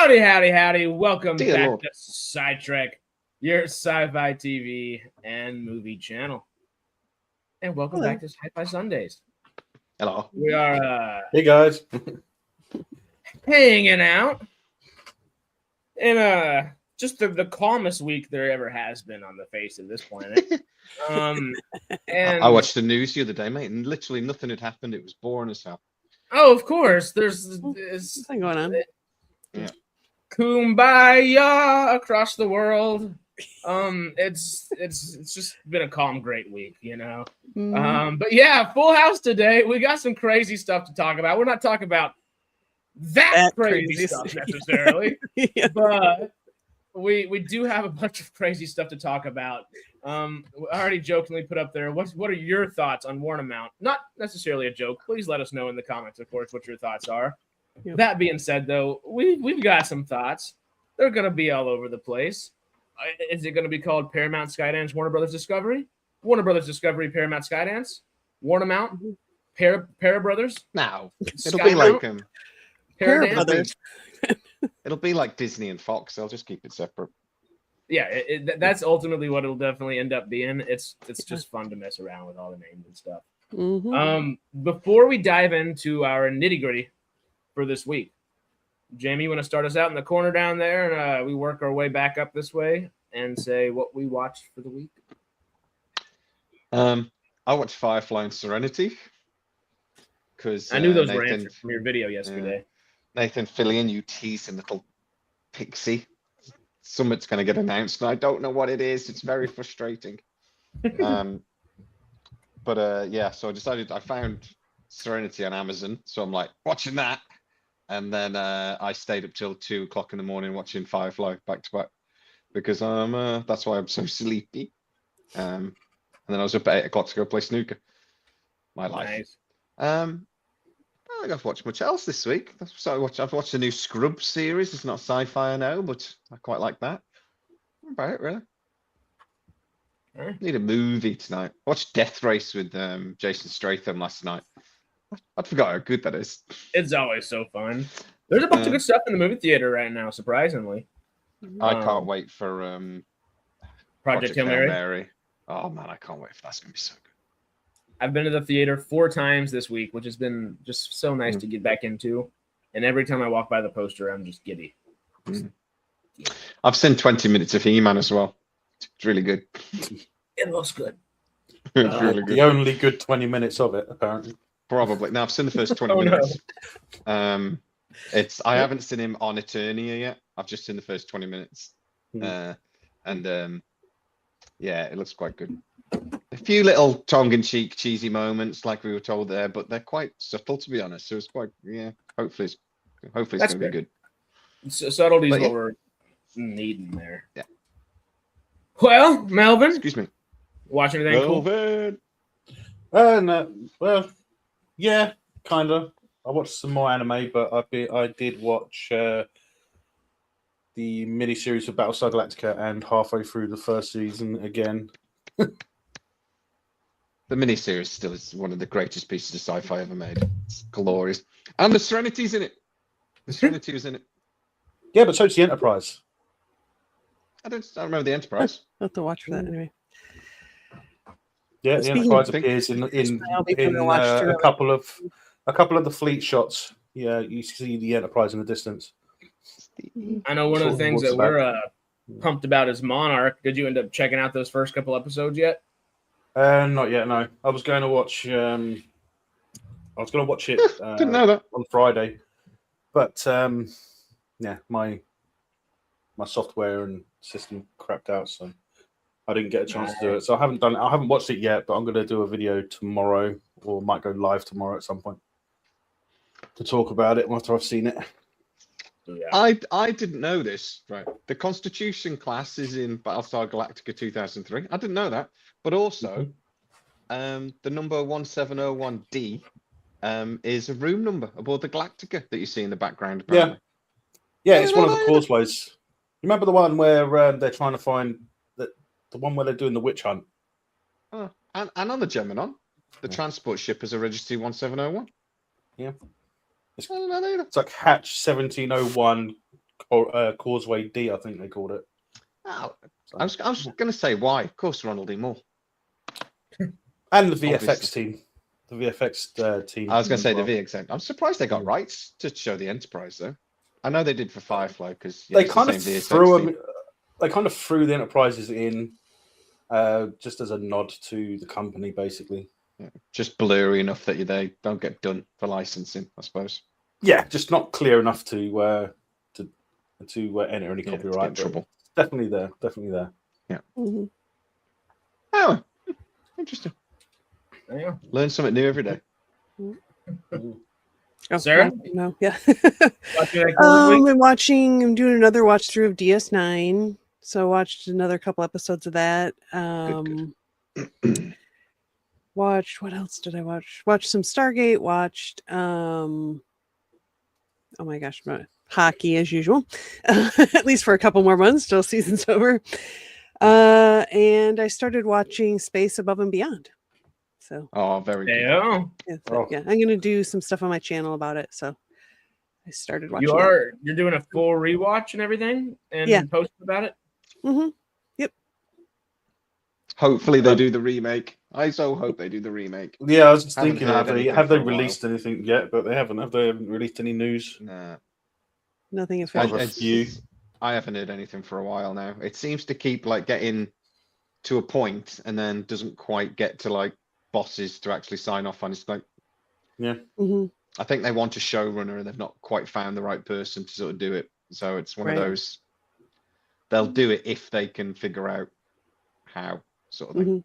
Howdy, howdy, howdy. Welcome Dear back Lord. to SciTrek, your sci-fi TV and movie channel. And welcome back to Sci-Fi Sundays. Hello. We are Hey guys. hanging out in just the calmest week there ever has been on the face of this planet. And I watched the news the other day, mate, and literally nothing had happened. It was boring as hell. oh, of course, there's Something going on. Yeah. Kumbaya across the world. It's just been a calm, great week, you know. But yeah, full house today. We got some crazy stuff to talk about. We're not talking about that crazy stuff necessarily, Yeah. but we do have a bunch of crazy stuff to talk about. I already jokingly put up there. What are your thoughts on WARNER? Not necessarily a joke. Please let us know in the comments, of course, what your thoughts are. Yep. That being said, though, we've got some thoughts. They're gonna be all over the place. Is it going to be called Paramount, SKYDANCE, Warner Brothers Discovery? Warner Brothers Discovery, Paramount, SKYDANCE? WARNER, Para Brothers? Now it'll Sky be like Paradance? Brothers. it'll be like Disney and Fox. They'll just keep it separate. Yeah, that's ultimately what it'll definitely end up being. It's just fun to mess around with all the names and stuff. Before we dive into our nitty gritty for this week, Jamie, you want to start us out in the corner down there, and we work our way back up this way and say what we watched for the week? I watched Firefly and Serenity because I knew those were answered from your video yesterday. Nathan Fillion, you teasing little pixie. Something's going to get announced, and I don't know what it is. It's very frustrating. Yeah, so I found Serenity on Amazon, so I'm like watching that. And then I stayed up till 2 o'clock in the morning watching Firefly back to back because that's why I'm so sleepy. And then I was up at 8 o'clock to go play snooker. My life. Nice. I don't think I've watched much else this week. I've watched the new Scrubs series. It's not sci-fi, I know, but I quite like that. What about it, really? Right. Need a movie tonight. Watched Death Race with Jason Statham last night. I forgot how good that is. It's always so fun. There's a bunch of good stuff in the movie theater right now, surprisingly. I can't wait for Project Hail Mary. Oh man, I can't wait for that's gonna be so good. I've been to the theater 4 times this week, which has been just so nice to get back into. And every time I walk by the poster, I'm just giddy. I've seen 20 minutes of He-Man as well. It's really good. It looks good. It's really good. The only good 20 minutes of it, apparently. Probably. Now I've seen the first 20 Oh, no. minutes. I haven't seen him on Eternia yet. I've just seen the first 20 minutes. Yeah, it looks quite good. A few little tongue-in-cheek, cheesy moments, like we were told there, but they're quite subtle, to be honest. So it's quite, hopefully it's That's going to be good. Subtlety's But what we're needing there. Yeah. Well, Melvin, Excuse me. watch anything cool? Melvin. No, well, yeah, kind of. I watched some more anime, but I did watch the miniseries of Battlestar Galactica and halfway through the first season again. The miniseries still is one of the greatest pieces of sci-fi ever made. It's glorious. And the Serenity's in it. The Serenity was in it. Yeah, but so's the Enterprise. I don't remember the Enterprise. I'll have to watch for that anyway. Yeah, the Speaking Enterprise of- appears in I'll be putting a watch a through. couple of the fleet shots. Yeah, you see the Enterprise in the distance. I know one of the Sort of things what's that we're pumped about is Monarch. Did you end up checking out those first couple episodes yet? Not yet. No, I was going to watch. I was going to watch it. Didn't know that. On Friday, but yeah, my software and system crapped out, so I didn't get a chance to do it. So I haven't watched it yet, but I'm going to do a video tomorrow, or might go live tomorrow at some point to talk about it after I've seen it. Yeah. I didn't know this. Right, the Constitution class is in Battlestar Galactica 2003. I didn't know that, but also, the number 1701D is a room number aboard the Galactica that you see in the background. Apparently. Yeah, it's one of the causeways. You remember the one where they're trying to find the one where they're doing the witch hunt? Oh, and on the Gemini, the transport ship is a Registry 1701. Yeah. I don't know either. It's like Hatch 1701, Causeway D, I think they called it. Oh, So, I was going to say why. Of course, Ronald D. Moore. and the VFX Obviously. team. The VFX team. I was going to as say well. the VXM. I'm surprised they got Mm. rights to show the Enterprise though. I know they did for Firefly because They kind of threw the Enterprises in just as a nod to the company, basically. Yeah, just blurry enough that they don't get done for licensing, I suppose. Yeah, just not clear enough to enter any Yeah, to copyright. get in but trouble. Definitely there. Definitely there. Mhm. Oh, interesting. Yeah. Learn something new every day. Oh, Sarah? No, yeah. Watching that cool this week? I'm doing another watch through of DS9. So I watched another couple episodes of that. Good. Watched, what else did I watch? Watched some Stargate, watched oh my gosh, hockey as usual. At least for a couple more months till season's over. And I started watching Space Above and Beyond. So Oh, very good. Yeah. yeah, I'm gonna do some stuff on my channel about it. So I started watching. You're doing a full rewatch and everything and Yeah. posting about it? Mm-hmm. Hopefully they do the remake. I so hope they do the remake. Yeah, I was just Haven't thinking, heard have they anything for a while. released anything yet? But they haven't. Have they released any news? Nah. Nothing One official. of a few. I haven't heard anything for a while now. It seems to keep like getting to a point and then doesn't quite get to like bosses to actually sign off on. It's like Mm-hmm. I think they want a showrunner and they've not quite found the right person to sort of do it. So it's one Right. of those. They'll do it if they can figure out how, sort of thing. Mm-hmm.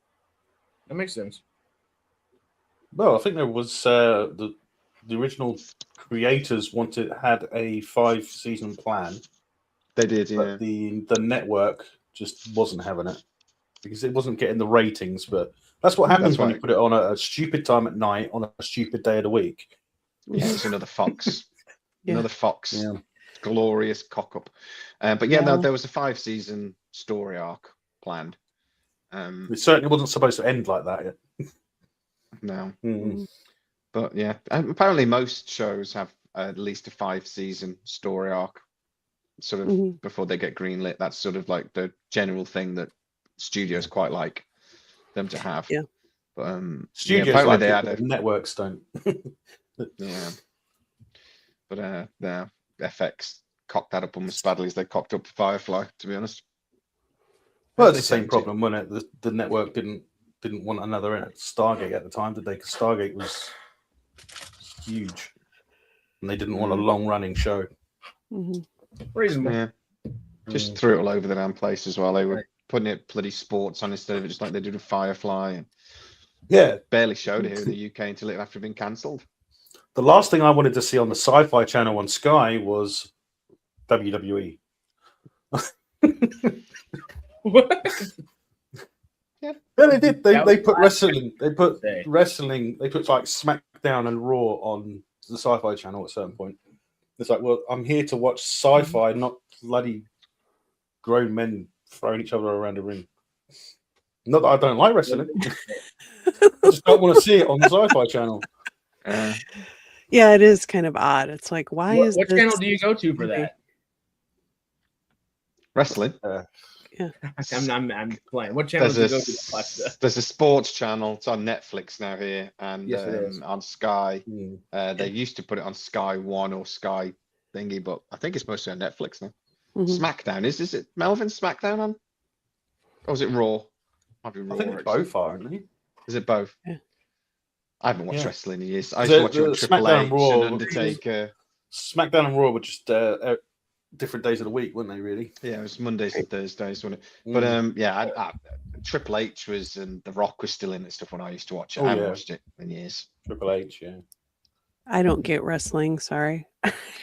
That makes sense. No, I think there was the original creators had a 5-season plan, They did, yeah. but the network just wasn't having it because it wasn't getting the ratings. But that's what happens That's when right. you put it on a stupid time at night on a stupid day of the week. Yeah, it's another Fox. Yeah. Another Fox. Yeah. Glorious cock up. But yeah, Yeah. no, there was a 5-season story arc planned. It certainly wasn't supposed to end like that yet. No. Mm. But yeah, and apparently most shows have at least a 5-season story arc sort of Mhm. before they get greenlit. That's sort of like the general thing that studios quite like them to have. Yeah. But Studios apparently like they it, had but the networks don't. yeah. But no, FX cocked that up almost as badly as they cocked up Firefly, to be honest. Well, As it's the they same tend to. problem, wasn't it? The network didn't want another Stargate at the time, did they? Because Stargate was huge, and they didn't want a long-running show. Mhm. Reasonable. Yeah. Just Mm. threw it all over the damn place as well. They were Right. putting it bloody sports on instead of it just like they did with Firefly, and Yeah, barely showed it here in the UK until it after been cancelled. the last thing I wanted to see on the Sci-Fi channel on Sky was WWE. What? Yeah, they did. That They was put wrestling. They put Say. wrestling. They put like SmackDown and Raw on the Sci-Fi channel at a certain point. It's like, well, I'm here to watch sci-fi, not bloody grown men throwing each other around a ring. Not that I don't like wrestling. I just don't want to see it on the Sci-Fi channel. Yeah, it is kind of odd. It's like, why is What this channel do you go to for that? Wrestling. I'm playing. What channel do you go to watch that? There's a sports channel. It's on Netflix now here, and Yes, it is. on Sky. Mm. They used to put it on Sky One or Sky thingy, but I think it's mostly on Netflix now. Mhm. SmackDown is it Melvin SmackDown on? Or is it Raw? Might be Raw. I think actually. both are, aren't they? Is it both? Yeah. I haven't watched Yeah. wrestling in years. I used to watch it The on Triple SmackDown H Raw- and Undertaker. SmackDown and Raw were just different days of the week, weren't they? Really. Yeah, it was Mondays and Thursdays, wasn't it? Mm. But yeah, Triple H was and The Rock was still in it stuff when I used to watch it. Oh, I haven't yeah. watched it in years. Triple H, yeah. I don't get wrestling. Sorry.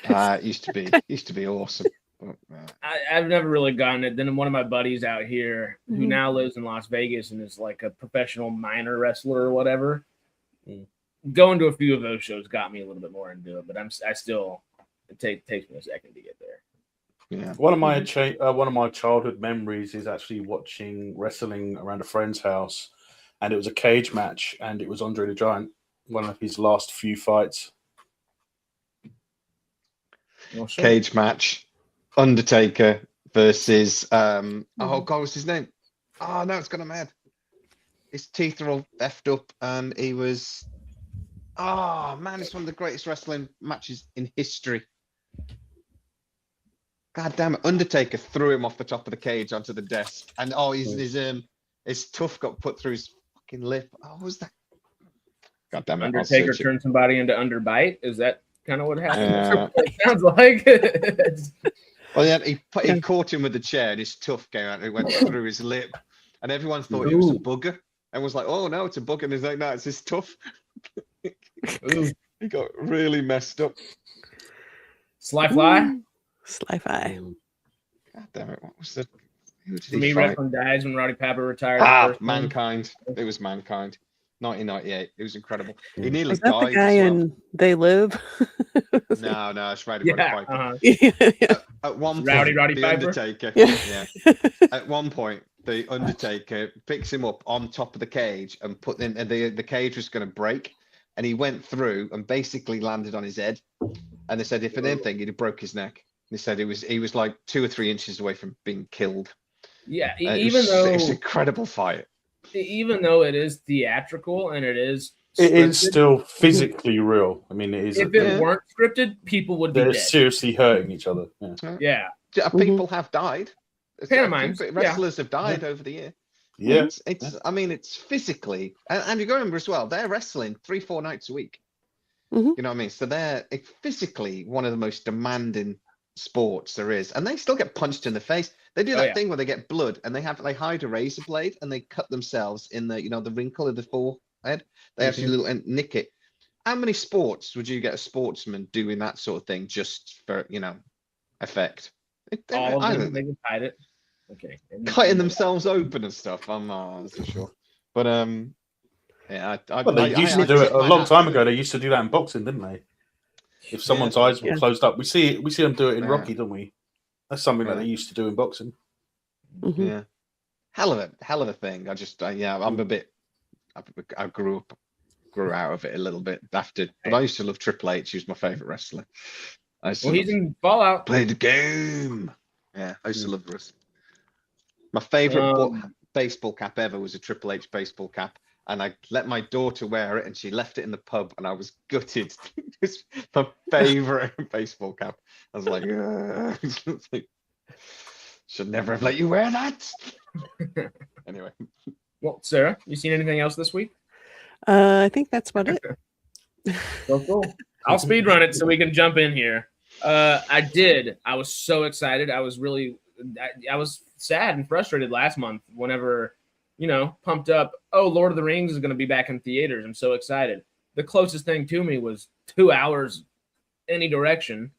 It used to be awesome. But, I've never really gotten it. Then one of my buddies out here who Mhm. now lives in Las Vegas and is like a professional minor wrestler or whatever. Mm. Going to a few of those shows got me a little bit more into it, but I still it takes me a second to get there. yeah. One of my one of my childhood memories is actually watching wrestling around a friend's house, and it was a cage match, and it was Andre the Giant, one of his last few fights. Well, sure. Cage match. Undertaker versus oh god, what's his name? Oh no, it's gone mad. His teeth are all effed up, and he was. Oh man, it's one of the greatest wrestling matches in history. God damn it! Undertaker threw him off the top of the cage onto the desk, and his tuft got put through his fucking lip. Oh, what was that? God damn it! Undertaker turned somebody into Underbite. Is that kind of what happened? Yeah. It sounds like. Well, yeah, he caught him with the chair, and his tuft came out and it went through his lip, and everyone thought it was a booger. And was like, "Oh no, it's a booger." And he's like, "No, it's his tuft." He got really messed up. Sly Fly. SciFi. God damn it! What was the? Who did For he me, fight? wrestling dies when Roddy Piper retired. Mankind. It was Mankind. 1998. It was incredible. He nearly Is that died. the guy as well. in They Live? No, it's Roddy Piper. Yeah. At one point, Roddy the Piper? Undertaker. Yeah. At one point, the Undertaker picks him up on top of the cage and put in, and the cage was going to break, and he went through and basically landed on his head. And they said if anything, he'd have broke his neck. They said he was like 2 or 3 inches away from being killed. Yeah, It was an incredible fight. Even though it is theatrical and it is still physically real. I mean, it is. If it weren't scripted, people would be they're dead. seriously hurting each other. Yeah. People have died. Pantomimes, Wrestlers have died over the year. Yeah. I mean, it's physically, and you got to remember as well, they're wrestling 3-4 nights a week. Mhm. You know what I mean? So it's physically one of the most demanding sports there is, and they still get punched in the face. They do that thing where they get blood and they hide a razor blade and they cut themselves in the the wrinkle of the forehead. They actually nick it. How many sports would you get a sportsman doing that sort of thing just for effect? All of them, they can hide it. Okay. Cutting themselves open and stuff. I'm not so sure, but yeah, they used to do it a long time ago. They used to do that in boxing, didn't they? If someone's eyes were closed up, we see them do it in Rocky, don't we? That's something that they used to do in boxing. Yeah, hell of a thing. I'm a bit. I grew out of it a little bit after, but I used to love Triple H. He was my favorite wrestler. He's in Fallout. Played the game. Yeah, I used to love wrestling. My favorite baseball cap ever was a Triple H baseball cap. And I let my daughter wear it, and she left it in the pub, and I was gutted. It's my favorite baseball cap. I was like, should never have let you wear that. Anyway. Well, Sarah, you seen anything else this week? I think that's about it. So cool. I'll speed run it so we can jump in here. I did. I was so excited. I was sad and frustrated last month whenever, pumped up. Oh, Lord of the Rings is going to be back in theaters. I'm so excited. The closest thing to me was 2 hours any direction.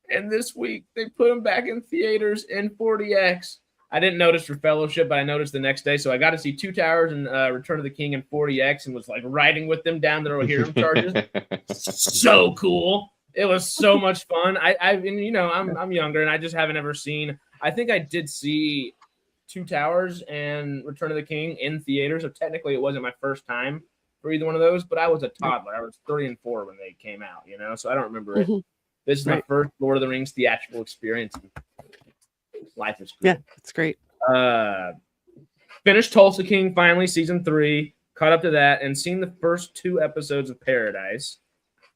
And this week they put them back in theaters in 40X. I didn't notice for Fellowship, but I noticed the next day. So I got to see Two Towers and Return of the King in 40X and was like riding with them down the Rohirrim charges. So cool. It was so much fun. I'm younger and I just haven't ever seen. I think I did see Two Towers and Return of the King in theaters. So technically it wasn't my first time for either one of those, but I was a toddler. I was 3 and 4 when they came out, so I don't remember it. This is my first Lord of the Rings theatrical experience. Life is cool. Yeah, it's great. Finished Tulsa King finally, season 3. Caught up to that and seen the first 2 episodes of Paradise.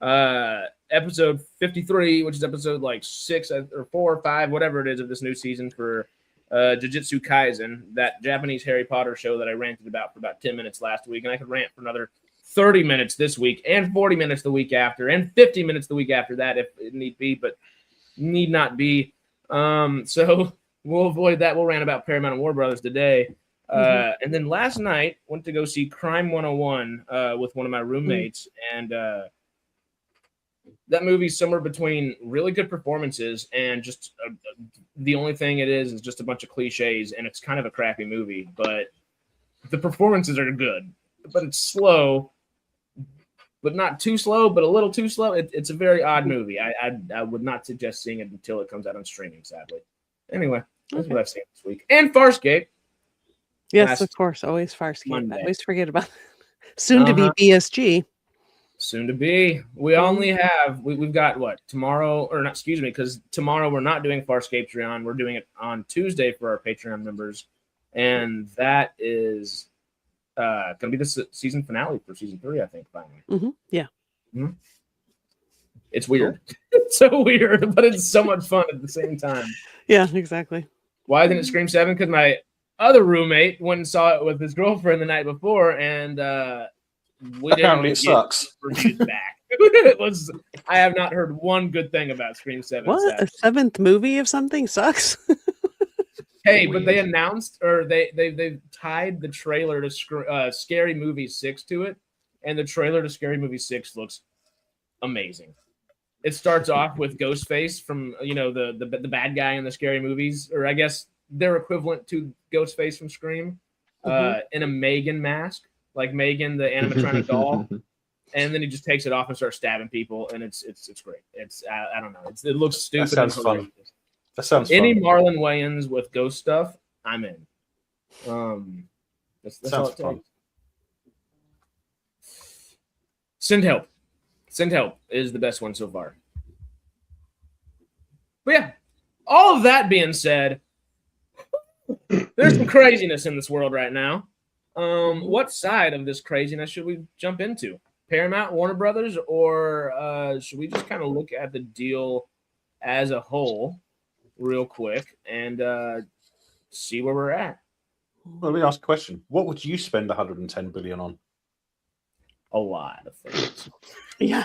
Episode 53, which is episode like 6 or 4 or 5, whatever it is, of this new season for Jujutsu Kaisen, that Japanese Harry Potter show that I ranted about for about 10 minutes last week, and I could rant for another 30 minutes this week, and 40 minutes the week after, and 50 minutes the week after that if it need be, but need not be. So we'll avoid that. We'll rant about Paramount and War Brothers today. And then last night, went to go see Crime 101 with one of my roommates, and that movie's somewhere between really good performances and just the only thing it is just a bunch of cliches, and it's kind of a crappy movie, but the performances are good. But it's slow, but not too slow, but a little too slow. It's a very odd movie. I would not suggest seeing it until it comes out on streaming, sadly. Anyway, that's what I've seen this week. And Farscape. Yes, of course. Always Farscape. Monday. I always forget about soon to be BSG. Soon to be. We only have we've got what tomorrow, or not? Excuse me, because tomorrow we're not doing Farscape Patreon. We're doing it on Tuesday for our Patreon members, and that is going to be the season finale for season 3. I think finally. Yeah. Mm-hmm. It's weird. It's so weird, but it's so much fun at the same time. Yeah, exactly. Why didn't it Scream 7? Because my other roommate went and saw it with his girlfriend the night before, and apparently it sucks. Back. It was. I have not heard one good thing about Scream 7. What? A 7th movie of something sucks? Hey, but they announced, or they tied the trailer to Scary Movie 6 to it, and the trailer to Scary Movie 6 looks amazing. It starts off with Ghostface from the bad guy in the Scary Movies, or I guess they're equivalent to Ghostface from Scream, in a Megan mask, like Megan the animatronic doll, and then he just takes it off and starts stabbing people, and it's great. It's I don't know, it looks stupid. That sounds fun. That sounds any fun. Marlon Wayans with ghost stuff, I'm in. That's Sounds all it fun. takes. Send Help. Send Help is the best one so far. But yeah, all of that being said, there's some craziness in this world right now. What side of this craziness should we jump into? Paramount, Warner Brothers, or should we just kind of look at the deal as a whole real quick and see where we're at? Well, let me ask a question. What would you spend 110 billion on? A lot of things. Yeah.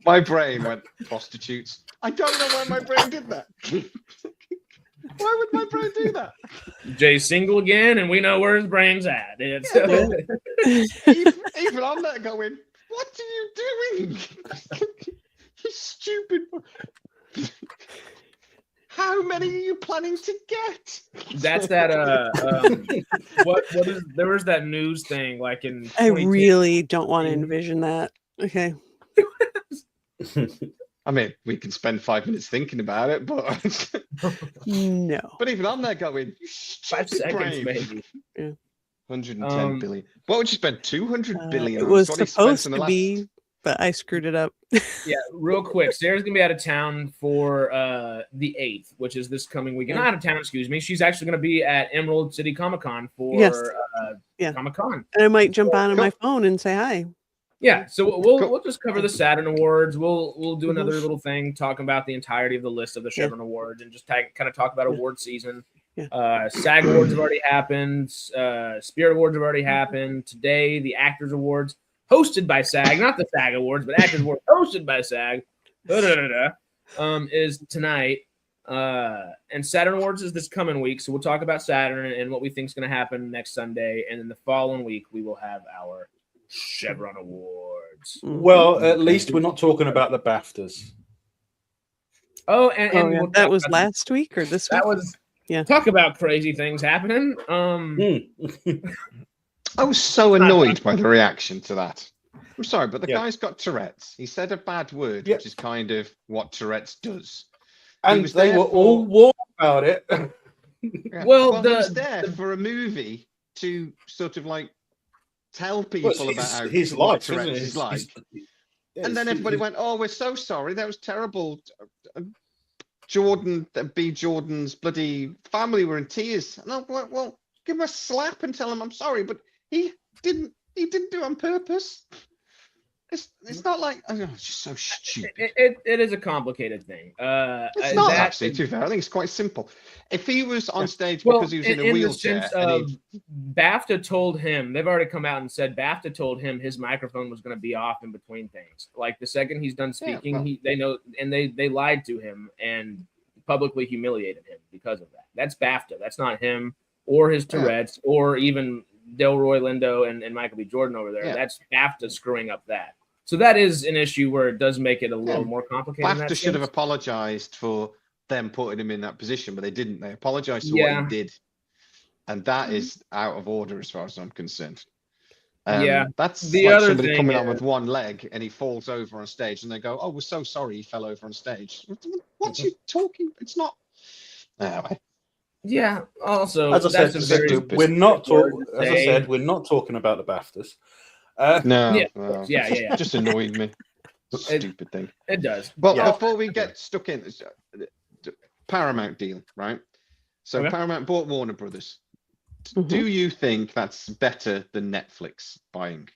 My brain went prostitutes. I don't know why my brain did that. Why would my brain do that? Jay's single again, and we know where his brain's at. It's Even I'm not going, what are you doing? You stupid. How many are you planning to get? That's that what is there was that news thing like in I really don't want to envision that. Okay. I mean, we can spend 5 minutes thinking about it, but No. But even I'm there going, you 5 stupid seconds brain. maybe. Yeah. 110 billion. What would you spend 200 billion It on? was That's what he spent supposed in the to last- be, but I screwed it up. Yeah, real quick. Sarah's gonna be out of town for the 8th, which is this coming weekend. Not out of town, excuse me. She's actually gonna be at Emerald City Comic Con for Comic Con. And I might jump on my phone and say hi. Yeah, so we'll just cover the Saturn Awards. We'll do another little thing talking about the entirety of the list of the Chevron Awards and just kind of talk about award season. Yeah. SAG Awards have already happened. Spirit Awards have already happened. Today, the Actors Awards, hosted by SAG, not the SAG Awards, but Actors Awards hosted by SAG, is tonight. And Saturn Awards is this coming week. So we'll talk about Saturn and what we think is going to happen next Sunday. And then the following week, we will have our Chevron Awards. Well, at least we're not talking about the BAFTAs. Oh, and we'll that talk was about last week or this week? That was talk about crazy things happening. I was so annoyed by the reaction to that. I'm sorry, but the guy's got Tourette's. He said a bad word, which is kind of what Tourette's does. And they were all warm about it. Well, he was there for a movie to sort of like tell people about how his life, Tourette's is like. And then everybody went, "Oh, we're so sorry. That was terrible." Jordan's bloody family were in tears. And I went, "Well, give him a slap and tell him I'm sorry." But he didn't do it on purpose. It's not like it's just so stupid. It is a complicated thing. It's not actually, to be fair. I think it's quite simple. If he was on stage because he was in a wheelchair, BAFTA told him, they've already come out and said BAFTA told him his microphone was going to be off in between things. Like the second he's done speaking, they know, and they lied to him and publicly humiliated him because of that. That's BAFTA. That's not him or his Tourette's or even Delroy Lindo and Michael B. Jordan over there. That's BAFTA screwing up that. So that is an issue where it does make it a little more complicated. BAFTA should have apologized for them putting him in that position, but they didn't. They apologized for what he did. And that is out of order as far as I'm concerned. That's the like other somebody thing coming on with one leg and he falls over on stage and they go, "Oh, we're so sorry he fell over on stage." What's you talking? It's not. Anyway. Yeah. Also, as I said, we're not talking. As I said, we're not talking about the BAFTAs. No, Yeah, no. yeah. Just annoyed me. Stupid thing. It does. Well, Yeah. before we get stuck in, Paramount deal, right? So Okay. Paramount bought Warner Brothers. Mhm. Do you think that's better than Netflix buying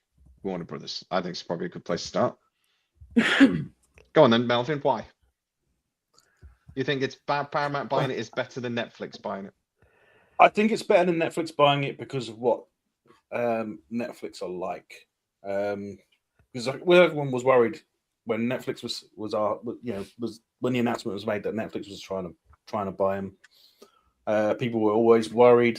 Warner Brothers? I think it's probably a good place to start. Go on then, Melvin. Why? You think it's Paramount buying it is better than Netflix buying it? I think it's better than Netflix buying it because of what Netflix are like. Because everyone was worried when Netflix was when the announcement was made that Netflix was trying to buy them. People were always worried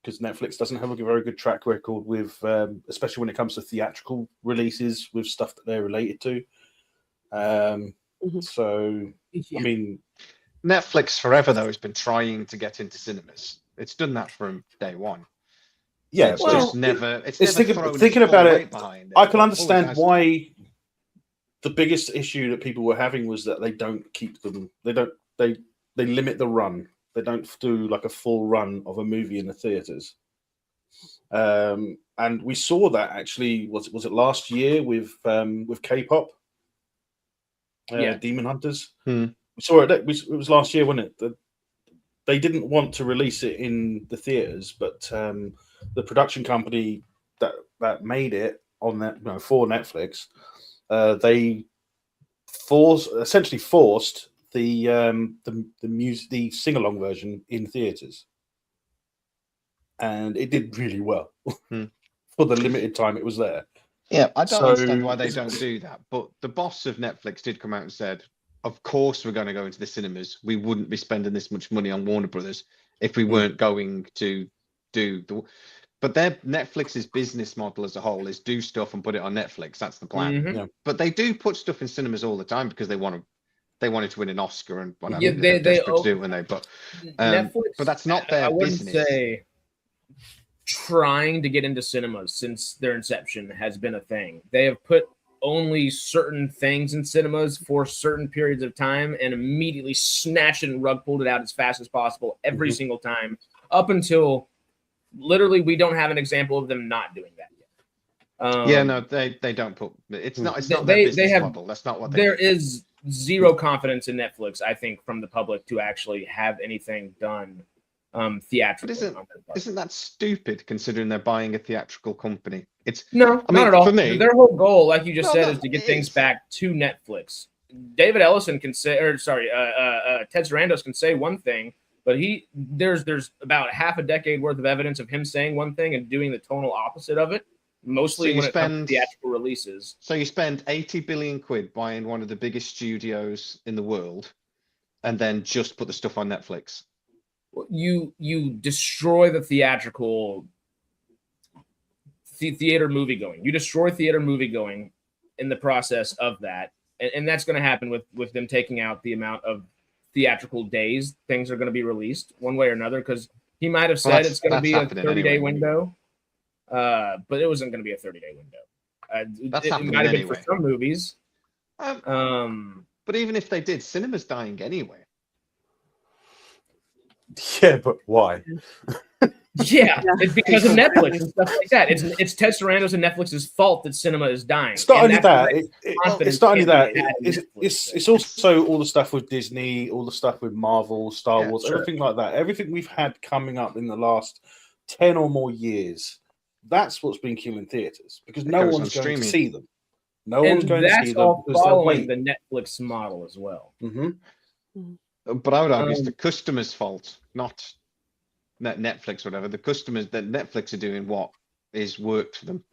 because Netflix doesn't have a very good track record with, especially when it comes to theatrical releases with stuff that they're related to. So, I mean, Netflix forever though has been trying to get into cinemas. It's done that from day one. yeah, It's but just never. It's never thrown thinking its about full it. weight behind it. I can It understand always has why the biggest issue that people were having was that they don't keep them. They limit the run. They don't do like a full run of a movie in the theaters. And we saw that actually. Was it last year with K-pop? Yeah. Demon Hunters. Hmm. We saw it. It was last year, wasn't it? They didn't want to release it in the theaters, but the production company that made it on that for Netflix, they essentially forced the sing-along version in theaters, and it did really well for the limited time it was there. Yeah, I don't So- understand why they don't do that. But the boss of Netflix did come out and said, "Of course, we're going to go into the cinemas. We wouldn't be spending this much money on Warner Brothers if we weren't going to do the." But their Netflix's business model as a whole is do stuff and put it on Netflix. That's the plan. Mhm. Yeah. But they do put stuff in cinemas all the time because they wanted to win an Oscar and whatever. Yeah, They're they desperate to do it when they. But Netflix. but that's not their I wouldn't business. say trying to get into cinemas since their inception has been a thing. They have put only certain things in cinemas for certain periods of time and immediately snatched it and rug pulled it out as fast as possible every single time up until literally we don't have an example of them not doing that yet. Yeah, no, they don't put. It's not their business model. That's not what they. There is zero confidence in Netflix, I think, from the public to actually have anything done theatrically. But isn't that stupid considering they're buying a theatrical company? It's no, I mean, not at all. for me- Their whole goal, like you just No, said, no, is to get it things is. back to Netflix. David Ellison can say, or sorry, Ted Sarandos can say one thing, but there's about half a decade worth of evidence of him saying one thing and doing the total opposite of it. Mostly So when it comes to theatrical releases. So you spend 80 billion quid buying one of the biggest studios in the world, and then just put the stuff on Netflix. You destroy the theatrical theater movie going. You destroy theater movie going in the process of that, and that's going to happen with them taking out the amount of theatrical days things are going to be released one way or another. Because he might have said it's going to be a 30-day window, but it wasn't going to be a 30-day window. That's it happening might have been anyway. for some movies. But even if they did, cinema's dying anyway. Yeah, but why? Yeah, it's because of Netflix and stuff like that. It's Ted Sarandos and Netflix's fault that cinema is dying. It's not And only that's that. why It's not only that. confidence can't be had in Netflix. It's also all the stuff with Disney, all the stuff with Marvel, Star Wars, sure. everything like that. Everything we've had coming up in the last 10 or more years. That's what's been killing theaters because no goes one's on going to streaming. see them. No and one's going to that's see them all because they're following waiting. the Netflix model as well. But I would argue it's the customer's fault, not Netflix, whatever. The customers that Netflix are doing what is worked for them.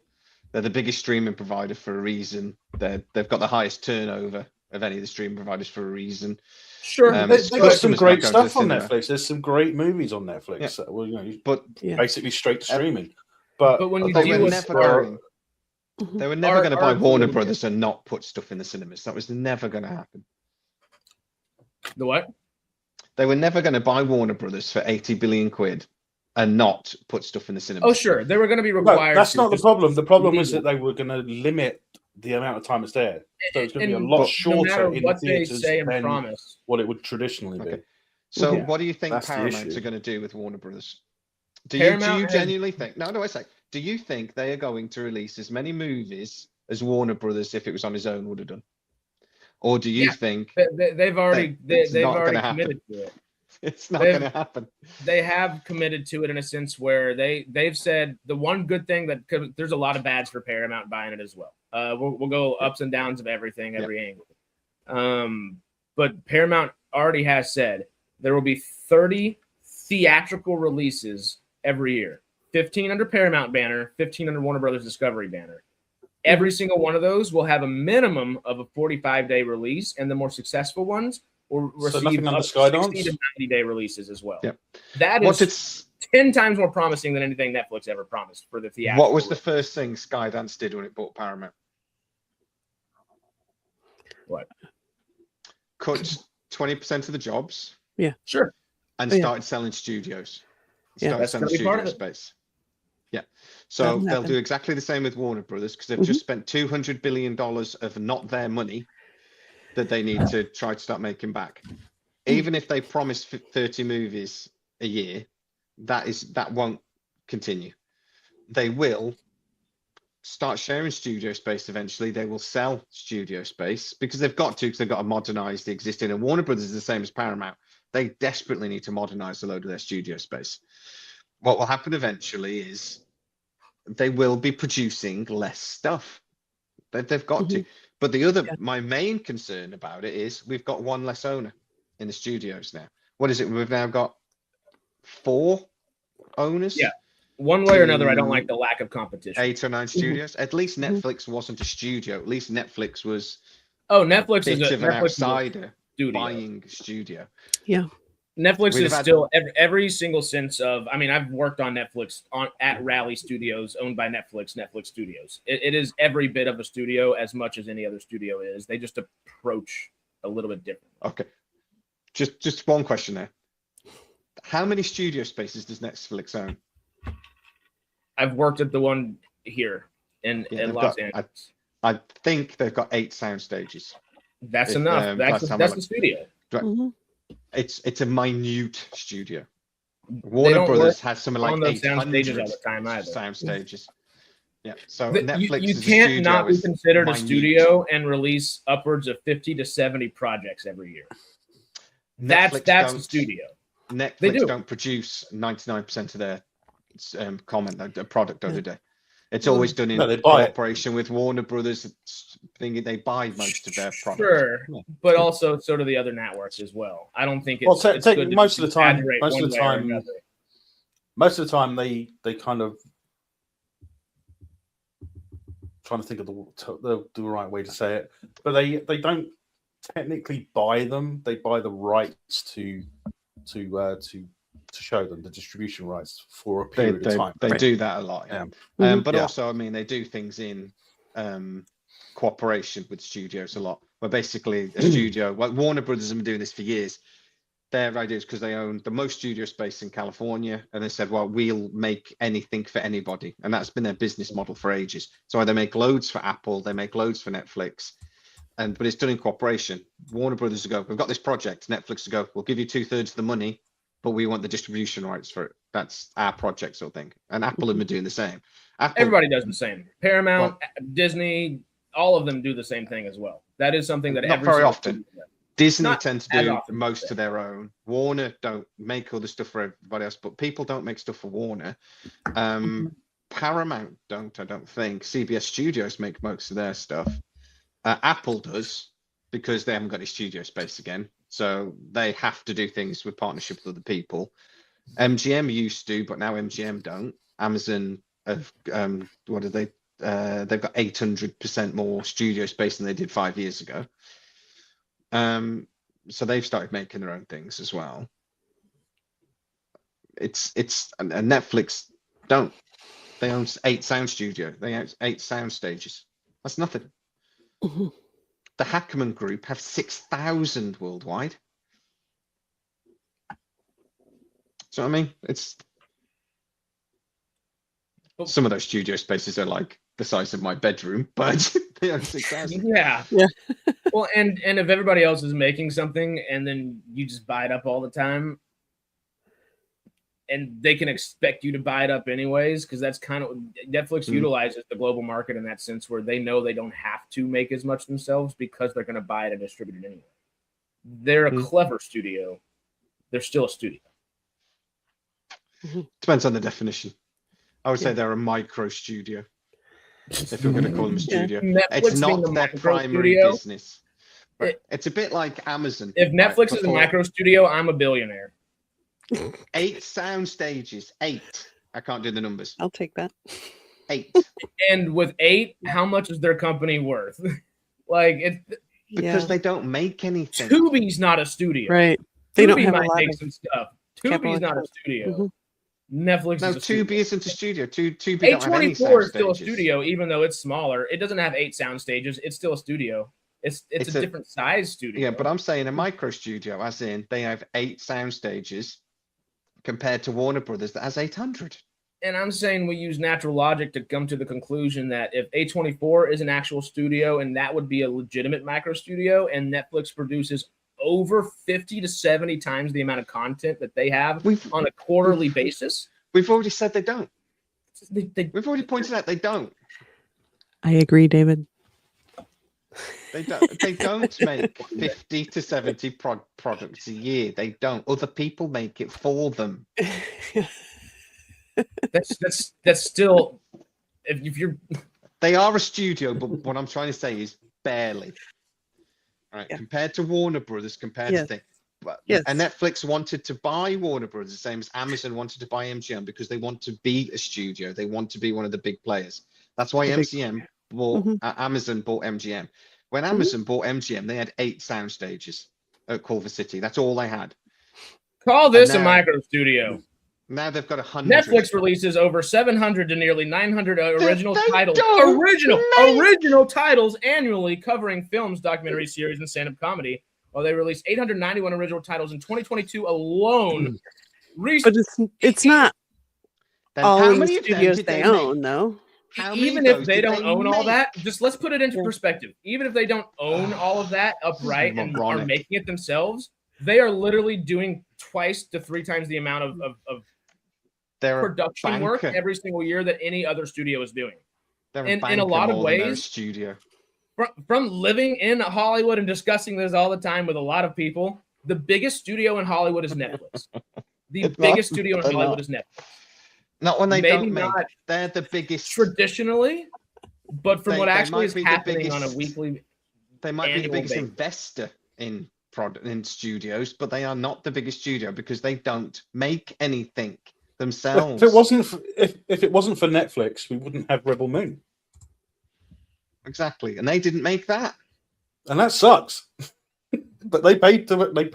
They're the biggest streaming provider for a reason. They've got the highest turnover of any of the streaming providers for a reason. Sure, They've got some customers great not going to stuff the on cinema. Netflix. There's some great movies on Netflix. Yeah. That will, But basically straight to streaming. But when you they deal were with never our- going. They were never Our- going to buy our Warner goal- Brothers and not put stuff in the cinemas. That was never going to happen. the what? They were never going to buy Warner Brothers for 80 billion quid and not put stuff in the cinemas. Oh, sure, they were going to be no, required. that's to not the just problem. The problem is legal. that they were going to limit the amount of time it's there. So it's going to be a And lot no shorter matter in what the they theaters say and than promise. what it would traditionally Okay. be. So Yeah, what do you think that's the Paramount issue. are going to do with Warner Brothers? Do Paramount you has- genuinely think? No, I say. Do you think they are going to release as many movies as Warner Brothers, if it was on his own, would have done? Or do you Yeah. think They've already it's they've not already gonna happen? committed to it. It's not They've- going to happen? They have committed to it in a sense where they've said the one good thing that there's a lot of bads for Paramount buying it as well. We'll go ups and downs of everything, every angle. But Paramount already has said there will be 30 theatrical releases every year. 15 under Paramount banner, 15 under Warner Brothers Discovery banner. Every single one of those will have a minimum of a 45-day release, and the more successful ones will receive nothing under up to SKYDANCE? 60 to 90-day releases as well. Yep. That is 10 times more promising than anything Netflix ever promised for the theatrical. What was the first thing Skydance did when it bought Paramount? What? Cut 20% of the jobs. Yeah. Sure. And Oh, yeah. started selling studios. Yeah. Started That's selling gonna be part studio of it. space. Yeah. So That'll they'll happen. do exactly the same with Warner Brothers because they've just spent $200 billion of not their money that they need to try to start making back. Even if they promise 30 movies a year, that won't continue. They will start sharing studio space eventually. They will sell studio space because they've got to, because they've got to modernize the existing. And Warner Brothers is the same as Paramount. They desperately need to modernize a load of their studio space. What will happen eventually is they will be producing less stuff. They've got to. But the other, my main concern about it is we've got one less owner in the studios now. What is it? We've now got 4 owners. Yeah. One way or another, I don't like the lack of competition. 8 or 9 studios. At least Netflix wasn't a studio. At least Netflix was Netflix a is bit of an Netflix is a outsider studio. buying a studio. Yeah. Netflix We'd is have had- still every single sense of. I mean, I've worked on Netflix at Rally Studios, owned by Netflix Studios. It is every bit of a studio as much as any other studio is. They just approach a little bit different. Okay. Just one question there. How many studio spaces does Netflix own? I've worked at the one here in they've Los got- Angeles. I think they've got 8 sound stages. That's if, enough. last time I That's the looked. studio. It's a minute studio. They Warner don't Brothers work has something on like those sound stages 800 all the time either. sound stages. Yeah. So You Netflix is a can't studio not be is considered a minute. studio and release upwards of 50 to 70 projects every year. That's Netflix a don't- studio. They Netflix do. don't produce 99% of their product every day. It's always done in No, they buy it. cooperation with Warner Brothers. Thinking they buy most of their products. Sure, Yeah. but also so do the other networks as well. I don't think it's, Well, it's good to most of the time, exaggerate most one of the way or time, another. most of the time they kind of trying to think of the right way to say it, but they don't technically buy them. They buy the rights to show them the distribution rights for a period of time. They do that a lot. Yeah. But Yeah. also, I mean, they do things in cooperation with studios a lot. Where basically a studio, well, Warner Brothers have been doing this for years. Their idea is because they own the most studio space in California, and they said, well, we'll make anything for anybody, and that's been their business model for ages. So they make loads for Apple, they make loads for Netflix, but it's done in cooperation. Warner Brothers will go, we've got this project. Netflix will go, we'll give you 2/3 of the money, but we want the distribution rights for it. That's our project, sort of thing. And Apple have been doing the same. Everybody does the same. Paramount, Disney, all of them do the same thing as well. That is something that Not every very single often. studio does. Disney Not tend to as do often, most yeah. of their own. Warner don't make all the stuff for everybody else, but people don't make stuff for Warner. Paramount don't, I don't think. CBS Studios make most of their stuff. Apple does, because they haven't got any studio space again. So they have to do things with partnership with other people. MGM used to, but now MGM don't. Amazon have, what are they? They've got 800% more studio space than they did 5 years ago. So they've started making their own things as well. It's and Netflix don't. They own 8 sound studio. They own 8 sound stages. That's nothing. The Hackman Group have 6,000 worldwide. So I mean, it's some of those studio spaces are like the size of my bedroom, but they own 6,000. Yeah. Yeah. Well, and if everybody else is making something and then you just buy it up all the time, and they can expect you to buy it up anyways, because that's kind of Netflix utilizes the global market in that sense, where they know they don't have to make as much themselves because they're going to buy it and distribute it anyway. They're a clever studio. They're still a studio. Depends on the definition. I would say they're a micro studio, if you're going to call them a studio. It's not their primary business. It's a bit like Amazon. If Netflix is a micro studio, I'm a billionaire. 8 sound stages. 8. I can't do the numbers. I'll take that. 8. And with 8, how much is their company worth? Like it's because they don't make anything. Tubi's not a studio, right? They Tubi don't have might a lot make of some stuff. Tubi's not a studio. Netflix. No, is a studio. Tubi isn't a studio. Tubi don't have any A24 sound is still a stages. studio, even though it's smaller. It doesn't have 8 sound stages. It's still a studio. It's a different size studio. Yeah, but I'm saying a micro studio, as in they have 8 sound stages, compared to Warner Brothers that has 800. And I'm saying we use natural logic to come to the conclusion that if A24 is an actual studio, and that would be a legitimate micro studio, and Netflix produces over 50 to 70 times the amount of content that they have on a quarterly basis. We've already said they don't. We've already pointed out they don't. I agree, David. They don't make 50 to 70 products a year. They don't. Other people make it for them. That's still if you're. They are a studio, but what I'm trying to say is barely. Right, compared to Warner Brothers, compared to things. And Netflix wanted to buy Warner Brothers, the same as Amazon wanted to buy MGM, because they want to be a studio. They want to be one of the big players. That's why Amazon bought MGM. When Amazon bought MGM, they had 8 sound stages at Culver City. That's all they had. Call this a micro studio. Now they've got 100. Netflix releases over 700 to nearly 900 original titles. Original titles annually, covering films, documentary series, and stand-up comedy. While they released 891 original titles in 2022 alone. But it's not all the studios they own, though. Even if they don't own all that, just let's put it into perspective. Even if they don't own all of that upright and are making it themselves, they are literally doing 2 to 3 times the amount of production work every single year that any other studio is doing. In a lot of ways, studio. From living in Hollywood and discussing this all the time with a lot of people, the biggest studio in Hollywood is Netflix. The biggest studio in Hollywood is Netflix. Not when they don't make. They're the biggest traditionally, but from what actually is happening on a weekly, they might be the biggest investor in studios, but they are not the biggest studio because they don't make anything themselves. If it wasn't for Netflix, we wouldn't have Rebel Moon. Exactly, and they didn't make that, and that sucks. But they paid for it. They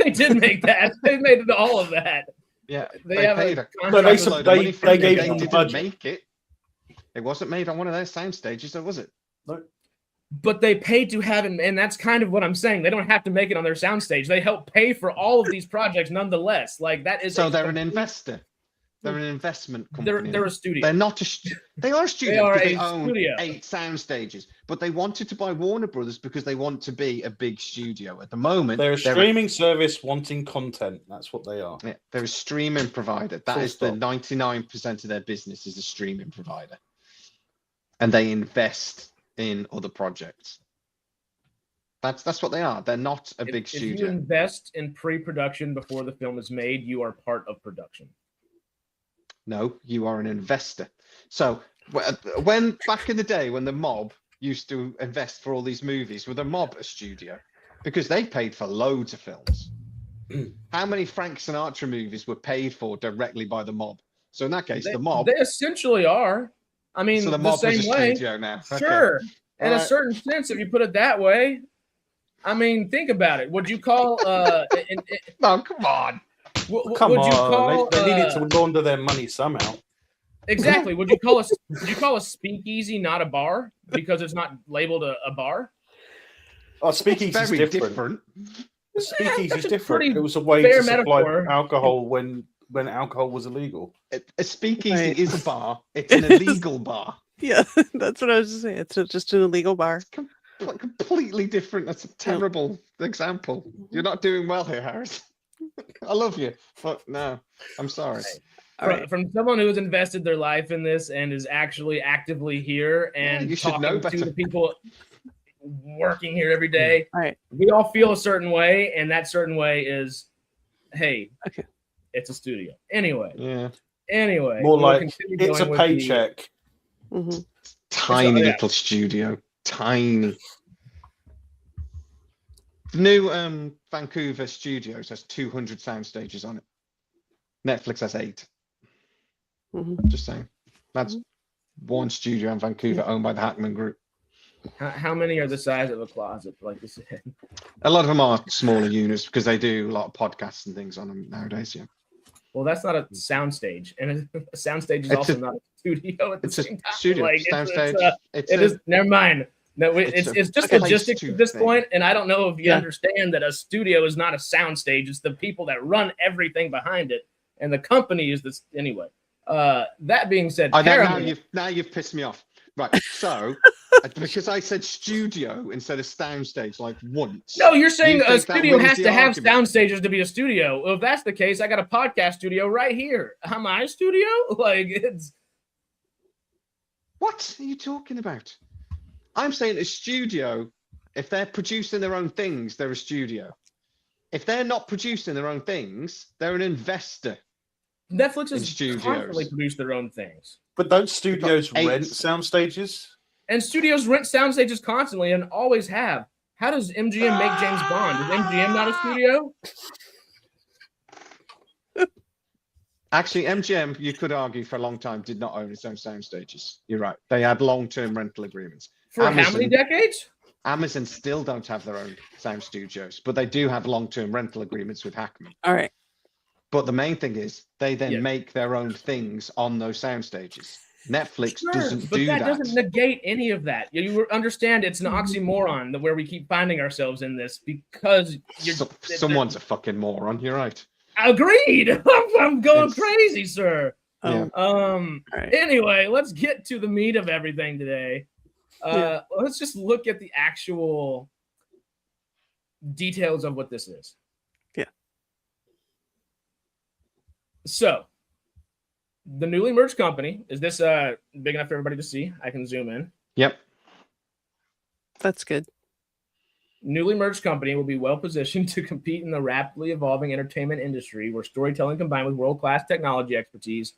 did make that. They made all of that. Yeah, they gave them the budget. Make it. It wasn't made on one of their sound stages, or was it? No. But they paid to have it, and that's kind of what I'm saying. They don't have to make it on their soundstage. They help pay for all of these projects nonetheless. Like that is. So they're an investor. They're an investment company. They're a studio. They're not they are a studio. They own studio. 8 sound stages, but they wanted to buy Warner Brothers because they want to be a big studio. At the moment, they're a streaming service wanting content. That's what they are. Yeah, they're a streaming provider. That is the 99% of their business is a streaming provider, and they invest in other projects. That's what they are. They're not a big studio. If you invest in pre-production before the film is made, you are part of production. No, you are an investor. So when back in the day when the mob used to invest for all these movies, were the mob a studio? Because they paid for loads of films. How many Frank Sinatra movies were paid for directly by the mob? So in that case, the mob. They essentially are. I mean, so the mob is a way. Studio now. Sure. Okay. In a certain sense, if you put it that way, I mean, think about it. Would you call no, come on. Come on, they needed to launder their money somehow. Exactly. Would you call a speakeasy not a bar because it's not labeled a bar? Oh, speakeasy is different. Speakeasy is different. It was a way to supply alcohol when alcohol was illegal. A speakeasy is a bar. It's an illegal bar. Yeah, that's what I was saying. It's just an illegal bar. Completely different. That's a terrible example. You're not doing well here, Harris. I love you, but no, I'm sorry. All right. From someone who has invested their life in this and is actually actively here and you should talking know to better. the people working here every day, All right. we all feel a certain way, and that certain way is, hey, Okay. it's a studio. Anyway, Yeah, More we'll like continue it's a going with the- paycheck. Mm-hmm. tiny yeah. little studio, tiny. The new Vancouver Studios has 200 sound stages on it. Netflix has 8. Mm-hmm. Just saying. That's one studio in Vancouver owned by the Hackman Group. How many are the size of a closet, like you said? A lot of them are smaller units because they do a lot of podcasts and things on them nowadays. Yeah, Well, that's not a soundstage, and a soundstage is It's also a- not a studio at the it's a same time. studio. Like, Soundstage. it is. Never mind. No, it's it's just a logistics place at this to point, and I don't know if you Yeah. understand that a studio is not a soundstage. It's the people that run everything behind it, and the company is this anyway. That being said, now you've pissed me off. Right, so because I said studio instead of soundstage like once. No, you're saying You a think that studio wins has the to have argument? sound stages to be a studio. Well, if that's the case, I got a podcast studio right here. Am I a studio? Like, it's What are you talking about? I'm saying a studio, if they're producing their own things, they're a studio. If they're not producing their own things, they're an investor. Netflix In has studios. constantly produced their own things. But don't studios They've got 8. rent sound stages? And studios rent sound stages constantly and always have. How does MGM make James Bond? Is MGM not a studio? Actually, MGM, you could argue for a long time, did not own its own sound stages. You're right. They had long-term rental agreements. For how many Amazon- decades? Amazon still don't have their own sound studios, but they do have long-term rental agreements with Hackman. All right. But the main thing is they then Yeah. make their own things on those sound stages. Netflix Sure, doesn't but do that that. doesn't negate any of that. You understand it's an oxymoron that where we keep finding ourselves in this because Someone's a fucking moron. You're right. agreed. I'm going It's- crazy, sir. Yeah. All right. Anyway, let's get to the meat of everything today. Yeah. Let's just look at the actual details of what this is. Yeah. So, the newly merged company, is this big enough for everybody to see? I can zoom in. Yep. That's good. Newly merged company will be well positioned to compete in the rapidly evolving entertainment industry where storytelling combined with world-class technology expertise.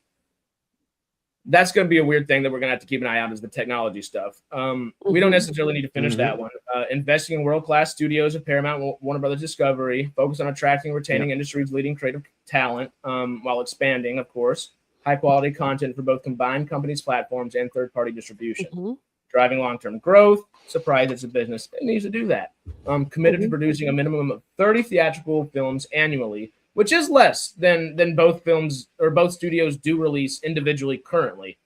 That's going to be a weird thing that we're going to have to keep an eye out is the technology stuff. We don't necessarily need to finish that one. Investing in world-class studios at Paramount, Warner Brothers Discovery, focus on attracting and retaining industry's leading creative talent while expanding, of course, high-quality content for both combined companies' platforms and third-party distribution. Mm-hmm. Driving long-term growth. Surprised it's a business. It needs to do that. Committed to producing a minimum of 30 theatrical films annually, which is less than both films or both studios do release individually currently.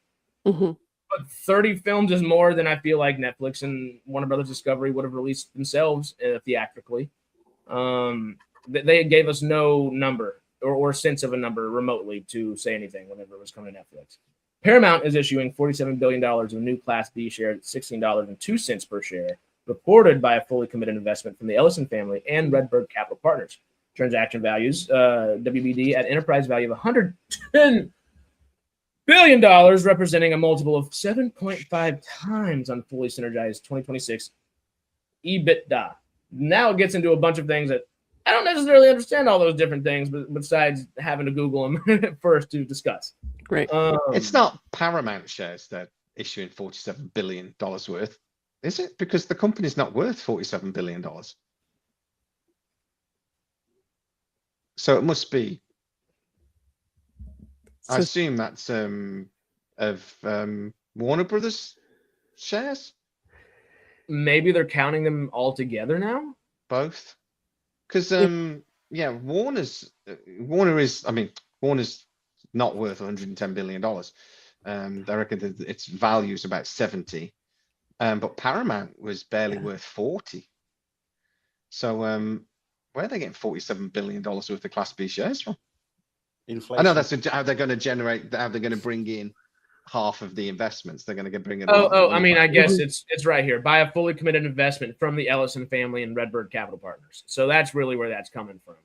Mm-hmm. But 30 films is more than I feel like Netflix and Warner Brothers Discovery would have released themselves theatrically. They gave us no number or sense of a number remotely to say anything whenever it was coming to Netflix. Paramount is issuing $47 billion of new Class B shares at $16.02 per share, reported by a fully committed investment from the Ellison family and Redbird Capital Partners. Transaction values, WBD at enterprise value of $110 billion, representing a multiple of 7.5 times on fully synergized 2026 EBITDA. Now it gets into a bunch of things that I don't necessarily understand all those different things, but besides having to Google them first to discuss. Right. It's not Paramount shares they're issuing $47 billion worth, is it? Because the company's not worth $47 billion. So it must be. I So- assume that's of Warner Brothers shares, Maybe they're counting them all together now. both. Because Warner's not worth $110 billion. I reckon that its value is about 70. But Paramount was barely worth 40. So where are they getting $47 billion worth of Class B shares from? Inflation. I know that's how they're going to generate, how they're going to bring in half of the investments. They're going to bring in. I mean, I guess it's right here. By a fully committed investment from the Ellison family and Redbird Capital Partners. So that's really where that's coming from.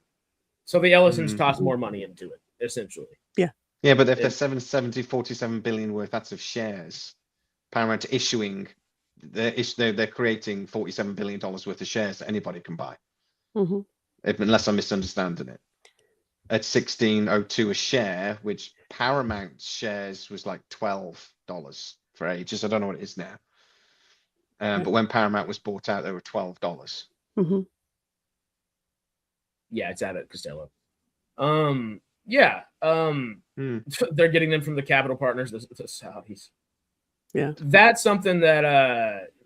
So the Ellisons toss more money into it, essentially. Yeah, but if they're 47 billion worth, that's of shares. Paramount issuing, they're creating $47 billion worth of shares that anybody can buy. Unless I'm misunderstanding it. At 16.02 a share, which Paramount shares was like $12 for ages. I don't know what it is now. But when Paramount was bought out, they were $12. Yeah, it's out at Costello. They're getting them from the capital partners, the Saudis. Yeah, that's something that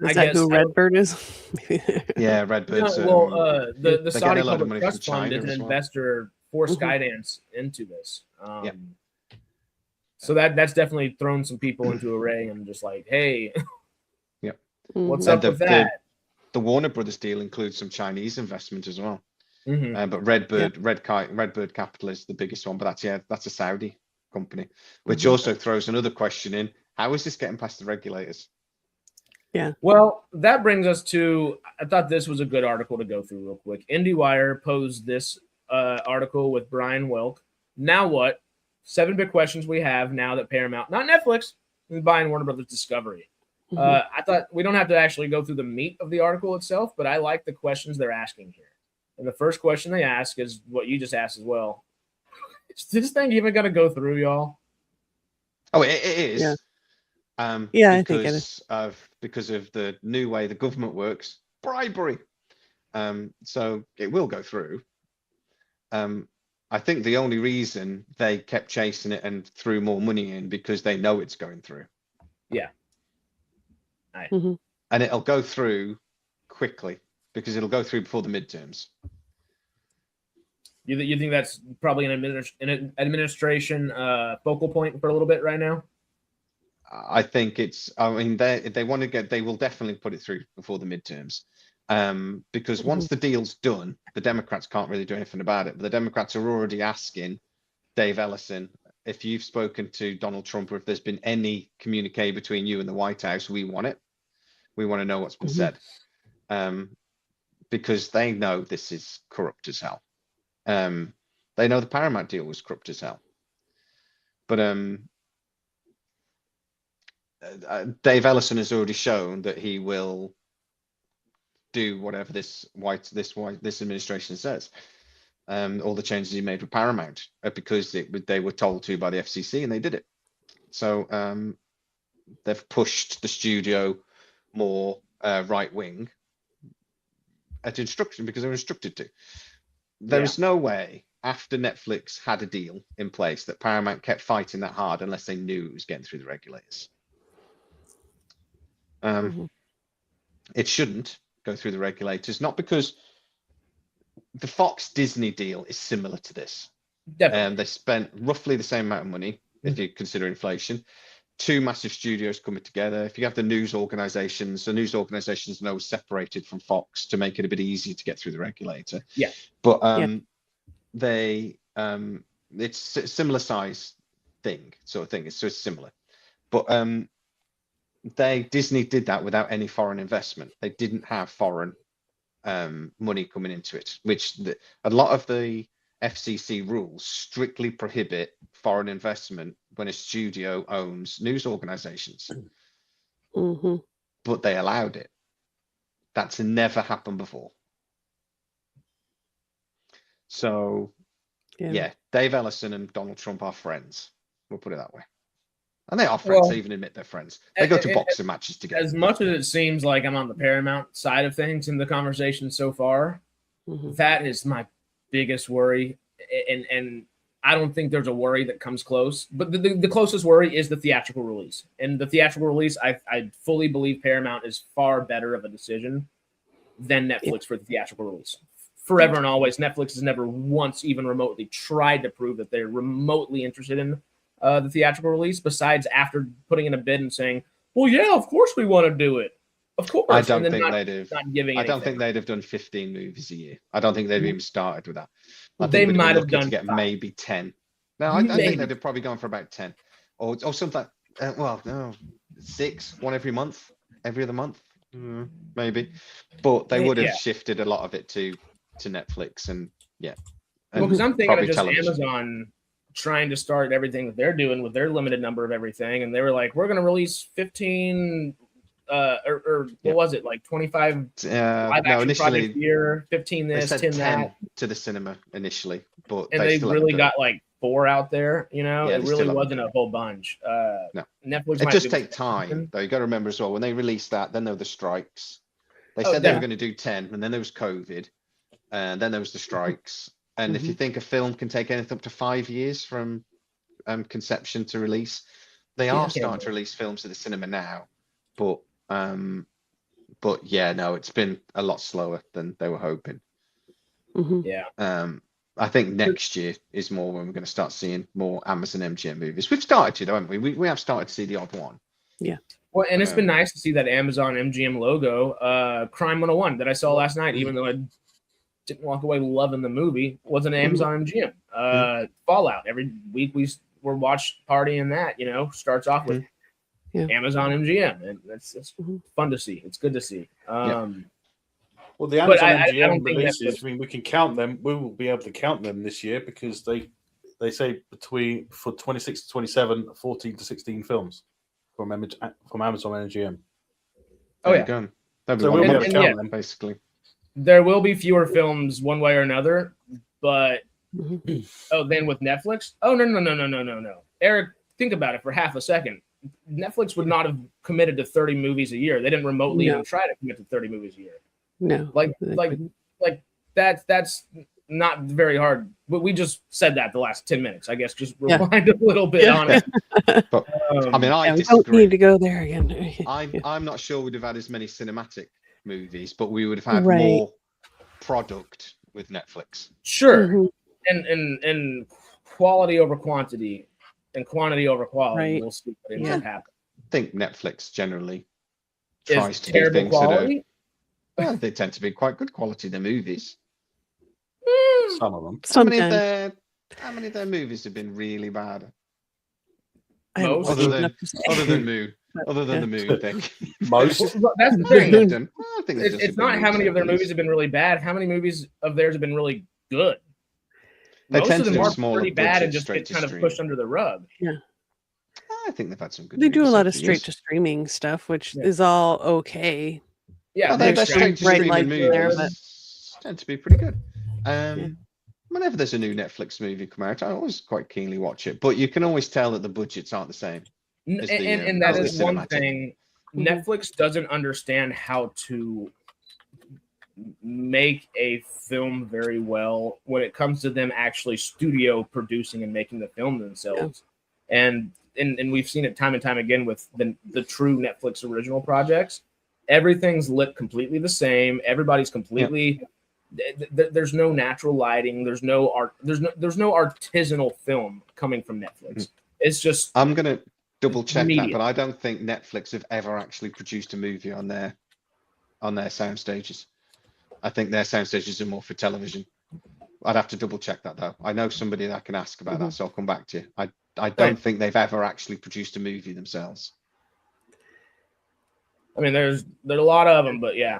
is that who Redbird is? Yeah, Redbird's. The Saudi a lot of Public money Trust from Fund China is an as well. investor for Skydance into this. Yeah. So that's definitely thrown some people into a ring and just like, hey, Yep. What's up with that? The Warner Brothers deal includes some Chinese investment as well. Mm-hmm. But Redbird Capital is the biggest one, but that's a Saudi company, which also throws another question in: how is this getting past the regulators? Yeah. Well, that brings us to, I thought this was a good article to go through real quick. IndieWire posed this article with Brian Welk. Now what? 7 big questions we have now that Paramount, not Netflix, is buying Warner Brothers Discovery. I thought we don't have to actually go through the meat of the article itself, but I like the questions they're asking here. And the first question they ask is what you just asked as well. Is this thing even going to go through, y'all? Oh, it is. Yeah. Yeah, I think it is. Because of the new way the government works, bribery. So it will go through. I think the only reason they kept chasing it and threw more money in because they know it's going through. Yeah. And it'll go through quickly because it'll go through before the midterms. You think that's probably an administration focal point for a little bit right now? I think it's. I mean, they want to get. They will definitely put it through before the midterms, because once the deal's done, the Democrats can't really do anything about it. But the Democrats are already asking Dave Ellison, if you've spoken to Donald Trump or if there's been any communique between you and the White House, we want it. We want to know what's been said, because they know this is corrupt as hell. They know the Paramount deal was corrupt as hell, but Dave Ellison has already shown that he will do whatever this administration says. All the changes he made with Paramount because they were told to by the FCC and they did it. So they've pushed the studio more right wing at instruction because they were instructed to. There is no way after Netflix had a deal in place that Paramount kept fighting that hard unless they knew it was getting through the regulators. It shouldn't go through the regulators, not because the Fox Disney deal is similar to this. They spent roughly the same amount of money if you consider inflation. 2 massive studios coming together. If you have the news organizations know separated from Fox to make it a bit easier to get through the regulator. Yeah. But it's a similar size thing, sort of thing. So it's similar. But Disney did that without any foreign investment. They didn't have foreign money coming into it, which a lot of the FCC rules strictly prohibit foreign investment when a studio owns news organizations. But they allowed it. That's never happened before. So yeah, Dave Ellison and Donald Trump are friends. We'll put it that way. And they are friends. They even admit they're friends. They go to boxing matches together. As much as it seems like I'm on the Paramount side of things in the conversation so far, that is my biggest worry. And I don't think there's a worry that comes close. But the closest worry is the theatrical release. And the theatrical release, I fully believe Paramount is far better of a decision than Netflix for the theatrical release. Forever and always, Netflix has never once even remotely tried to prove that they're remotely interested in the theatrical release, besides after putting in a bid and saying, well, yeah, of course we want to do it. Of course. I don't think they'd have. I don't think they'd have done 15 movies a year. I don't think they've even started with that. They might have done to get 5. Maybe 10. No, I think they'd have probably gone for about 10 or something like, 6, one every month, every other month, maybe. But they would have shifted a lot of it to Netflix, and Well, because I'm thinking of probably just television. Amazon trying to start everything that they're doing with their limited number of everything, and they were like, "We're going to release 15, or what was it, like 25 live No, action projects a initially year, 15 they this, said 10 10 that," to the cinema initially, but and they they still really haven't done got like 4 out there. You know, Yeah, it they really still haven't wasn't done a whole bunch. No. Netflix it. might Just do take time, though. You got to remember as well, when they released that, then there were the strikes. They Oh, said they were definitely. going to do 10, and then there was COVID, and then there was the strikes. And if you think a film can take anything up to 5 years from conception to release, they are Yeah. starting to release films at the cinema now. But yeah, no, it's been a lot slower than they were hoping. Yeah. I think next year is more when we're going to start seeing more Amazon MGM movies. We've started to, though, haven't we? We have started to see the odd one. Well, and it's been nice to see that Amazon MGM logo, Crime 101, that I saw last night, even though I didn't walk away loving the movie, was an Amazon MGM. Fallout. Every week we're watch partying that, you know, starts off with Amazon MGM, and it's fun to see. It's good to see. Well, the But Amazon I MGM don't think releases, Netflix- I mean, we can count them. We will be able to count them this year because they say for 26 to 27, 14 to 16 films from Amazon MGM. Oh, yeah. That'd be So one we'll a be able month, to count them. basically. There will be fewer films one way or another, but then with Netflix? Oh, no. Eric, think about it for half a second. Netflix would not have committed to 30 movies a year. They didn't remotely even try to commit to 30 movies a year. No. Like that's not very hard. But we just said that the last 10 minutes. I guess just rewind a little bit on it. But I mean, I we don't disagree. need to go there again. I'm not sure we'd have had as many cinematic movies, but we would have had more product with Netflix. Sure. And quality over quantity and quantity over quality. We'll see what ends up happening. I think Netflix generally tries to do terrible things quality? that are, they tend to be quite good quality, the movies. Some of them. How many of their movies have been really bad? Most. Other than Moon. Other than the Moon thing. Most. That's the thing. I think It's not how many of their movies have been really bad. How many movies of theirs have been really good? They Most tend of to them do are smaller pretty bad and budget just straight get to kind of stream. pushed under the rug. Yeah. I think they've had some good They do a movies lot over of the straight years. to streaming stuff, which is all okay. Yeah, Well, they're there's straight to bright streaming lights there, movies tend to be pretty good. Whenever there's a new Netflix movie come out, I always quite keenly watch it. But you can always tell that the budgets aren't the same. And that is one cinematic. thing. Netflix doesn't understand how to make a film very well when it comes to them actually studio producing and making the film themselves. And we've seen it time and time again with the true Netflix original projects. Everything's lit completely the same. Everybody's completely there's no natural lighting, there's no art, there's no artisanal film coming from Netflix. It's just I'm gonna double check media. that, but I don't think Netflix have ever actually produced a movie on their sound stages. I think their sound stages are more for television. I'd have to double check that though. I know somebody that I can ask about that, so I'll come back to you. I don't think they've ever actually produced a movie themselves. I mean, there's a lot of them, but yeah.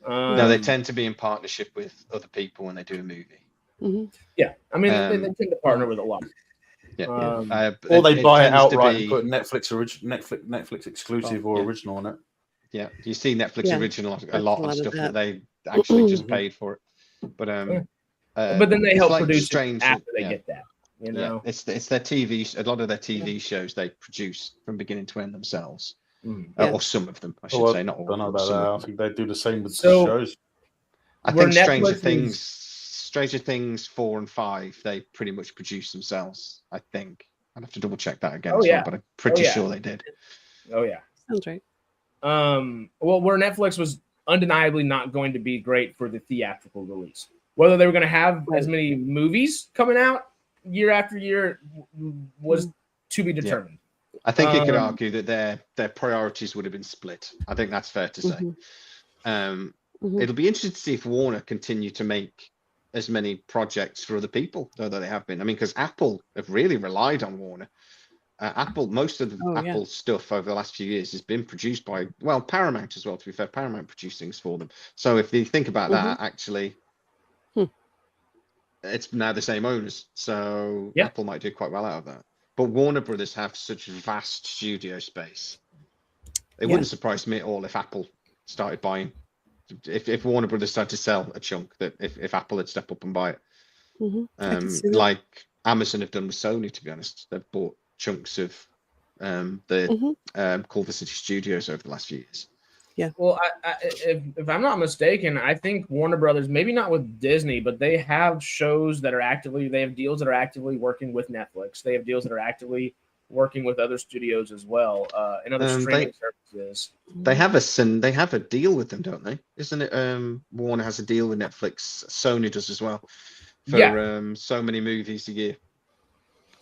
No, they tend to be in partnership with other people when they do a movie. Yeah, I mean, they tend to partner with a lot. Yeah, or they buy it tends to outright be- and put Netflix exclusive or original on it. Yeah, you see Netflix original a lot of stuff that they that. actually just paid for it. But then they it's help like produce strange it after that- they yeah. get that. You know, it's their TV. A lot of their TV shows they produce from beginning to end themselves, or some of them, I should say, not all. I don't know but some about that. of I them. think they do the same with So- the shows. I Where think Netflix Stranger Things 4 and 5, they pretty much produce themselves. I think I'd have to double check that again, but I'm pretty sure they did. Oh yeah, Sounds right. Well, where Netflix was undeniably not going to be great for the theatrical release. Whether they were going to have as many movies coming out year after year was to be determined. I think you could argue that their priorities would have been split. I think that's fair to say. It'll be interesting to see if Warner continue to make as many projects for other people, though they have been. I mean, because Apple have really relied on Warner. Most of the Apple stuff over the last few years has been produced by, Paramount as well, to be fair. Paramount produce things for them. So if you think about that, actually, it's now the same owners, so Yeah. Apple might do quite well out of that. But Warner Brothers have such vast studio space. It Yeah. wouldn't surprise me at all if Apple started buying. If Warner Brothers started to sell a chunk, that if Apple had stepped up and buy it, I can see that. like Amazon have done with Sony. To be honest, they've bought chunks of the Culver City Studios over the last few years. Well, if I'm not mistaken, I think Warner Brothers, maybe not with Disney, but they have shows that are actively, they have deals that are actively working with Netflix. They have deals that are actively working with other studios as well, and other streaming services. They have a deal with them, don't they? Isn't it? Warner has a deal with Netflix. Sony does as well for so many movies a year.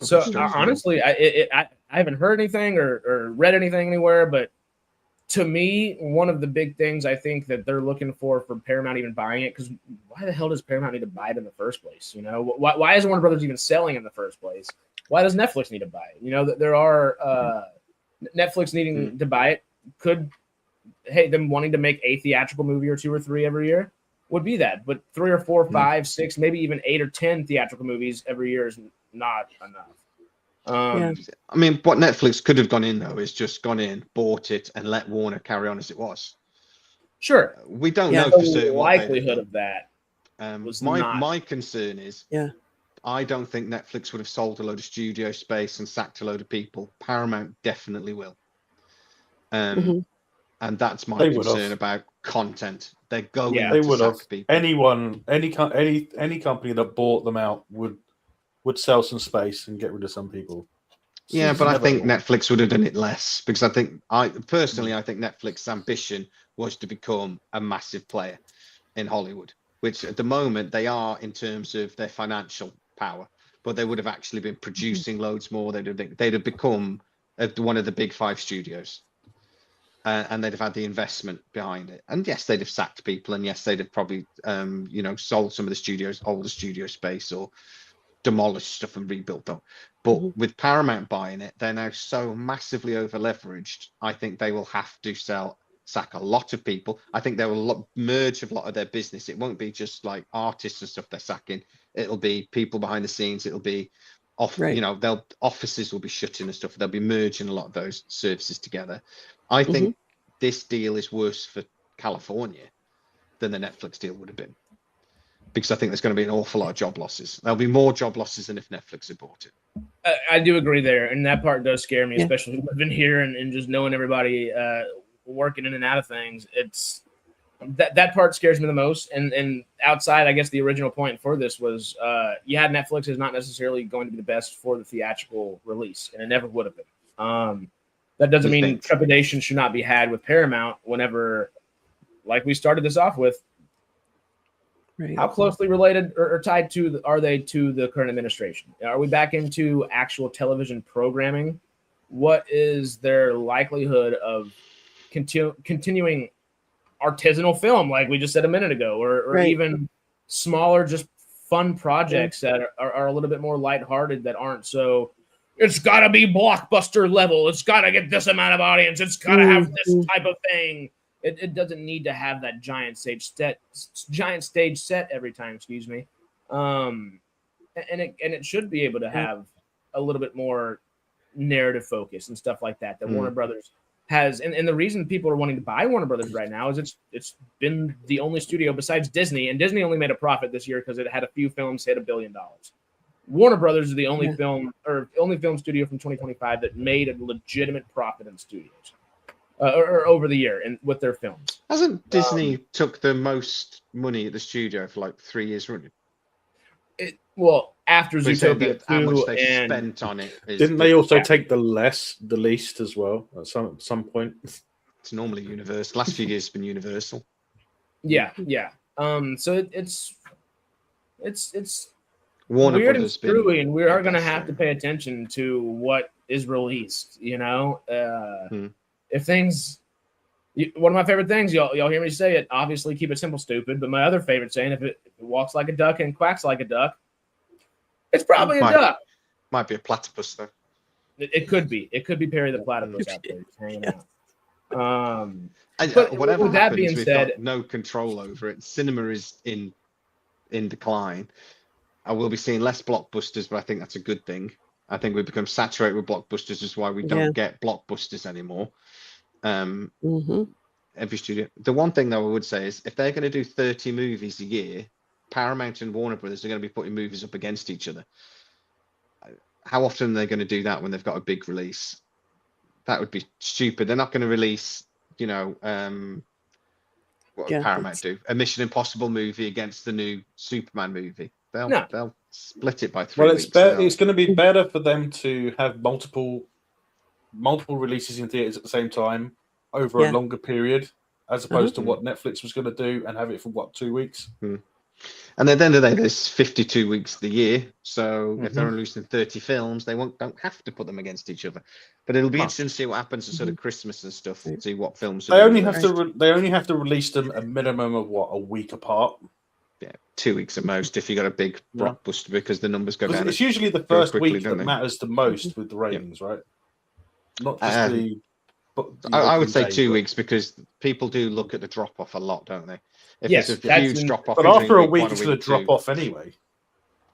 So honestly, I haven't heard anything or read anything anywhere, but to me, one of the big things I think that they're looking for Paramount even buying it, because why the hell does Paramount need to buy it in the first place? You know, why is Warner Brothers even selling in the first place? Why does Netflix need to buy it? You know, there are Netflix needing to buy it. Could them wanting to make a theatrical movie or 2 or 3 every year would be that, but 3 or 4, 5, 6, maybe even 8 or 10 theatrical movies every year is not enough. I mean, what Netflix could have gone in though is just gone in, bought it, and let Warner carry on as it was. Sure, we don't know for certain. The likelihood of that. My concern is, I don't think Netflix would have sold a load of studio space and sacked a load of people. Paramount definitely will. And that's my concern about content. They're going to sack people. Any company that bought them out would sell some space and get rid of some people. Yeah, but I think Netflix would have done it less, because I think Netflix's ambition was to become a massive player in Hollywood, which at the moment they are in terms of their financial power, but they would have actually been producing loads more. They'd have become one of the big 5 studios. And they'd have had the investment behind it. And yes, they'd have sacked people. And yes, they'd have probably, sold some of the older studio space, or demolished stuff and rebuilt them. But with Paramount buying it, they're now so massively over leveraged. I think they will have to sack a lot of people. I think they will merge a lot of their business. It won't be just like artists and stuff they're sacking. It'll be people behind the scenes. It'll be offices will be shutting and stuff. They'll be merging a lot of those services together. I think this deal is worse for California than the Netflix deal would have been, because I think there's going to be an awful lot of job losses. There'll be more job losses than if Netflix had bought it. I do agree there, and that part does scare me, especially living here and just knowing everybody working in and out of things. It's that part scares me the most. And outside, I guess the original point for this was, Netflix is not necessarily going to be the best for the theatrical release, and it never would have been. That doesn't mean trepidation should not be had with Paramount whenever, like we started this off with. Right. How closely related or tied are they to the current administration? Are we back into actual television programming? What is their likelihood of continuing artisanal film, like we just said a minute ago, or even smaller, just fun projects that are a little bit more lighthearted, that aren't so, it's got to be blockbuster level, it's got to get this amount of audience, it's got to have this type of thing. It doesn't need to have that giant stage set every time. Excuse me, and it should be able to have a little bit more narrative focus and stuff like that. That Warner Brothers has, and the reason people are wanting to buy Warner Brothers right now is it's been the only studio besides Disney, and Disney only made a profit this year because it had a few films hit $1 billion. Warner Brothers is the only film studio from 2025 that made a legitimate profit in studios. Or over the year and with their films. Hasn't Disney took the most money at the studio for like 3 years running? After Zootopia 2, how much they spent on it. Didn't they also take the least as well at some point? It's normally Universal. Last few years it's been Universal. Yeah. So it's Warner weird Brothers and screwy, and we are going to have to pay attention to what is released. If things, one of my favorite things, y'all hear me say it, obviously keep it simple, stupid. But my other favorite saying, if it walks like a duck and quacks like a duck, it's probably a duck. Might be a platypus though. It could be. It could be Perry the platypus out there just hanging out. But whatever with that being said, got no control over it. Cinema is in decline. I will be seeing less blockbusters, but I think that's a good thing. I think we've become saturated with blockbusters, is why we don't get blockbusters anymore. Every studio. The one thing though I would say is if they're going to do 30 movies a year, Paramount and Warner Brothers are going to be putting movies up against each other. How often are they going to do that when they've got a big release? That would be stupid. They're not going to release, what Paramount do, a Mission Impossible movie against the new Superman movie. They'll split it by 3 weeks. It's going to be better for them to have multiple releases in theaters at the same time over a longer period, as opposed to what Netflix was going to do and have it for 2 weeks. And at the end of the day, there's 52 weeks of the year, so if they're releasing 30 films, they don't have to put them against each other. But it'll be interesting to see what happens at sort of Christmas and stuff. See what films they only have to release them a minimum of a week apart. Yeah, 2 weeks at most if you got a big blockbuster, because the numbers go down. It's usually the first week that matters the most with the ratings, right? Not just I would say 2 weeks, because people do look at the drop off a lot, don't they? If yes, there's a huge drop off, but after a week, it's going to drop off anyway.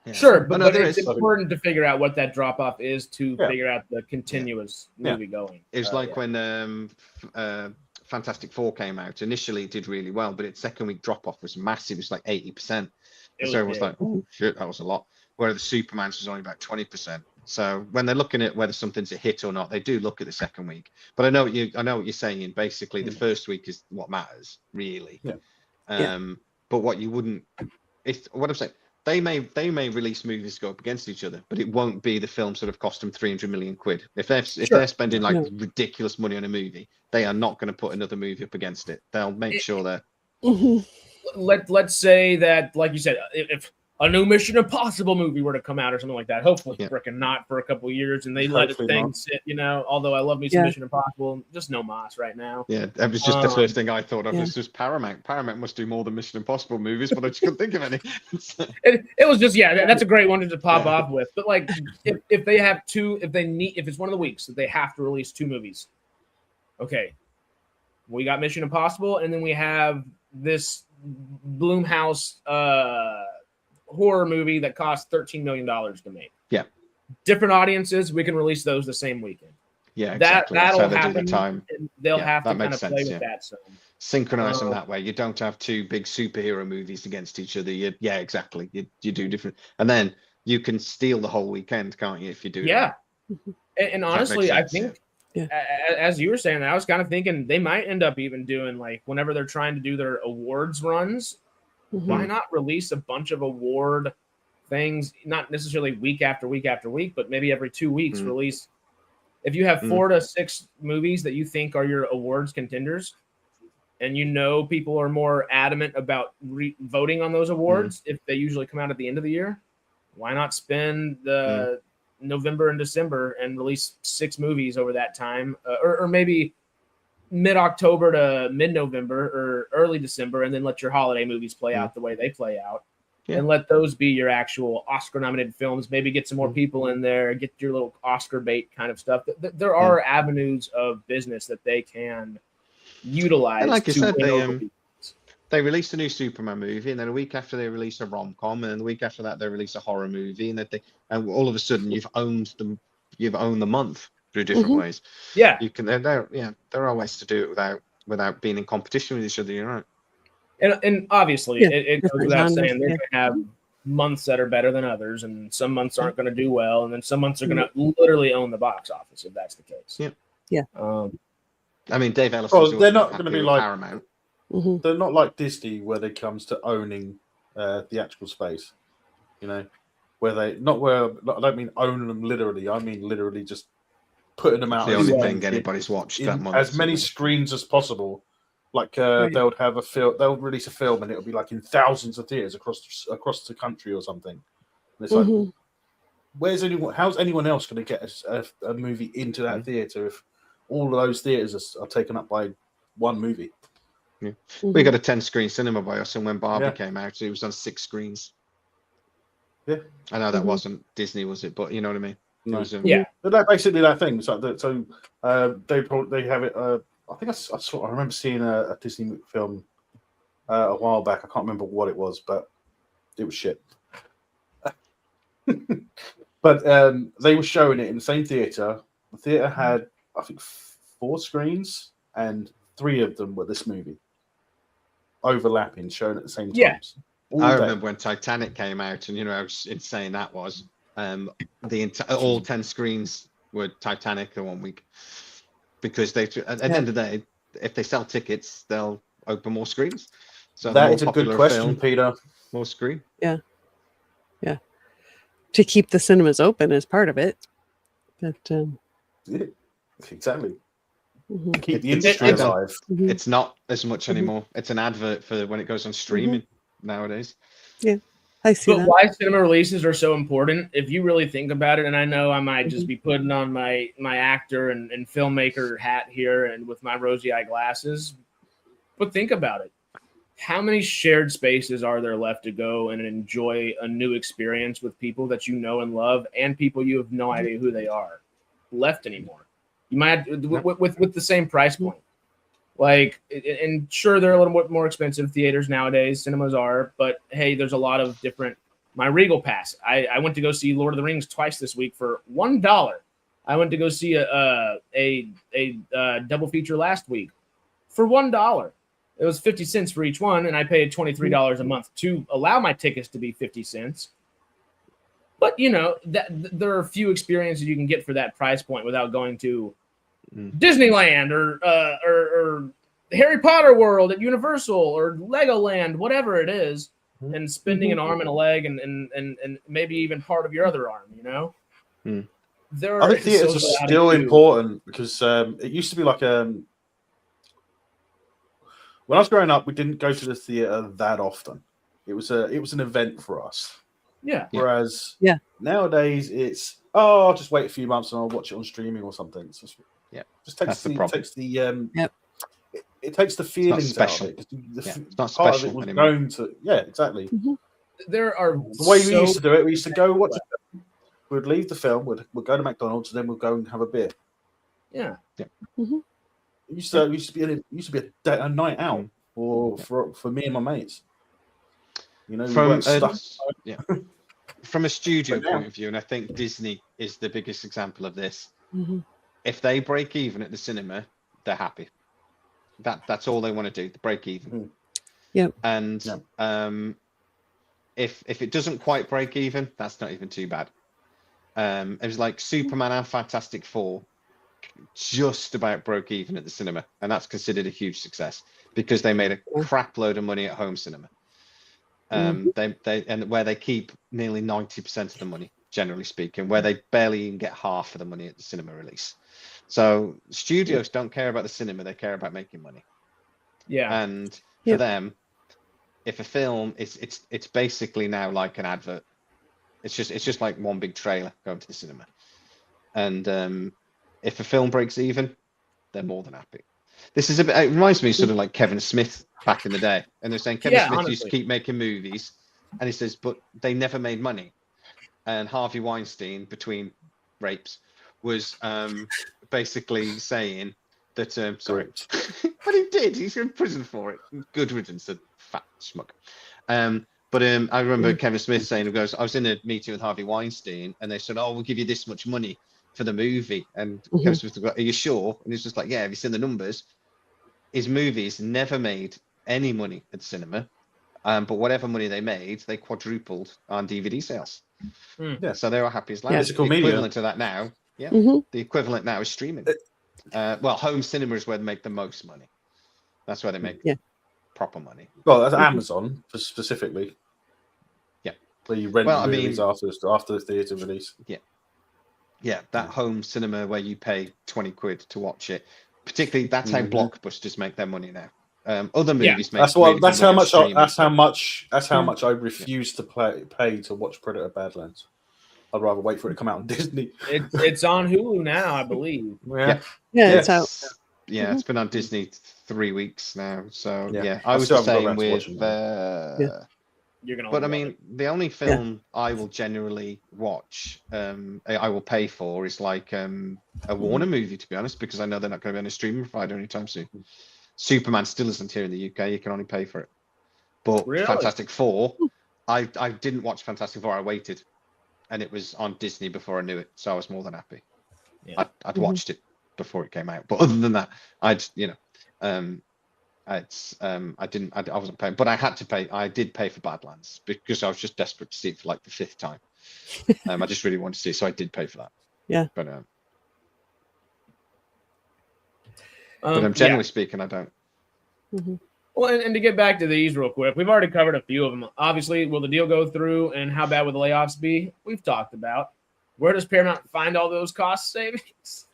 Yeah. Sure, but it's important to figure out what that drop off is to figure out the continuous movie going. It was like when Fantastic Four came out. Initially, it did really well, but its second week drop off was massive. It was like 80%. So everyone was like, "Oh shit, that was a lot." Whereas the Superman's was only about 20%. So when they're looking at whether something's a hit or not, they do look at the second week. But I know what you're saying. Basically, the first week is what matters, really. But what you wouldn't, what I'm saying, they may release movies to go up against each other, but it won't be the films that have cost them 300 million quid. If they're spending like ridiculous money on a movie, they are not going to put another movie up against it. They'll make sure they're. Let's say that, like you said, if a new Mission Impossible movie were to come out or something like that, hopefully freaking not for a couple of years, and they let the thing sit, although I love me some Mission Impossible, just no mas right now. Yeah, that was just the first thing I thought of. This was Paramount. Paramount must do more than Mission Impossible movies, but I just couldn't think of any. It was just, that's a great one to pop off with. But like, if they have if it's one of the weeks that they have to release 2 movies, okay, we got Mission Impossible, and then we have this Blumhouse horror movie that cost $13 million to make. Yeah. Different audiences, we can release those the same weekend. Yeah, exactly. That'll happen. They'll have to kind of play with that. So synchronize them that way. You don't have 2 big superhero movies against each other. Exactly. You do different, and then you can steal the whole weekend, can't you? If you do. Yeah. And honestly, I think, as you were saying, I was kind of thinking they might end up even doing, like, whenever they're trying to do their awards runs, why not release a bunch of award things, not necessarily week after week after week, but maybe every 2 weeks release. If you have 4 to 6 movies that you think are your awards contenders, and people are more adamant about voting on those awards if they usually come out at the end of the year, why not spend the November and December and release 6 movies over that time, or maybe mid-October to mid-November or early December, and then let your holiday movies play out the way they play out, and let those be your actual Oscar-nominated films. Maybe get some more people in there, get your little Oscar bait kind of stuff. There are avenues of business that they can utilize. And like you said, they release a new Superman movie, and then a week after they release a rom-com, and then the week after that they release a horror movie, and all of a sudden you've owned the month through different ways. Yeah, you can. There are ways to do it without being in competition with each other. You're right. And obviously, it goes without saying they're going to have months that are better than others, and some months aren't going to do well, and then some months are going to literally own the box office if that's the case. Yeah. I mean, Dave Ellis. They're not going to be like Paramount. They're not like Disney, where it comes to owning theatrical space. Where they I don't mean own them literally. I mean literally just putting them out. The only thing anybody's watched that month. As many screens as possible. Like they'll have a film, they'll release a film, and it'll be like in thousands of theaters across the country or something. And it's like, how's anyone else going to get a movie into that theater if all of those theaters are taken up by one movie? Yeah. We got a 10-screen cinema by us, and when Barbie came out, it was on 6 screens. Yeah, I know that wasn't Disney, was it? But you know what I mean. No. But that's basically that thing. So they have it. I think I remember seeing a Disney film a while back. I can't remember what it was, but it was shit. But they were showing it in the same theater. The theater had, I think, 4 screens, and 3 of them were this movie, overlapping, shown at the same Yeah. times. All I day. remember when Titanic came out, and how insane that was. All 10 screens were Titanic the one week, because at the end of the day, if they sell tickets, they'll open more screens. So that is a good question, Peter. More screen. Yeah. To keep the cinemas open is part of it. But Yeah, exactly. mhm. Keep the It's industry still- alive. Mhm. It's not as much anymore. It's an advert for when it goes on streaming nowadays. I see But that. why cinema releases are so important, if you really think about it, and I know I might just be putting on my actor and filmmaker hat here and with my rosy-eye glasses, but think about it. How many shared spaces are there left to go and enjoy a new experience with people that you know and love, and people you have no idea who they are left anymore? You might with the same price point. Like, and sure, they're a little bit more expensive, theaters nowadays, cinemas are, but hey, there's a lot of different. My Regal Pass, I went to go see Lord of the Rings twice this week for $1. I went to go see a double feature last week for $1. It was 50 cents for each one, and I paid $23 a month to allow my tickets to be 50 cents. But there are a few experiences you can get for that price point without going to Disneyland or Harry Potter World at Universal or Legoland, whatever it is, and spending an arm and a leg and maybe even part of your other arm. There I think theaters are still important, because it used to be like when I was growing up, we didn't go to the theater that often. It was an event for us. Yeah. Whereas Yeah. nowadays it's I'll just wait a few months and I'll watch it on streaming or something. It's just That's the problem. It takes the feelings special. out of it. It's not Part of special it was anymore. going to exactly. There are The way we used to do it, we used to go watch. We'd leave the film. We'd go to McDonald's, and then we'd go and have a beer. Yeah. Mhm. It used to be a night out for me and my mates. We weren't stuck. From a studio But now- point of view, and I think Disney is the biggest example of this. Mhm. If they break even at the cinema, they're happy. That's all they want to do, the break even. Yep. And if it doesn't quite break even, that's not even too bad. It was like Superman and Fantastic Four just about broke even at the cinema, and that's considered a huge success because they made a crap load of money at home cinema. They where they keep nearly 90% of the money, generally speaking, where they barely even get half of the money at the cinema release. So studios don't care about the cinema; they care about making money. Yeah. And for them, if a film it's basically now like an advert. It's just like one big trailer going to the cinema. And if a film breaks even, they're more than happy. This is it reminds me sort of like Kevin Smith back in the day. And they're saying Kevin Smith used to keep making movies, and he says, but they never made money. And Harvey Weinstein, between rapes, was basically saying that sorry, but he did. He's in prison for it. Good riddance, a fat schmuck. But I remember Kevin Smith saying, I was in a meeting with Harvey Weinstein, and they said, "Oh, we'll give you this much money for the movie." And Kevin Smith goes, "Are you sure?" And he's just like, "Yeah, have you seen the numbers?" His movies never made any money at the cinema, but whatever money they made, they quadrupled on DVD sales. So they were happy as lambs. Physical The media. equivalent to that now, the equivalent now is streaming. Well, home cinema is where they make the most money. That's where they make proper money. Well, that's Amazon specifically. Yeah, where you rent movies after the theatre release. Yeah, that home cinema where you pay 20 quid to watch it. Particularly, that's how blockbusters make their money now. Other movies make. That's how much I refuse to pay to watch Predator Badlands. I'd rather wait for it to come out on Disney. It's on Hulu now, I believe. It's out. Yeah, it's been on Disney 3 weeks now. So Yeah. I was the same with. You're gonna. But I mean, the only film I will generally watch, I will pay for, is like a Warner movie, to be honest, because I know they're not going to be on a streaming provider anytime soon. Superman still isn't here in the UK. You can only pay for it. But Really? Fantastic Four, I didn't watch Fantastic Four. I waited and it was on Disney before I knew it, so I was more than happy. Yeah. I'd watched it before it came out, but other than that, I wasn't paying, but I had to pay. I did pay for Badlands because I was just desperate to see it for like the 5th time. I just really wanted to see it, so I did pay for that. Yeah. But generally speaking, I don't. Mm-hmm. Well, and to get back to these real quick, we've already covered a few of them. Obviously, will the deal go through, and how bad will the layoffs be? We've talked about. Where does Paramount find all those cost savings?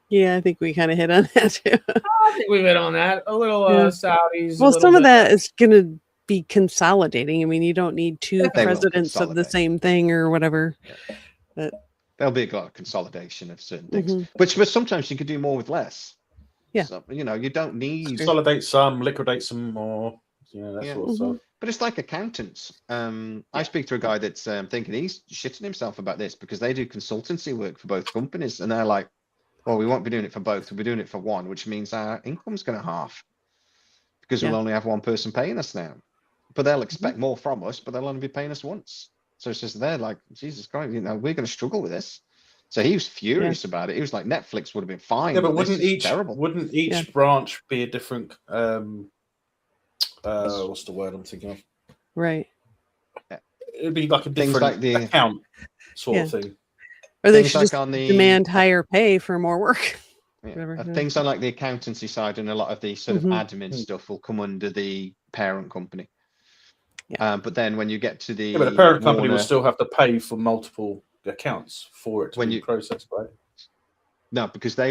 Yeah, I think we kind of hit on that too. I think we've hit on that. A little Saudis. Well, some of that is going to be consolidating. I mean, you don't need two They will presidents of the consolidate. same thing or whatever. Yeah. But There'll be a lot of consolidation of certain things, but sometimes you could do more with less. Yeah. So, you don't need Consolidate some, liquidate some more. That sort of stuff. But it's like accountants. I speak to a guy that's thinking he's shitting himself about this because they do consultancy work for both companies, and they're like, well, we won't be doing it for both. We'll be doing it for one, which means our income's going to half because we'll only have one person paying us now. But they'll expect more from us, but they'll only be paying us once. So it's just they're like, Jesus Christ, we're going to struggle with this. So he was furious about it. He was like, Netflix would have been fine. Yeah, but wouldn't each branch be a different what's the word I'm thinking of? right. It'd be like a Things different like the account sort of thing. Or they things should like just on the demand higher pay for more work. Yeah. Things on like the accountancy side and a lot of the sort of admin stuff will come under the parent company. Yeah. But then when you get to the but the parent company will still have to pay for multiple accounts for it to be processed, right? No, because the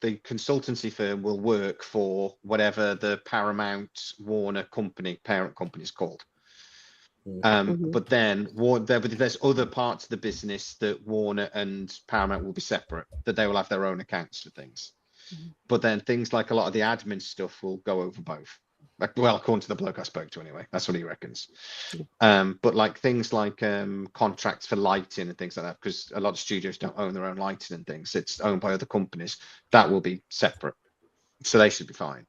consultancy firm will work for whatever the Paramount Warner company parent company is called. But then there's other parts of the business that Warner and Paramount will be separate, that they will have their own accounts for things. But then things like a lot of the admin stuff will go over both. Well, according to the bloke I spoke to anyway, that's what he reckons. But like things like contracts for lighting and things like that, because a lot of studios don't own their own lighting and things, it's owned by other companies, that will be separate. So they should be fine.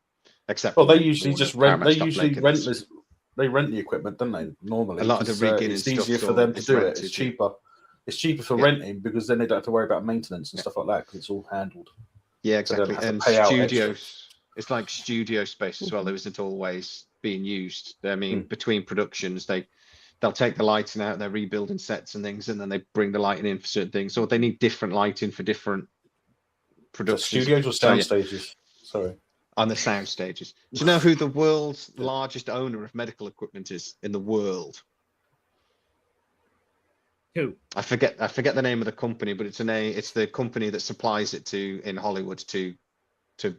Except they usually just rent. They usually rent this. They rent the equipment, don't they? Normally, a lot of the rigging it's and easier stuff for them to do rented, it. It's cheaper. It's cheaper for renting because then they don't have to worry about maintenance and stuff like that because it's all handled. Yeah, exactly. So and studios, it's like studio space as well. There isn't always being used. I mean, between productions, they'll take the lighting out. They're rebuilding sets and things, and then they bring the lighting in for certain things. So they need different lighting for different productions. Studios or sound stages? Sorry. On the sound stages. Do you know who the world's largest owner of medical equipment is in the world? Who? I forget the name of the company, but it's the company that supplies it in Hollywood to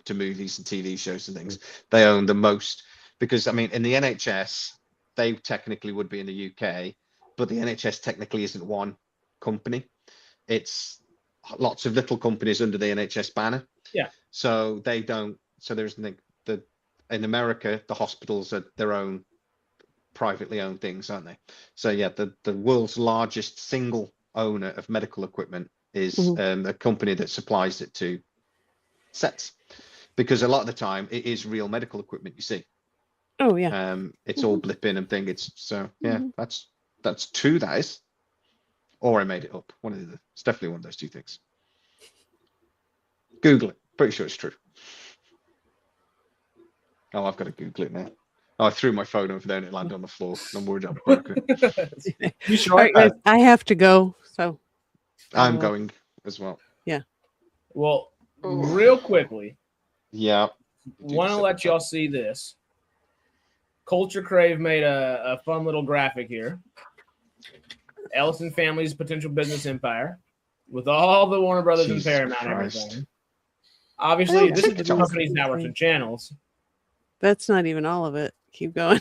movies and TV shows and things. They own the most, because I mean in the NHS they technically would be in the UK, but the NHS technically isn't one company. It's lots of little companies under the NHS banner. Yeah. So they don't. So there's in America, the hospitals are their own privately owned things, aren't they? So yeah, the world's largest single owner of medical equipment is a company that supplies it to sets, because a lot of the time it is real medical equipment. You see. Oh yeah. It's all blipping and thing. That's true. That is, or I made it up. It's definitely one of those two things. Google it. Pretty sure it's true. Oh, I've got to Google it now. Oh, I threw my phone over there and it landed on the floor. I'm worried I've broken it. You should All right, guys, I have to go. So I'm going as well. Yeah. Well, real quickly. Yeah. Want to let y'all see this. Culture Crave made a fun little graphic here. Ellison family's potential business empire with all the Warner Brothers and Paramount and everything. Obviously, this is the company's networks and channels. That's not even all of it. Keep going.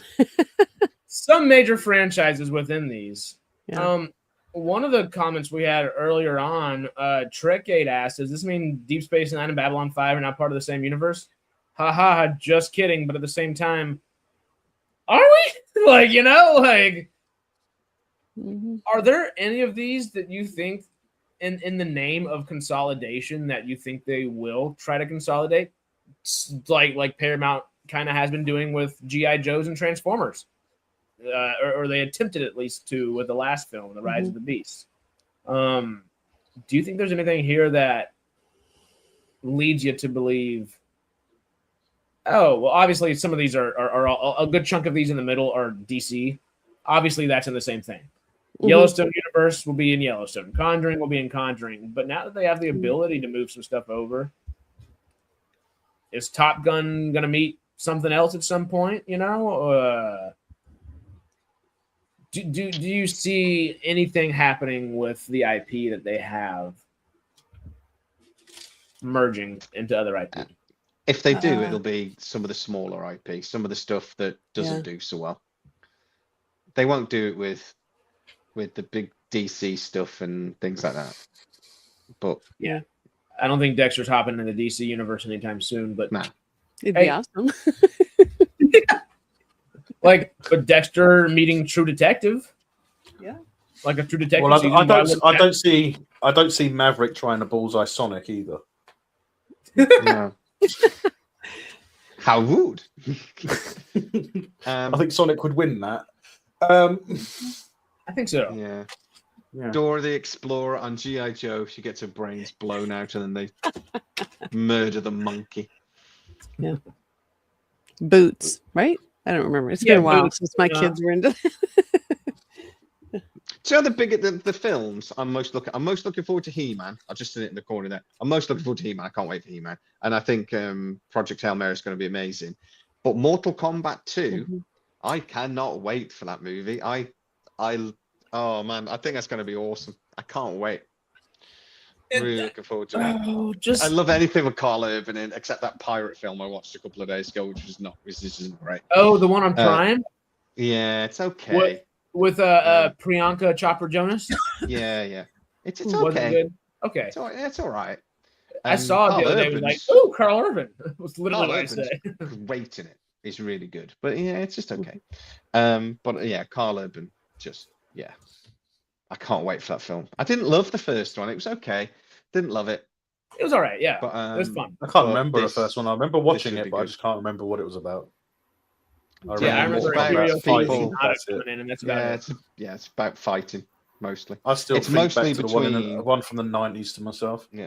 Some major franchises within these. Yeah. One of the comments we had earlier on, Trekgate asked, does this mean Deep Space Nine and Babylon 5 are now part of the same universe? Ha ha, just kidding. But at the same time, are we? Are there any of these that you think in the name of consolidation that you think they will try to consolidate? Like Paramount kind of has been doing with G.I. Joes and Transformers. Or they attempted at least to with the last film, The Rise of the Beast. Do you think there's anything here that leads you to believe? Oh, well, obviously some of these are a good chunk of these in the middle are DC. Obviously, that's in the same thing. Yellowstone universe will be in Yellowstone. Conjuring will be in Conjuring. But now that they have the ability to move some stuff over, is Top Gun going to meet something else at some point? You know, do you see anything happening with the IP that they have merging into other IP? If they do, it'll be some of the smaller IP, some of the stuff that doesn't do so well. They won't do it with the big DC stuff and things like that. But yeah, I don't think Dexter's hopping in the DC universe anytime soon. But nah. It'd be awesome. Like, but Dexter meeting True Detective. Yeah. Like a True Detective. Well, season, I don't see Maverick trying to bullseye Sonic either. No. How rude. I think Sonic would win that. I think so. Yeah. Dora the Explorer on G.I. Joe, she gets her brains blown out and then they murder the monkey. Yeah. Boots, right? I don't remember. It's been a while since my kids were into that. So the films I'm most looking forward to He-Man. I've just seen it in the corner there. I'm most looking forward to He-Man. I can't wait for He-Man. And I think Project Hail Mary is going to be amazing. But Mortal Kombat 2, I cannot wait for that movie. Oh man, I think that's going to be awesome. I can't wait. Really looking forward to it. I love anything with Carl Urban in, except that pirate film I watched a couple of days ago, which isn't great. Oh, the one on Prime? Yeah, it's okay. With Priyanka Chopra Jonas? Yeah. It's Was it okay. good? Okay. It's all right. I saw it the other day. It was like, oh, Carl Urban. It was literally what I said. Great in it. He's really good. But yeah, it's just okay. But yeah, Carl Urban, I can't wait for that film. I didn't love the first one. It was okay. Didn't love it. It was all right, yeah. But, it was fun. I can't remember the first one. I remember watching it, but I just can't remember what it was about. I remember about people. It's about fighting mostly. I still it's think mostly back to between the one from the 90s to myself. Yeah,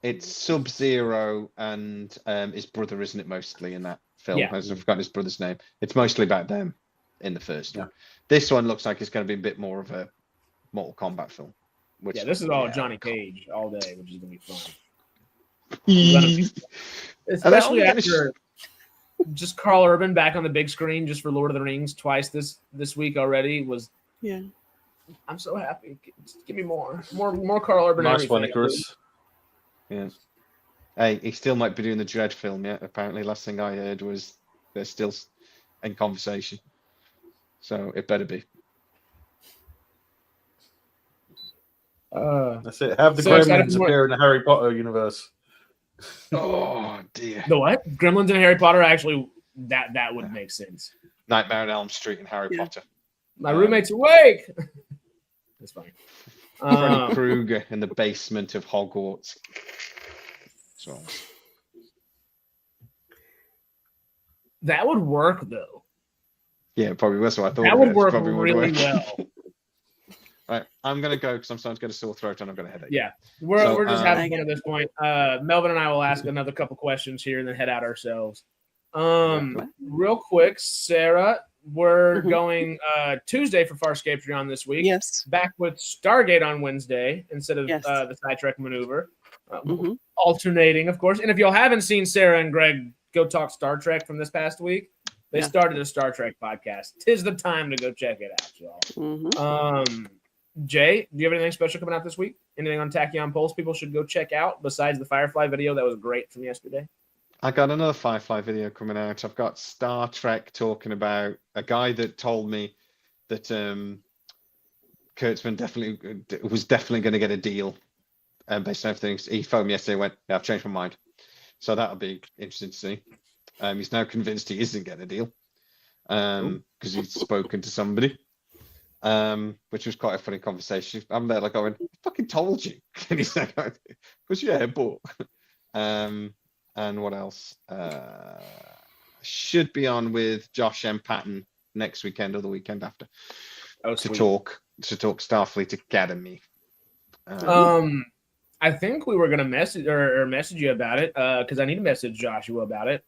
it's Sub-Zero and his brother, isn't it? Mostly in that film. Yeah. I've forgotten his brother's name. It's mostly about them in the first one. Yeah. This one looks like it's going to be a bit more of a Mortal Kombat film. Which, this is all Johnny Cage all day, which is going to be fun. Especially after just Carl Urban back on the big screen just for Lord of the Rings twice this week already was. Yeah. I'm so happy. Just give me more Carl Urban. Nice one, Icarus. Yeah. Hey, he still might be doing the Dread film yet. Apparently, last thing I heard was they're still in conversation. So it better be. That's it. Have the Gremlins appear in the Harry Potter universe. Oh dear. The what? Gremlins and Harry Potter? Actually, that would make sense. Nightmare on Elm Street and Harry Potter. My roommate's awake. That's funny. Freddy Krueger in the basement of Hogwarts. So that would work though. Yeah, probably was what I thought. That would work really well. Right, I'm gonna go because I'm starting to get a sore throat and I'm gonna head out. Yeah, we're just having fun at this point. Melvin and I will ask another couple questions here and then head out ourselves. Real quick, Sarah, we're going Tuesday for Farscape this week. Yes. Back with Stargate on Wednesday instead of the SciTrek maneuver. Alternating, of course. And if y'all haven't seen Sarah and Greg go talk Star Trek from this past week, they started a Star Trek podcast. 'Tis the time to go check it out, y'all. Jay, do you have anything special coming out this week? Anything on Tachyon Pulse people should go check out besides the Firefly video that was great from yesterday? I got another Firefly video coming out. I've got Star Trek talking about a guy that told me that Kurtzman was definitely going to get a deal based on everything. He phoned me yesterday and went, yeah, I've changed my mind. So that'll be interesting to see. He's now convinced he isn't getting a deal because he's spoken to somebody. Which was quite a funny conversation. I'm there like going, I fucking told you. And he's like, because yeah, but and what else? Should be on with Josh M. Patton next weekend or the weekend after to talk Starfleet Academy. I think we were gonna message or message you about it because I need to message Joshua about it.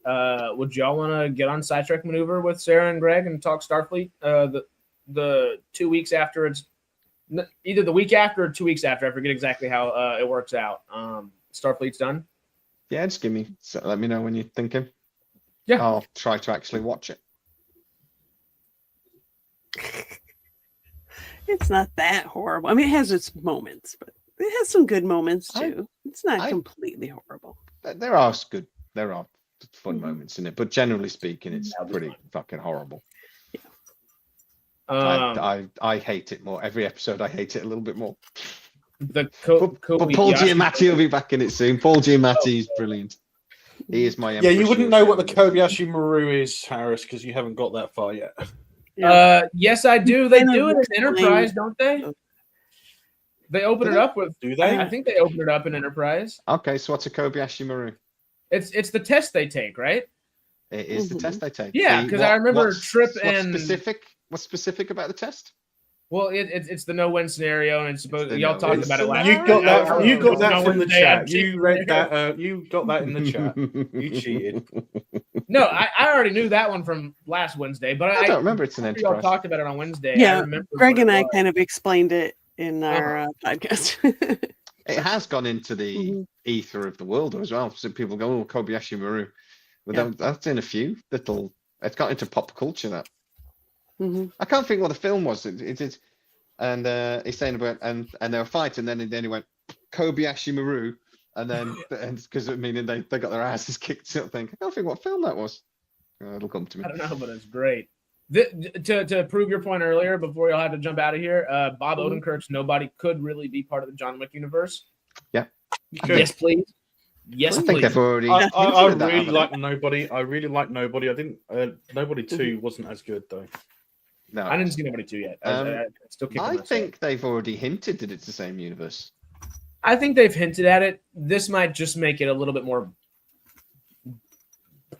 Would y'all want to get on SciTrek Maneuver with Sarah and Greg and talk Starfleet the 2 weeks after it's either the week after or 2 weeks after? I forget exactly how it works out. Starfleet's done. Yeah, just let me know when you're thinking. Yeah, I'll try to actually watch it. It's not that horrible. I mean, it has its moments, but it has some good moments too. It's not completely horrible. There are fun moments in it, but generally speaking, it's pretty fucking horrible. Yeah. I hate it more. Every episode, I hate it a little bit more. But Paul Giamatti will be back in it soon. Paul Giamatti is brilliant. He is my Yeah, you wouldn't know what the Kobayashi Maru is, Harris, because you haven't got that far yet. Yes, I do. They do it in Enterprise, don't they? They open it up with. Do they? I think they open it up in Enterprise. Okay, so what's a Kobayashi Maru? It's the test they take, right? It is the test they take. Yeah, because I remember Trip and What's specific about the test? Well, it's the no-win scenario, and it's supposed y'all talked about it last. You got that. You got that from the chat. You read that. You got that in the chat. You cheated. No, I already knew that one from last Wednesday, but I don't remember it's an Enterprise. Y'all talked about it on Wednesday. Yeah, I remember Greg and I kind of explained it in our podcast. It has gone into the ether of the world as well. So people go, "Oh, Kobayashi Maru," but that's in a few little. It's got into pop culture that. I can't think what the film was. It is, and he's saying about and they were fighting, and then he went Kobayashi Maru, and then because meaning they got their asses kicked. Sort of thing. I can't think what film that was. It'll come to me. I don't know, but it's great. To prove your point earlier, before y'all had to jump out of here, Bob Odenkirk's Nobody could really be part of the John Wick universe. Yeah. Yes, please. Yes, I think they've already. I really like Nobody. I really like Nobody. I didn't. Nobody 2 wasn't as good though. No, I didn't see Nobody 2 yet. I think they've already hinted that it's the same universe. I think they've hinted at it. This might just make it a little bit more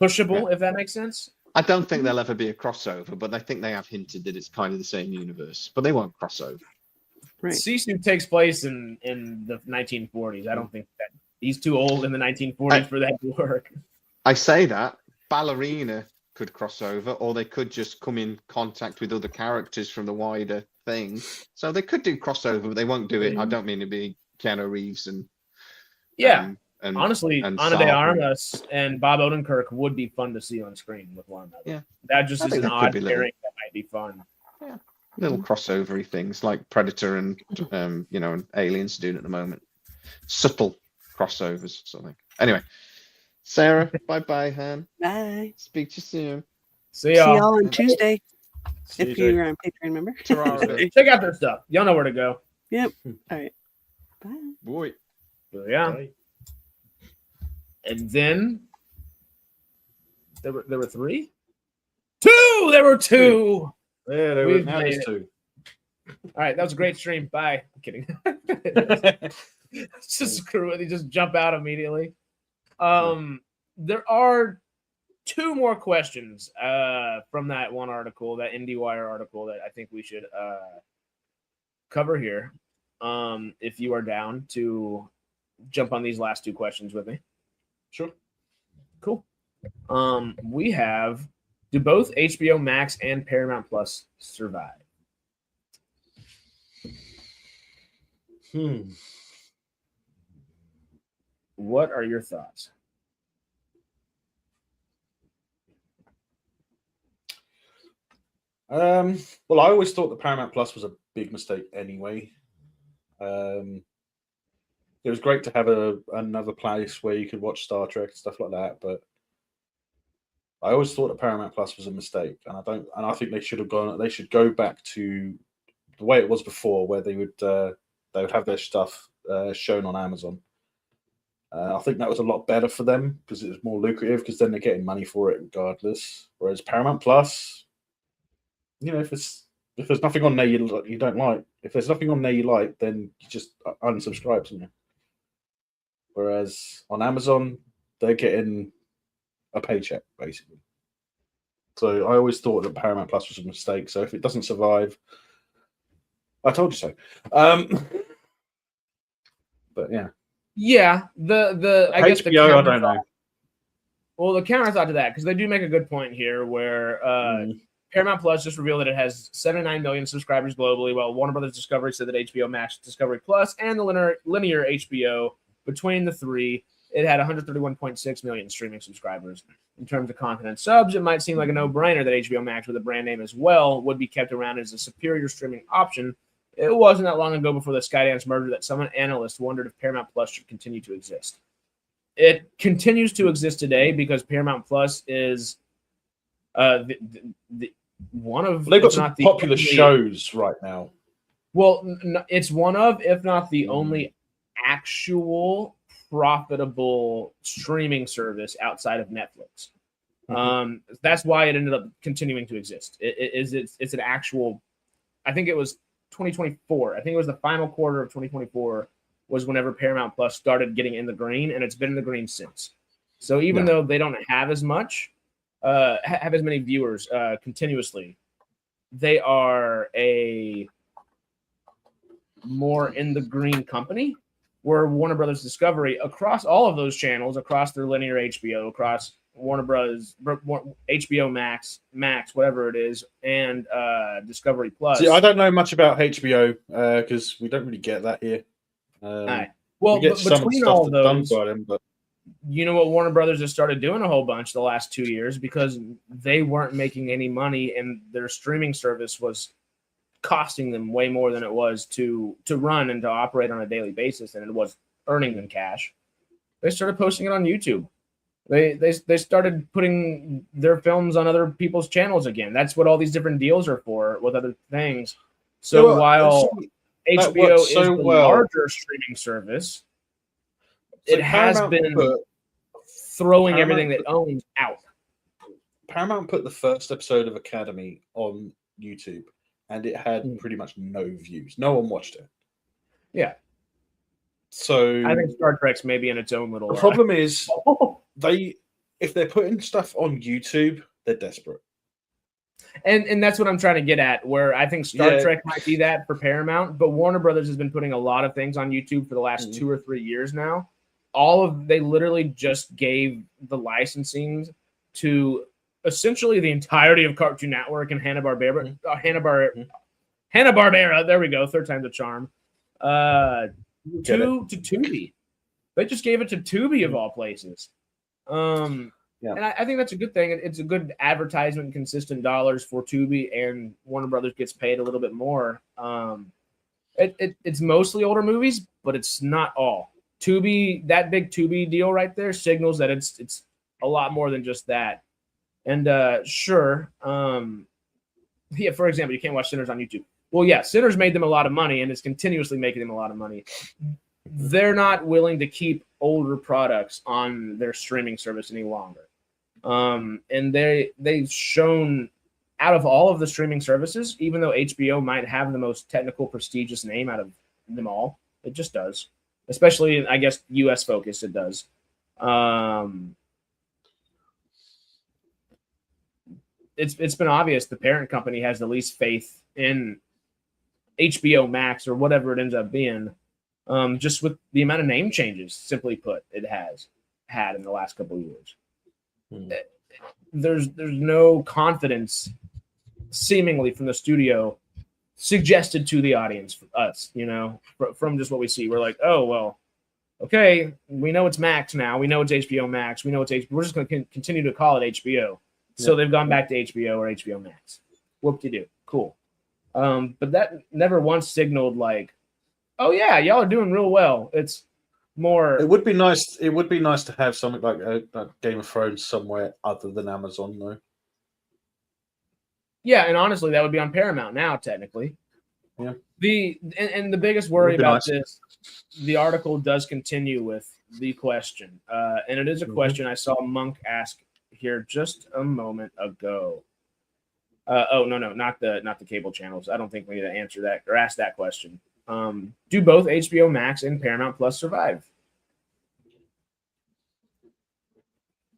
pushable, if that makes sense. I don't think there'll ever be a crossover, but I think they have hinted that it's kind of the same universe, but they won't cross over. Right. Sisu takes place in the 1940s. I don't think that he's too old in the 1940s for that to work. I say that Ballerina could cross over, or they could just come in contact with other characters from the wider thing. So they could do crossover, but they won't do it. I don't mean to be Keanu Reeves and and honestly, Ana de Armas and Bob Odenkirk would be fun to see on screen with one another. Yeah, that just is an odd pairing that might be fun. Yeah, little crossovery things like Predator and and Aliens doing at the moment. Subtle crossovers, something. Anyway. Sarah, bye, Han. Bye. Speak to you soon. See y'all. See y'all on Tuesday. If you're on Patreon member. Check out their stuff. Y'all know where to go. Yep. All right. Bye. Boy. So, yeah. Bye. And then there were 3? 2! There were 2! Yeah, there were 2. All right, that was a great stream. Bye. I'm kidding. Just screw it. You just jump out immediately. There are 2 more questions from that one article, that IndieWire article, that I think we should cover here. If you are down to jump on these last 2 questions with me. Sure. Cool. We have, do both HBO Max and Paramount Plus survive? What are your thoughts? Well, I always thought that Paramount Plus was a big mistake anyway. It was great to have another place where you could watch Star Trek and stuff like that, but I always thought that Paramount Plus was a mistake, and I think they should have gone. They should go back to the way it was before, where they would have their stuff shown on Amazon. I think that was a lot better for them because it was more lucrative, because then they're getting money for it regardless. Whereas Paramount Plus, if there's nothing on there you don't like, if there's nothing on there you like, then you just unsubscribe to them. Whereas on Amazon, they're getting a paycheck basically. So I always thought that Paramount Plus was a mistake. So if it doesn't survive, I told you so. But yeah. Yeah, I guess the HBO, I don't know. Well, the counter thought to that, because they do make a good point here, where Paramount Plus just revealed that it has 79 million subscribers globally, while Warner Brothers Discovery said that HBO Max, Discovery Plus, and the linear HBO, between the three, it had 131.6 million streaming subscribers. In terms of content and subs, it might seem like a no-brainer that HBO Max, with a brand name as well, would be kept around as a superior streaming option. It wasn't that long ago before the SkyDance merger that some analysts wondered if Paramount Plus should continue to exist. It continues to exist today because Paramount Plus is one of, they've got if some not the popular only, shows right now. Well, it's one of, if not the only actual profitable streaming service outside of Netflix. That's why it ended up continuing to exist. It's an actual, I think it was 2024. I think it was the final quarter of 2024 was whenever Paramount Plus started getting in the green, and it's been in the green since. So even though they don't have as much, have as many viewers continuously, they are a more in the green company, where Warner Brothers Discovery, across all of those channels, across their linear HBO, across Warner Brothers, HBO Max, whatever it is, and Discovery Plus. See, I don't know much about HBO because we don't really get that here. Well, we get some between stuff all of those, done by them, but you know what Warner Brothers has started doing a whole bunch the last 2 years, because they weren't making any money and their streaming service was costing them way more than it was to run and to operate on a daily basis, and it was earning them cash. They started posting it on YouTube. They started putting their films on other people's channels again. That's what all these different deals are for with other things. So while HBO is the larger streaming service, it has been throwing everything that owns out. Paramount put the first episode of Academy on YouTube, and it had pretty much no views. No one watched it. Yeah. So I think Star Trek's maybe in its own little. The problem is if they're putting stuff on YouTube, they're desperate. And that's what I'm trying to get at, where I think Star Trek might be that for Paramount, but Warner Brothers has been putting a lot of things on YouTube for the last 2 or 3 years now. They literally just gave the licensing to essentially the entirety of Cartoon Network and Hanna-Barbera. Hanna-Barbera, there we go, third time's a charm. To Tubi. They just gave it to Tubi of all places. And I think that's a good thing. It's a good advertisement, consistent dollars for Tubi, and Warner Brothers gets paid a little bit more. It's mostly older movies, but it's not all. Tubi, that big Tubi deal right there, signals that it's a lot more than just that. And for example, you can't watch Sinners on YouTube. Well, yeah, Sinners made them a lot of money, and it's continuously making them a lot of money. They're not willing to keep older products on their streaming service any longer. And they've shown, out of all of the streaming services, even though HBO might have the most technical, prestigious name out of them all, it just does. Especially, I guess, US focused, it does. It's been obvious the parent company has the least faith in HBO Max or whatever it ends up being, just with the amount of name changes, simply put, it has had in the last couple of years. There's no confidence, seemingly, from the studio suggested to the audience, us, from just what we see. We're like, oh, well, okay, we know it's Max now. We know it's HBO Max. We know it's HBO. We're just going to continue to call it HBO. So they've gone back to HBO or HBO Max. Whoop-de-doo. Cool. But that never once signaled like, oh, yeah, y'all are doing real well. It's more. It would be nice. It would be nice to have something like Game of Thrones somewhere other than Amazon, though. Yeah, and honestly, that would be on Paramount now, technically. Yeah. The biggest worry about this, the article does continue with the question, and it is a question I saw Monk ask here just a moment ago. No, not the cable channels. I don't think we need to answer that or ask that question. Do both HBO Max and Paramount Plus survive?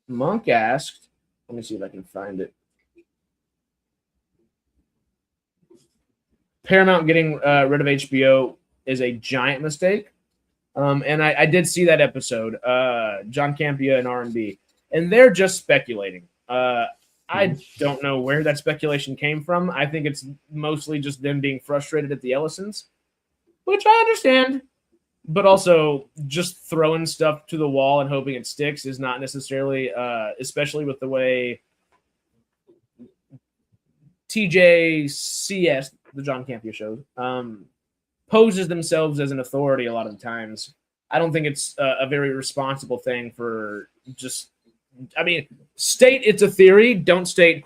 Monk asked, let me see if I can find it. Paramount getting rid of HBO is a giant mistake. And I did see that episode, John Campea and R&B, and they're just speculating. I don't know where that speculation came from. I think it's mostly just them being frustrated at the Ellisons, which I understand. But also, just throwing stuff to the wall and hoping it sticks is not necessarily, especially with the way TJCS, the John Campea show, poses themselves as an authority a lot of the times. I don't think it's a very responsible thing for just, I mean, state it's a theory. Don't state,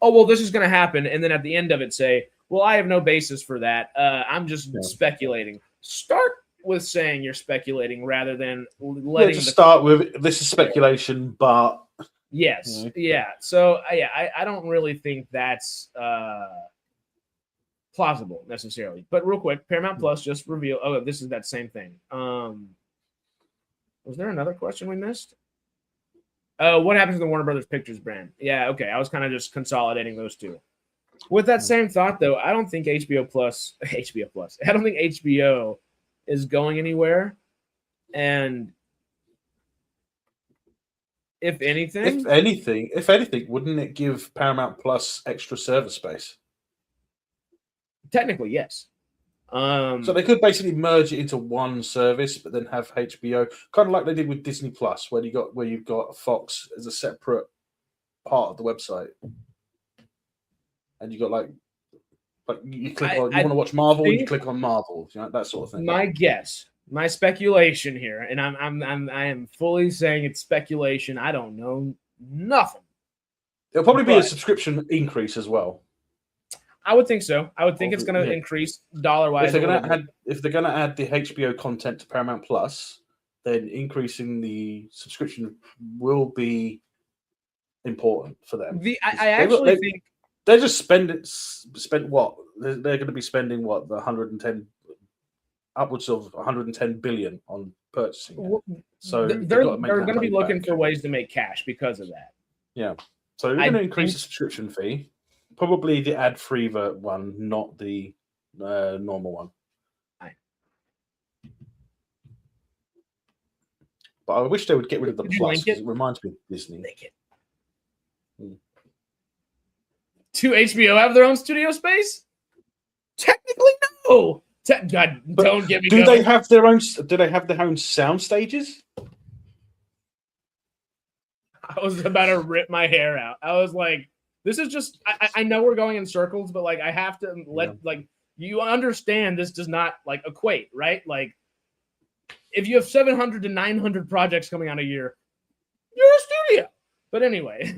oh, well, this is going to happen. And then at the end of it say, well, I have no basis for that. I'm just speculating. Start with saying you're speculating rather than letting start with this is speculation, but yes, yeah. So I don't really think that's plausible necessarily. But real quick, Paramount Plus just revealed. Oh, this is that same thing. Was there another question we missed? What happens to the Warner Brothers Pictures brand? Yeah, okay. I was kind of just consolidating those two. With that same thought, though, I don't think HBO Plus. I don't think HBO is going anywhere. And if anything, wouldn't it give Paramount Plus extra server space? Technically, yes. So they could basically merge it into one service, but then have HBO, kind of like they did with Disney Plus, where you've got Fox as a separate part of the website, and you got like you click on you want to watch Marvel, you click on Marvel, that sort of thing. My guess, my speculation here, and I am fully saying it's speculation. I don't know nothing. It'll probably be a subscription increase as well. I would think so. I would think it's going to increase dollar-wise. If they're going to add the HBO content to Paramount Plus, then increasing the subscription will be important for them. I actually think they just spent what they're going to be spending what the 110 upwards of 110 billion on purchasing. So they're going to be looking for ways to make cash because of that. Yeah. So they're going to increase the subscription fee. Probably the ad-free one, not the normal one. But I wish they would get rid of the Plus because it reminds me of Disney. Do HBO have their own studio space? Technically, no. God, don't get me going. Do they have their own sound stages? I was about to rip my hair out. I was like, this is just, I know we're going in circles, but like I have to like you understand this does not like equate, right? Like if you have 700 to 900 projects coming out a year, you're a studio. But anyway,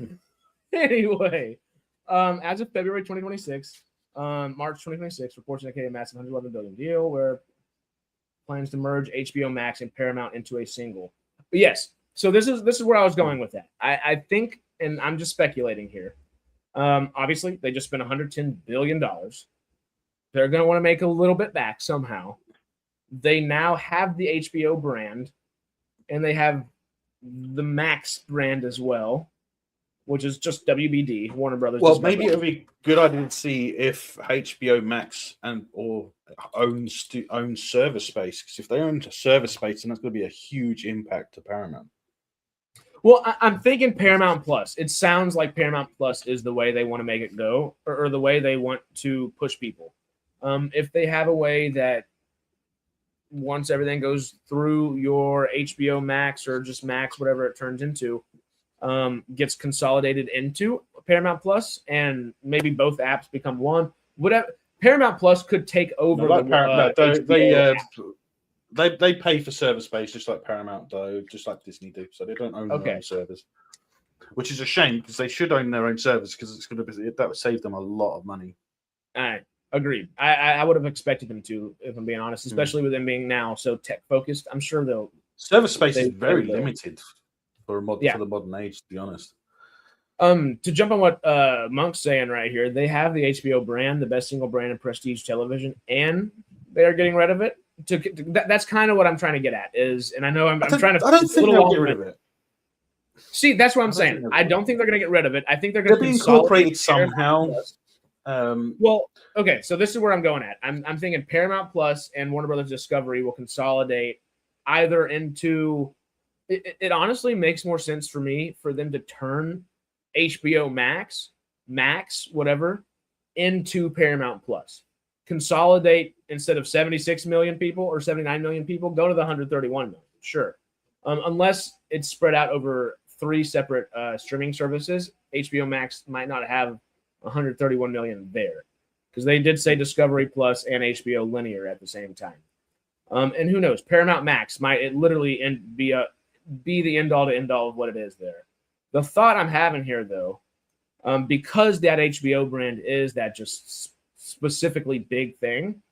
as of February 2026, March 2026, reports indicate a massive $111 billion deal where plans to merge HBO Max and Paramount into a single. But yes, so this is where I was going with that. I think, and I'm just speculating here. Obviously, they just spent $110 billion. They're going to want to make a little bit back somehow. They now have the HBO brand, and they have the Max brand as well, which is just WBD, Warner Brothers. Well, maybe it would be a good idea to see if HBO Max or own server space, because if they own server space, then that's going to be a huge impact to Paramount. Well, I'm thinking Paramount Plus. It sounds like Paramount Plus is the way they want to make it go, or the way they want to push people. If they have a way that once everything goes through your HBO Max or just Max, whatever it turns into, gets consolidated into Paramount Plus, and maybe both apps become one. Whatever, Paramount Plus could take over. They pay for server space just like Paramount do, just like Disney do. So they don't own their own servers, which is a shame because they should own their own servers because that would save them a lot of money. I agreed. I would have expected them to, if I'm being honest, especially with them being now so tech focused. I'm sure they'll. Server space is very limited for the modern age, to be honest. To jump on what Monk's saying right here, they have the HBO brand, the best single brand in prestige television, and they are getting rid of it. That's kind of what I'm trying to get at is, and I know I'm trying to. I don't think they'll get rid of it. See, that's what I'm saying. I don't think they're going to get rid of it. I think they're going to be incorporated somehow. Well, okay, so this is where I'm going at. I'm thinking Paramount Plus and Warner Brothers Discovery will consolidate. either into it honestly makes more sense for me for them to turn HBO Max, whatever, into Paramount Plus. Consolidate instead of 76 million people or 79 million people, go to the 131 million. Sure. Unless it's spread out over 3 separate streaming services, HBO Max might not have 131 million there because they did say Discovery Plus and HBO Linear at the same time. And who knows? Paramount Max might literally be the end all to end all of what it is there. The thought I'm having here, though, because that HBO brand is that just specifically big thing,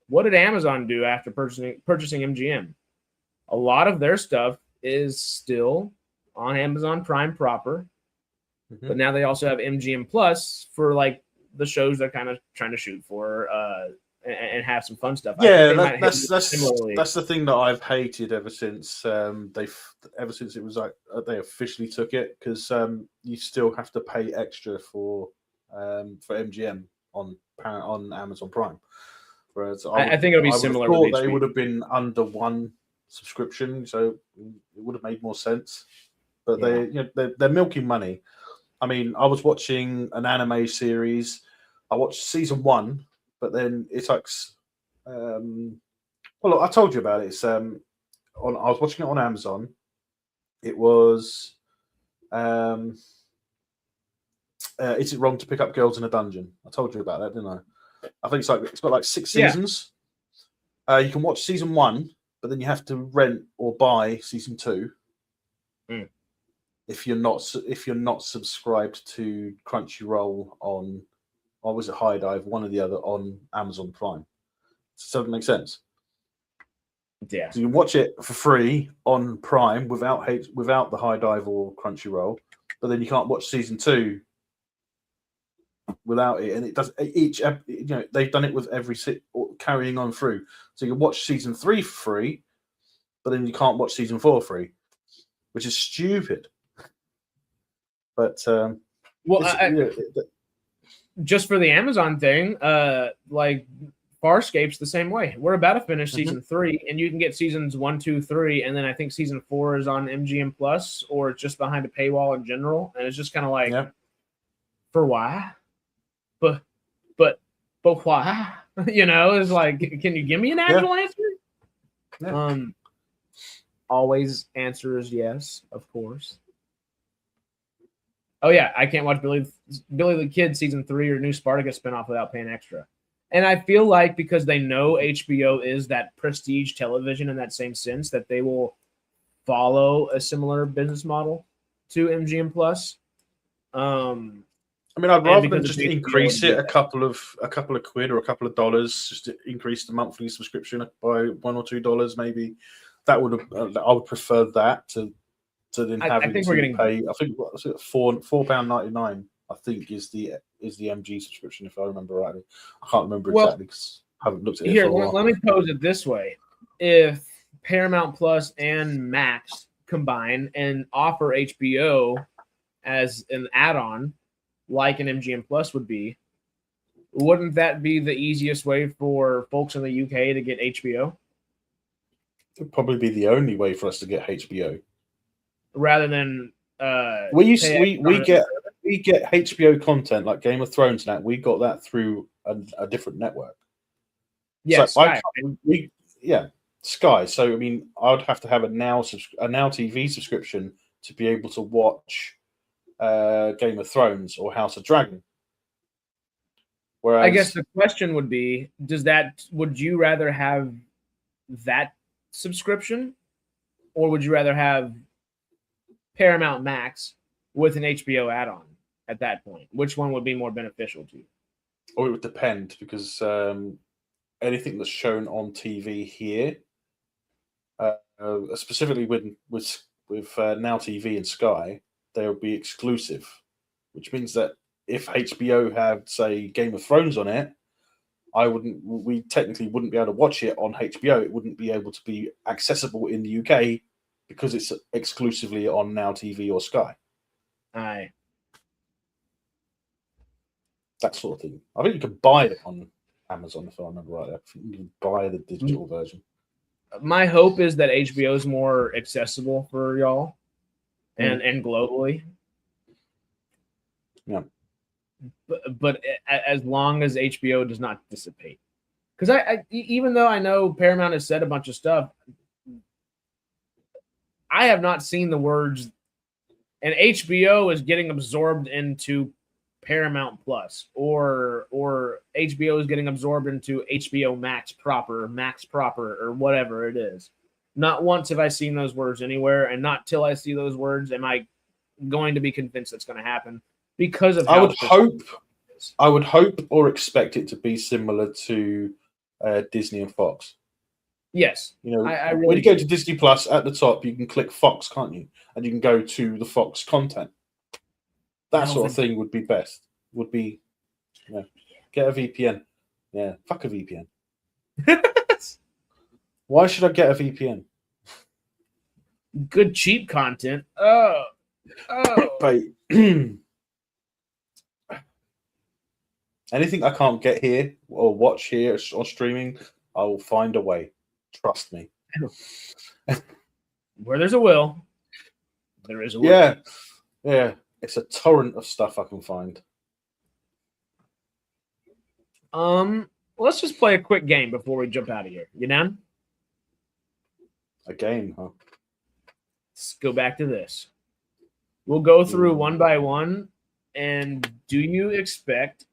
what did Amazon do after purchasing MGM? A lot of their stuff is still on Amazon Prime proper, but now they also have MGM Plus for like the shows they're kind of trying to shoot for and have some fun stuff. Yeah, that's the thing that I've hated ever since it was like they officially took it, because you still have to pay extra for MGM on Amazon Prime. Whereas I think it'll be similar. They would have been under one subscription, so it would have made more sense. But they're milking money. I mean, I was watching an anime series. I watched season 1, but then it's like, well, look, I told you about it. It's I was watching it on Amazon. It was, is it wrong to pick up girls in a dungeon? I told you about that, didn't I? I think it's got like 6 seasons. You can watch season 1, but then you have to rent or buy season 2. If you're not subscribed to Crunchyroll on, or was it High Dive, one or the other, on Amazon Prime. Does that make sense? Yeah. So you can watch it for free on Prime without the High Dive or Crunchyroll, but then you can't watch season 2 without it. And it does they've done it with every carrying on through. So you can watch season 3 for free, but then you can't watch season 4 free, which is stupid. But just for the Amazon thing, like Farscape's the same way. We're about to finish season 3, and you can get seasons 1, 2, 3, and then I think season 4 is on MGM Plus, or it's just behind a paywall in general, and it's just kind of like, for why? But why? It's like, can you give me an actual answer? Yeah. Always answer is yes, of course. Oh yeah, I can't watch Billy the Kid season 3 or new Spartacus spinoff without paying extra. And I feel like because they know HBO is that prestige television in that same sense, that they will follow a similar business model to MGM Plus. I mean, I'd rather than just increase it a couple of quid or a couple of dollars, just to increase the monthly subscription by $1 or $2 maybe. That would have, I would prefer that to then having to pay. I think £4.99. I think is the MG subscription, if I remember rightly. I can't remember exactly because I haven't looked at it. Here, let me pose it this way: if Paramount Plus and Max combine and offer HBO as an add-on, like an MGM Plus would be, wouldn't that be the easiest way for folks in the UK to get HBO? It'd probably be the only way for us to get HBO. Rather than we get HBO content like Game of Thrones and that. We got that through a different network. Yeah, so Sky. Sky. So I mean, I'd have to have a Now TV subscription to be able to watch Game of Thrones or House of Dragon. Whereas, I guess the question would be, would you rather have that subscription, or would you rather have Paramount Max with an HBO add-on at that point? Which one would be more beneficial to you? Oh, it would depend, because anything that's shown on TV here, specifically with Now TV and Sky, they will be exclusive, which means that if HBO had, say, Game of Thrones on it, we technically wouldn't be able to watch it on HBO. It wouldn't be able to be accessible in the UK because it's exclusively on Now TV or Sky. Aye. That sort of thing. I think you can buy it on Amazon, if I remember right. I think you can buy the digital version. my hope is that HBO is more accessible for y'all and globally. Yeah. But as long as HBO does not dissipate. Because I even though I know Paramount has said a bunch of stuff, I have not seen the words, and HBO is getting absorbed into Paramount Plus, or HBO is getting absorbed into HBO Max proper, or whatever it is. Not once have I seen those words anywhere, and not till I see those words am I going to be convinced that's going to happen, because of how I would hope or expect it to be similar to Disney and Fox. Yes, you know, I really when you go to Disney Plus, at the top you can click Fox, can't you? And you can go to the Fox content. That sort of thing would be best. Would be, get a VPN. Yeah, fuck a VPN. Why should I get a VPN? Good cheap content. Oh. But anything I can't get here or watch here or streaming, I will find a way. Trust me. Where there's a will, there is a way. Yeah. It's a torrent of stuff I can find. Let's just play a quick game before we jump out of here. You down? A game, huh? Let's go back to this. We'll go through one by one. And do you expect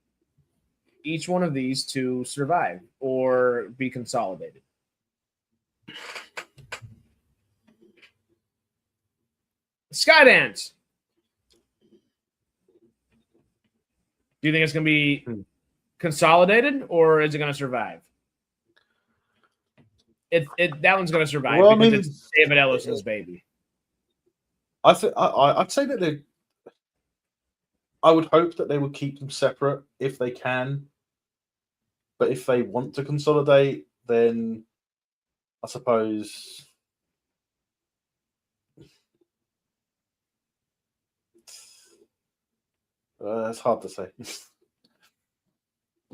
each one of these to survive or be consolidated? SKYDANCE. Do you think it's going to be consolidated, or is it going to survive? That one's going to survive because it's David Ellison's baby. I'd say that I would hope that they would keep them separate if they can. But if they want to consolidate, then I suppose it's hard to say.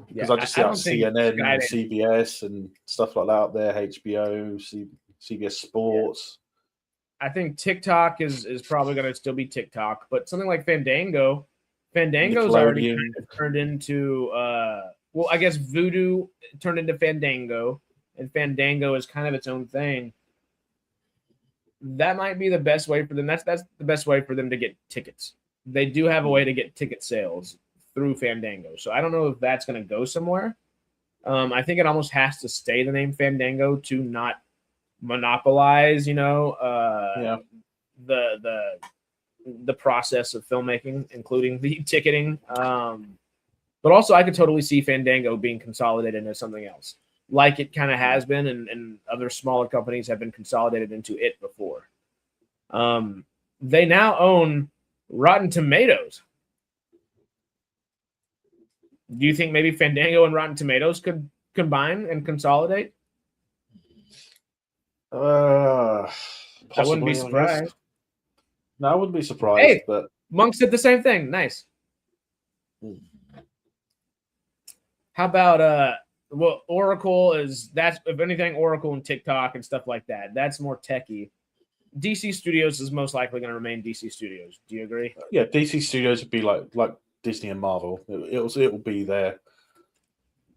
Because I just see CNN, and CBS, and stuff like that out there, HBO, CBS Sports. I think TikTok is probably going to still be TikTok, but something like Fandango's already kind of turned into, I guess Vudu turned into Fandango, and Fandango is kind of its own thing. That might be the best way for them. That's the best way for them to get tickets. They do have a way to get ticket sales through Fandango. So I don't know if that's going to go somewhere. I think it almost has to stay the name Fandango to not monopolize, the process of filmmaking, including the ticketing. But also I could totally see Fandango being consolidated into something else, like it kind of has been, and other smaller companies have been consolidated into it before. They now own Rotten Tomatoes. Do you think maybe Fandango and Rotten Tomatoes could combine and consolidate? Possibly, I wouldn't be surprised. No, I wouldn't be surprised. Hey, but Monks did the same thing. Nice. How about Oracle that's, if anything, Oracle and TikTok and stuff like that. That's more techie. DC Studios is most likely going to remain DC Studios. Do you agree? Yeah, DC Studios would be like Disney and Marvel. It will be there.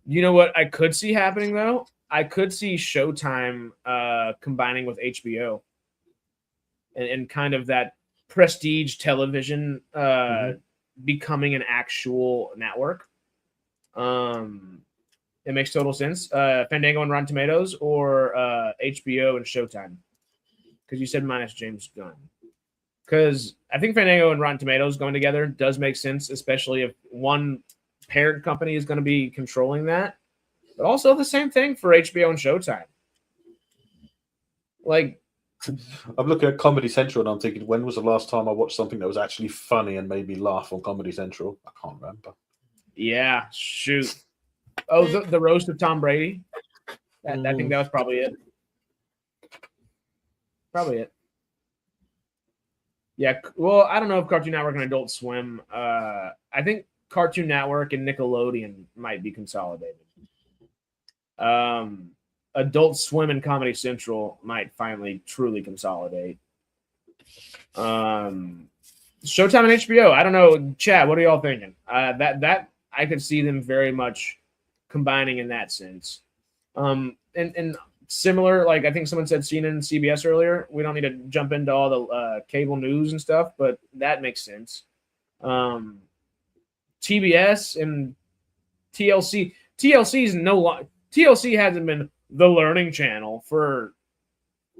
You know what I could see happening though? I could see Showtime combining with HBO and kind of that prestige television becoming an actual network. It makes total sense. Fandango and Rotten Tomatoes, or HBO and Showtime. Because you said minus James Gunn. Because I think Fandango and Rotten Tomatoes going together does make sense, especially if one parent company is going to be controlling that. But also the same thing for HBO and Showtime. Like, I'm looking at Comedy Central and I'm thinking, when was the last time I watched something that was actually funny and made me laugh on Comedy Central? I can't remember. Yeah, shoot. Oh, the roast of Tom Brady. I think that was probably it. Probably it. Yeah, well, I don't know if Cartoon Network and Adult Swim. I think Cartoon Network and Nickelodeon might be consolidated. Adult Swim and Comedy Central might finally truly consolidate. Showtime and HBO. I don't know, Chad. What are y'all thinking? That I could see them very much combining in that sense. And similar, like I think someone said CNN and CBS earlier. We don't need to jump into all the cable news and stuff, but that makes sense. TBS and TLC. TLC hasn't been the learning channel for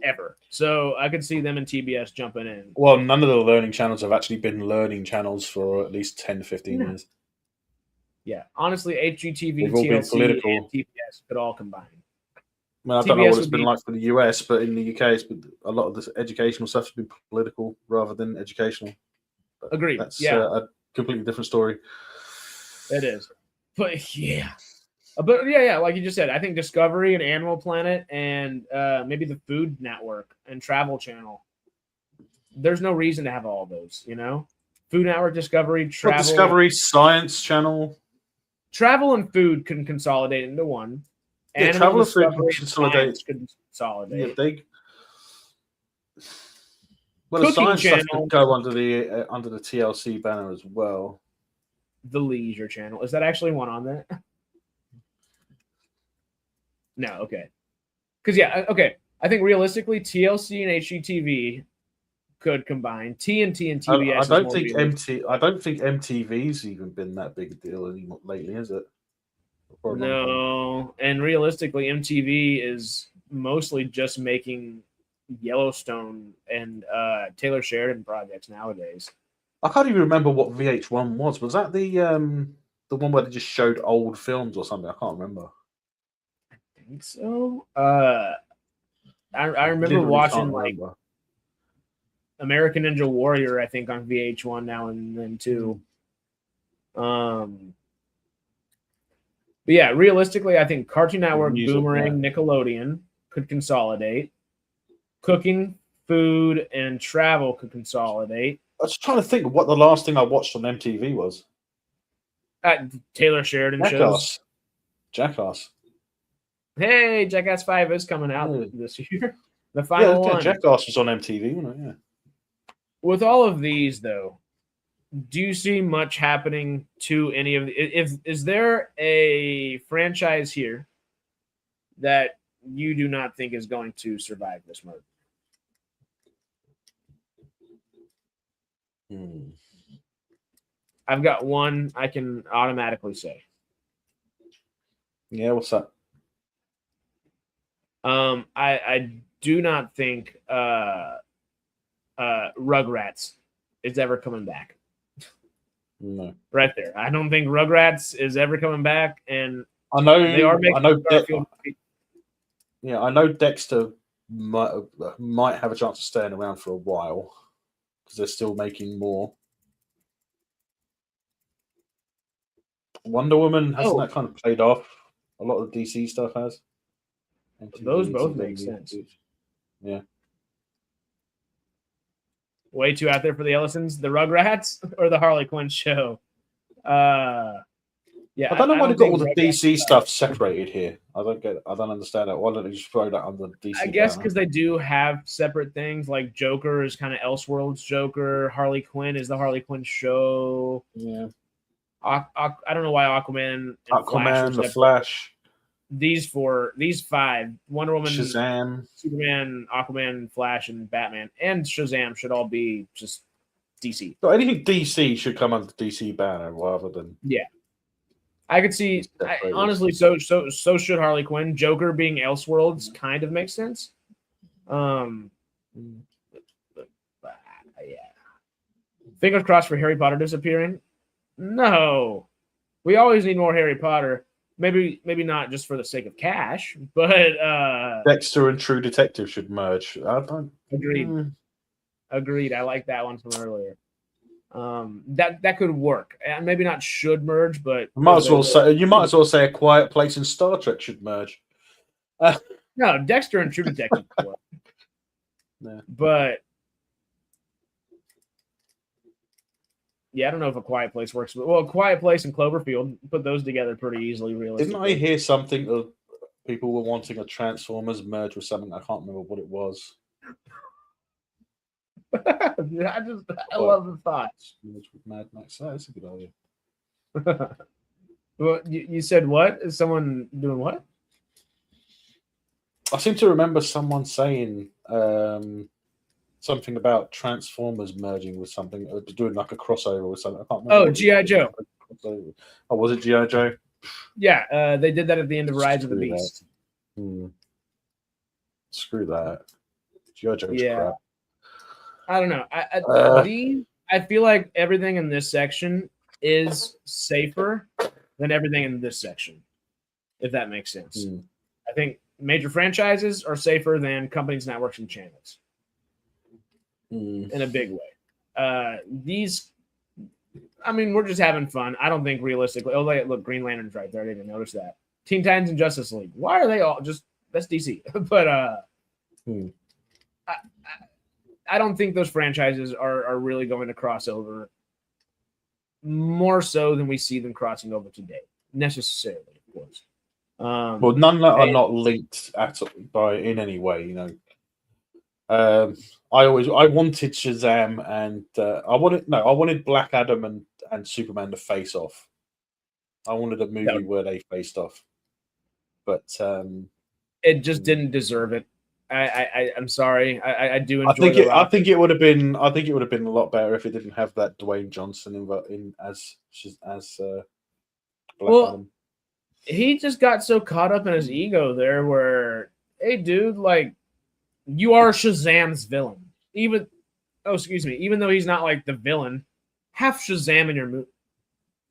ever. So I could see them and TBS jumping in. Well, none of the learning channels have actually been learning channels for at least 10 to 15 years. Yeah. Honestly, HGTV, They've all been TLC, political. and TBS could all combine. I mean, I don't know what TBS it's been like for the US, but in the UK, it's been, a lot of this educational stuff has been political rather than educational. But Agreed. That's Yeah. a completely different story. It is. But yeah. Like you just said, I think Discovery and Animal Planet and maybe the Food Network and Travel Channel. There's no reason to have all those, you know? Food Network, Discovery, Travel. Discovery, Science Channel. Travel and Food can consolidate into one. Yeah, Travel and Food can consolidate. Consolidate. Yeah, well, the Cooking Science stuff Channel. could go under the TLC banner as well. The Leisure Channel. Is that actually one on there? No, okay. Because okay. I think realistically, TLC and HGTV could combine. TNT and TBS. I don't think MTV's even been that big a deal anymore lately, is it? No, and realistically, MTV is mostly just making Yellowstone and Taylor Sheridan projects nowadays. I can't even remember what VH1 was. Was that the one where they just showed old films or something? I can't remember. I think so. I remember watching like American Ninja Warrior, I think, on VH1 now and then too. But yeah, realistically, I think Cartoon Network, Boomerang, Nickelodeon could consolidate. Cooking, Food, and Travel could consolidate. I was trying to think of what the last thing I watched on MTV was. Taylor Sheridan shows. Jackass. Hey, Jackass 5 is coming out this year. The final one. Jackass was on MTV, wasn't it? Yeah. With all of these, though, do you see much happening to any of the... Is there a franchise here that you do not think is going to survive this merger? I've got one I can automatically say. Yeah, what's that? I do not think Rugrats is ever coming back. No. Right there. I don't think Rugrats is ever coming back, and I know they are making Garfield. Yeah, I know Dexter might have a chance of staying around for a while because they're still making more. Wonder Woman hasn't that kind of played off? A lot of DC stuff has. Those both make sense. Yeah. Way too out there for the Ellisons, the Rugrats, or the Harley Quinn show. Yeah, I don't know why they got all the DC stuff separated here. I don't understand that. Why don't they just throw that under DC? I guess because they do have separate things. Like Joker is kind of Elseworlds Joker. Harley Quinn is the Harley Quinn show. Yeah. I don't know why Aquaman, and the Flash. These five: Wonder Woman, Shazam, Superman, Aquaman, Flash, and Batman, and Shazam should all be just DC. So anything DC should come under the DC banner rather than I could see. Honestly, so should Harley Quinn. Joker being Elseworlds kind of makes sense. Yeah. Fingers crossed for Harry Potter disappearing. No, we always need more Harry Potter. Maybe not just for the sake of cash, but Dexter and True Detective should merge. Agreed. I like that one from earlier. That could work. And maybe not should merge, but you might as well say A Quiet Place and Star Trek should merge. No, Dexter and True Detective could work. Yeah. But yeah, I don't know if A Quiet Place works. Well, A Quiet Place and Cloverfield, put those together pretty easily, realistically. Didn't I hear something of People were wanting a Transformers merge with something. I can't remember what it was. I love the thoughts. Merge with Mad Max. Oh, that's a good idea. Well, you said what? Is someone doing what? I seem to remember someone saying something about Transformers merging with something, or doing like a crossover with something. I can't remember. Oh, G.I. Joe. Oh, was it G.I. Joe? Yeah, they did that at the end of Rise of the Screw Beast. Screw that. G.I. Joe's crap. I don't know. I feel like everything in this section is safer than everything in this section, if that makes sense. I think major franchises are safer than companies, networks, and channels in a big way. These, I mean, we're just having fun. I don't think realistically. Oh, look, Green Lantern's right there. I didn't even notice that. Teen Titans and Justice League. Why are they all just? That's DC. But I don't think those franchises are really going to cross over more so than we see them crossing over today, necessarily, of course. Well, none that are not linked in any way. You know, I wanted Shazam and I wanted Black Adam and Superman to face off. I wanted a movie where they faced off, but it just didn't deserve it. I'm sorry. I do enjoy. I think it would have been a lot better if it didn't have that Dwayne Johnson in as Black Adam. He just got so caught up in his ego there where, hey, dude, like, you are Shazam's villain. Even though he's not like the villain, have Shazam in your movie.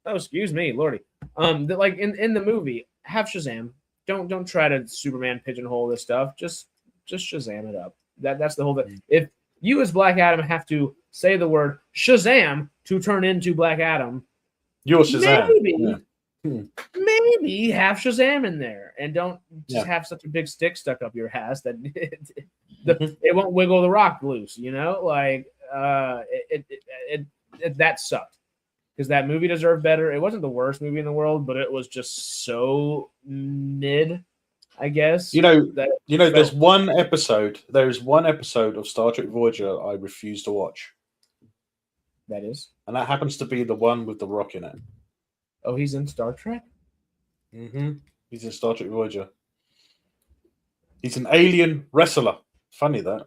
Oh, excuse me, Lordy. Like in the movie, have Shazam. Don't try to Superman pigeonhole this stuff. Just Shazam it up. That's the whole thing. If you as Black Adam have to say the word Shazam to turn into Black Adam, you're Shazam. Maybe have Shazam in there and don't just have such a big stick stuck up your ass that it won't wiggle the rock loose, you know? Like that sucked because that movie deserved better. It wasn't the worst movie in the world, but it was just so mid, I guess. There's one episode of Star Trek Voyager I refuse to watch. That is? And that happens to be the one with the Rock in it. Oh, he's in Star Trek? Mm-hmm. He's in Star Trek Voyager. He's an alien wrestler. Funny that.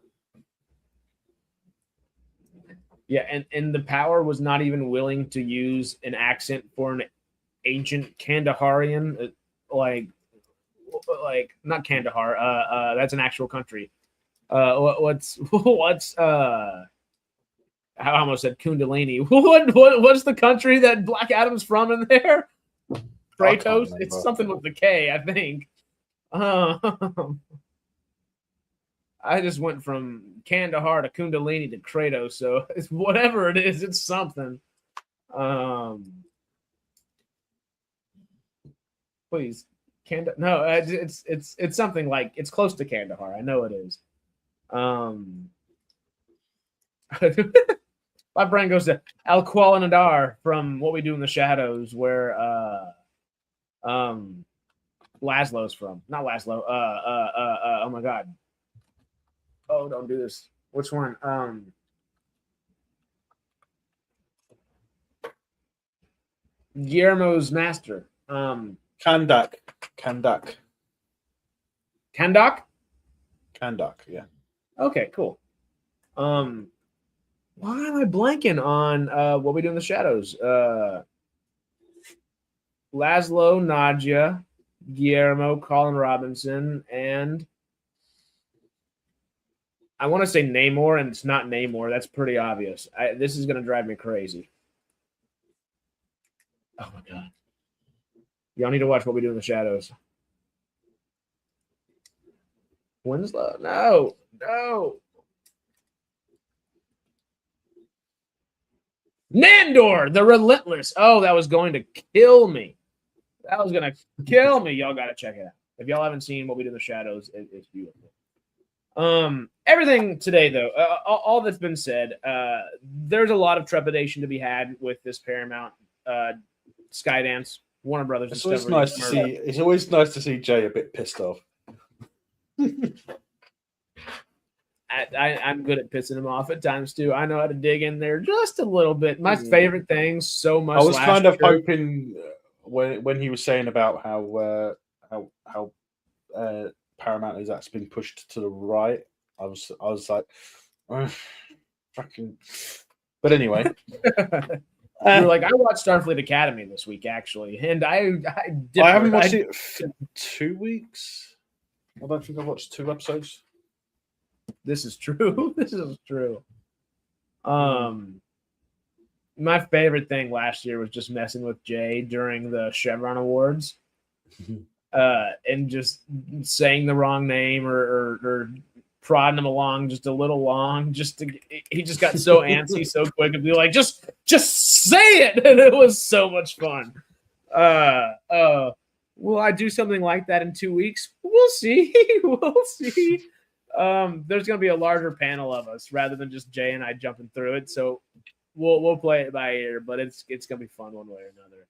Yeah, and the Power was not even willing to use an accent for an ancient Kandaharian, like not Kandahar. That's an actual country. What's I almost said Kundalini. What's the country that Black Adam's from in there? Kratos? It's something with the K, I think. I just went from Kandahar to Kundalini to Kratos, so it's whatever it is, it's something. Please, no, it's something like it's close to Kandahar. I know it is. My brain goes to Al Kuala Nadar from What We Do in the Shadows, where Laszlo's from. Not Laszlo. Oh my God. Oh, don't do this. Which one? Guillermo's master. Kandak. Kandak? Kandak, yeah. Okay, cool. Why am I blanking on What We Do in the Shadows? Laszlo, Nadia, Guillermo, Colin Robinson, and I want to say Namor, and it's not Namor. That's pretty obvious. This is going to drive me crazy. Oh, my God. Y'all need to watch What We Do in the Shadows. Winslow? No. Nandor, the Relentless. Oh, that was going to kill me. Y'all got to check it out. If y'all haven't seen What We Do in the Shadows, it's beautiful. Everything today, though, all that's been said, there's a lot of trepidation to be had with this Paramount SkyDance Warner Brothers. It's always Discovery nice to see. It's always nice to see Jay a bit pissed off. I'm good at pissing him off at times too. I know how to dig in there just a little bit. My favorite thing so much. I was kind of hoping when he was saying about how Paramount has actually been pushed to the right. I was like, fucking. But anyway, you're like, I watched Starfleet Academy this week actually, and I haven't watched it for 2 weeks. I don't think I've watched 2 episodes. This is true. This is true. My favorite thing last year was just messing with Jay during the Chevron Awards, and just saying the wrong name or prodding him along just a little long. He just got so antsy so quick and be like, just say it, and it was so much fun. Will I do something like that in 2 weeks? We'll see. We'll see. There's going to be a larger panel of us rather than just Jay and I jumping through it. So we'll play it by ear, but it's going to be fun one way or another.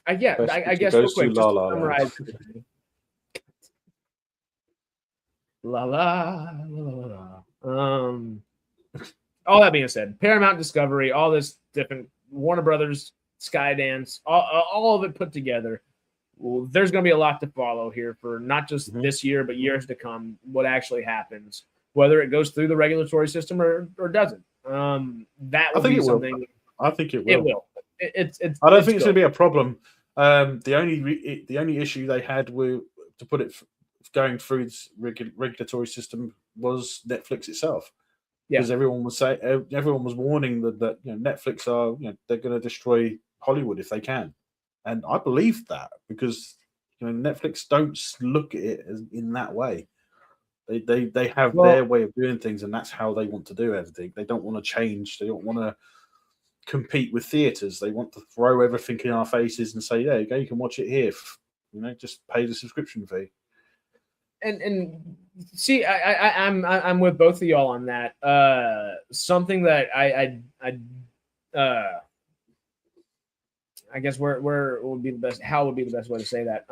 I guess real quick, just to summarize. La la la la la. All that being said, Paramount, Discovery, all this different Warner Brothers, SkyDance, all of it put together. Well, there's going to be a lot to follow here for not just this year, but years to come. What actually happens, whether it goes through the regulatory system or doesn't. That will be something. I think it will. It will. I don't think it's going to be a problem. The only issue they had with to put it going through this regulatory system was Netflix itself. Because everyone was warning that Netflix are they're going to destroy Hollywood if they can. And I believe that because Netflix don't look at it in that way. They have their way of doing things, and that's how they want to do everything. They don't want to change. They don't want to compete with theaters. They want to throw everything in our faces and say, "There you go, you can watch it here. Just pay the subscription fee." And see, I'm with both of y'all on that. Something that I guess where would be the best? How would be the best way to say that?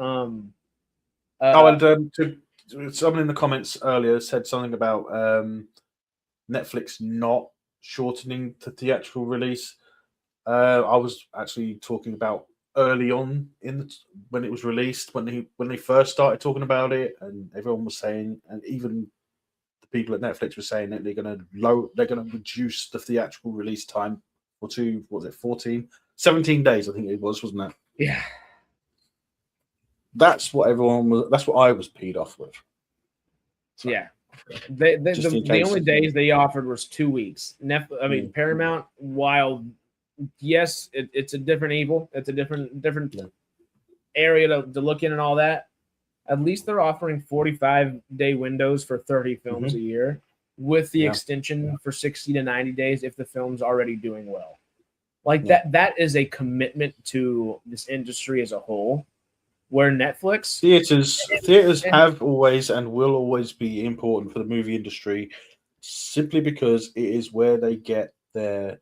Someone in the comments earlier said something about Netflix not shortening the theatrical release. I was actually talking about early on when it was released, when they first started talking about it, and everyone was saying, and even the people at Netflix were saying that they're going to reduce the theatrical release time for 17 days, I think it was, wasn't it? Yeah. That's what I was peed off with. So, yeah. The only days they offered was 2 weeks. Paramount, while yes, it's a different evil. It's a different area to look in and all that. At least they're offering 45-day windows for 30 films a year with the extension for 60 to 90 days if the film's already doing well. That is a commitment to this industry as a whole, where Netflix... Theaters have always and will always be important for the movie industry simply because it is where they get their...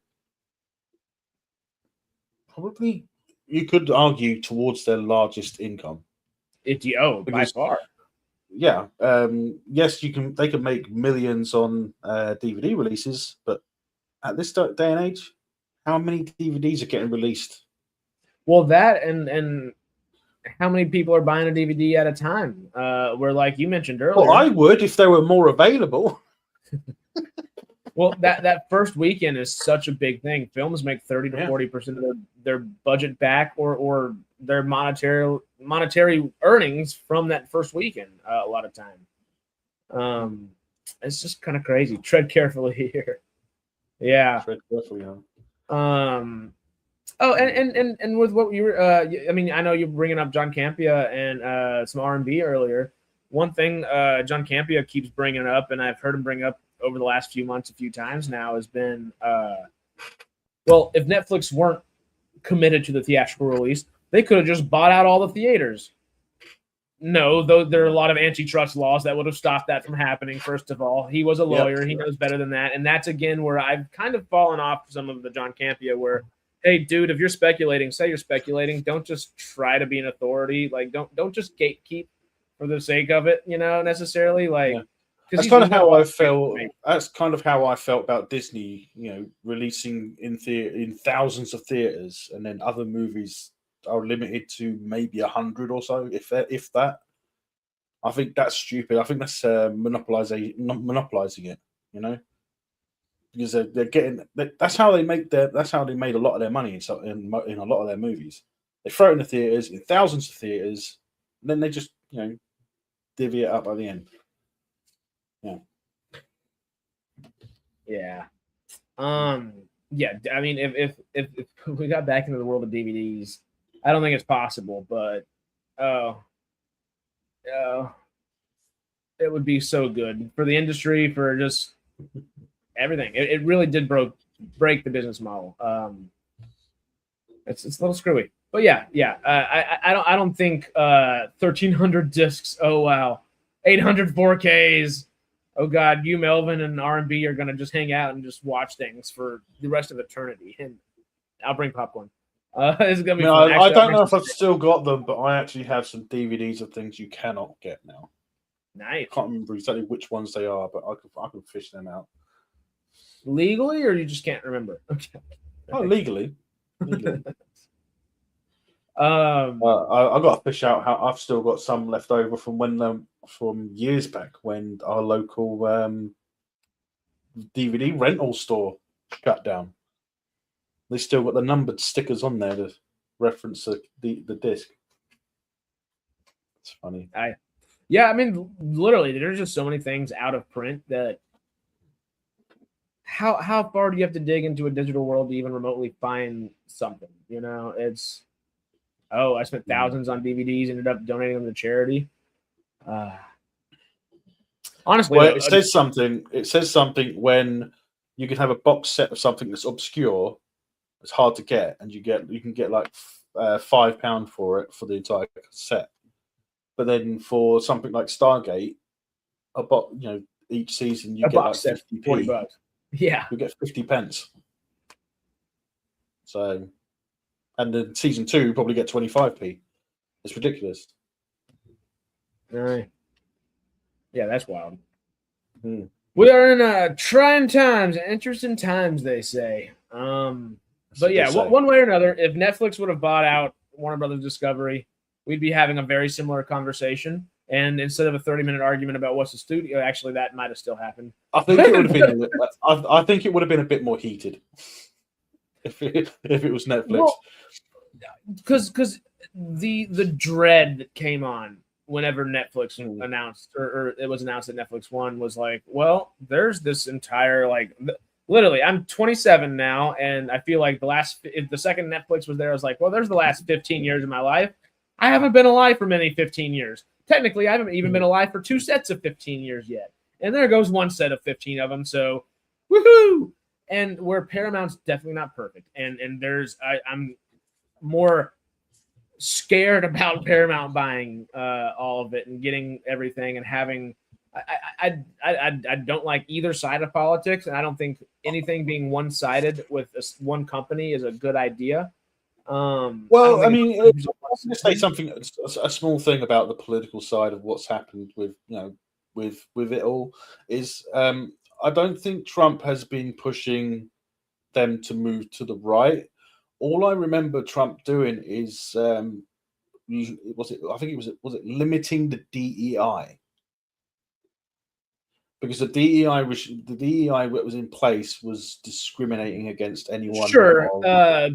Probably, you could argue, towards their largest income. By far. Yeah. Yes, they can make millions on DVD releases, but at this day and age, how many DVDs are getting released? Well, that and how many people are buying a DVD at a time? Where, like you mentioned earlier. Well, I would if there were more available. Well, that first weekend is such a big thing. Films make 30 to 40% of their budget back or their monetary earnings from that first weekend a lot of time. It's just kind of crazy. Tread carefully here. Yeah. Tread carefully, huh? And with what you were, I know you're bringing up John Campea and some R&B earlier. One thing John Campea keeps bringing up, and I've heard him bring up over the last few months a few times now, has been, if Netflix weren't committed to the theatrical release, they could have just bought out all the theaters. No, though there are a lot of antitrust laws that would have stopped that from happening, first of all. He was a lawyer. He knows better than that. And that's, again, where I've kind of fallen off some of the John Campea where, hey, dude, if you're speculating, say you're speculating. Don't just try to be an authority. Like, don't just gatekeep for the sake of it. Necessarily like. Yeah. 'Cause That's he's kind of got how a lot I of felt. faith. That's kind of how I felt about Disney. Releasing in thousands of theaters, and then other movies are limited to maybe 100 or so, if that. I think that's stupid. I think that's monopolizing it. Because they're getting. That's how they make their. That's how they made a lot of their money in a lot of their movies. They throw it in the theaters, in thousands of theaters, and then they just divvy it up at the end. Yeah. Yeah. Yeah. I mean, if we got back into the world of DVDs, I don't think it's possible, but it would be so good for the industry, for just everything. It really did break the business model. It's a little screwy, but yeah. I don't think 1,300 discs. Oh wow, 800 4Ks. Oh God, you, Melvin, and R&B are gonna just hang out and just watch things for the rest of eternity. And I'll bring popcorn. It's gonna be fun. I don't know if I've still got them, but I actually have some DVDs of things you cannot get now. Nice. I can't remember exactly which ones they are, but I can fish them out. Legally, or you just can't remember? Okay. Oh, legally. I I got to fish out how I've still got some left over from years back when our local DVD rental store shut down. They still got the numbered stickers on there to reference the disc. It's funny. Yeah, I mean, literally, there's just so many things out of print that. How far do you have to dig into a digital world to even remotely find something? It's I spent thousands on DVDs, ended up donating them to charity. Honestly, well, it says something. It says something when you can have a box set of something that's obscure, it's hard to get, and you can get like £5 for it for the entire set. But then for something like Stargate, each season you get like 50p. $40. Yeah, you get 50 pence. So, and then season 2 you probably get 25p. It's ridiculous. All right. Yeah, that's wild. We are in trying times, interesting times, they say. But yeah, one way or another, if Netflix would have bought out Warner Brothers Discovery, we'd be having a very similar conversation. And instead of a 30-minute argument about what's the studio, actually, that might have still happened. I think it would have been. I think it would have been a bit more heated if it was Netflix. Because the dread that came on whenever Netflix announced, or it was announced that Netflix won, was like, well, there's this entire literally, I'm 27 now, and I feel like if the second Netflix was there, I was like, well, there's the last 15 years of my life. I haven't been alive for many 15 years. Technically, I haven't even been alive for 2 sets of 15 years yet. And there goes one set of 15 of them. So, woohoo! And where Paramount's definitely not perfect. And I'm more scared about Paramount buying all of it and getting everything and having. I don't like either side of politics, and I don't think anything being one-sided with one company is a good idea. Well, I mean, I was going to say something, a small thing about the political side of what's happened with it all is I don't think Trump has been pushing them to move to the right. All I remember Trump doing is I think it was limiting the DEI. Because the DEI that was in place was discriminating against anyone. Sure,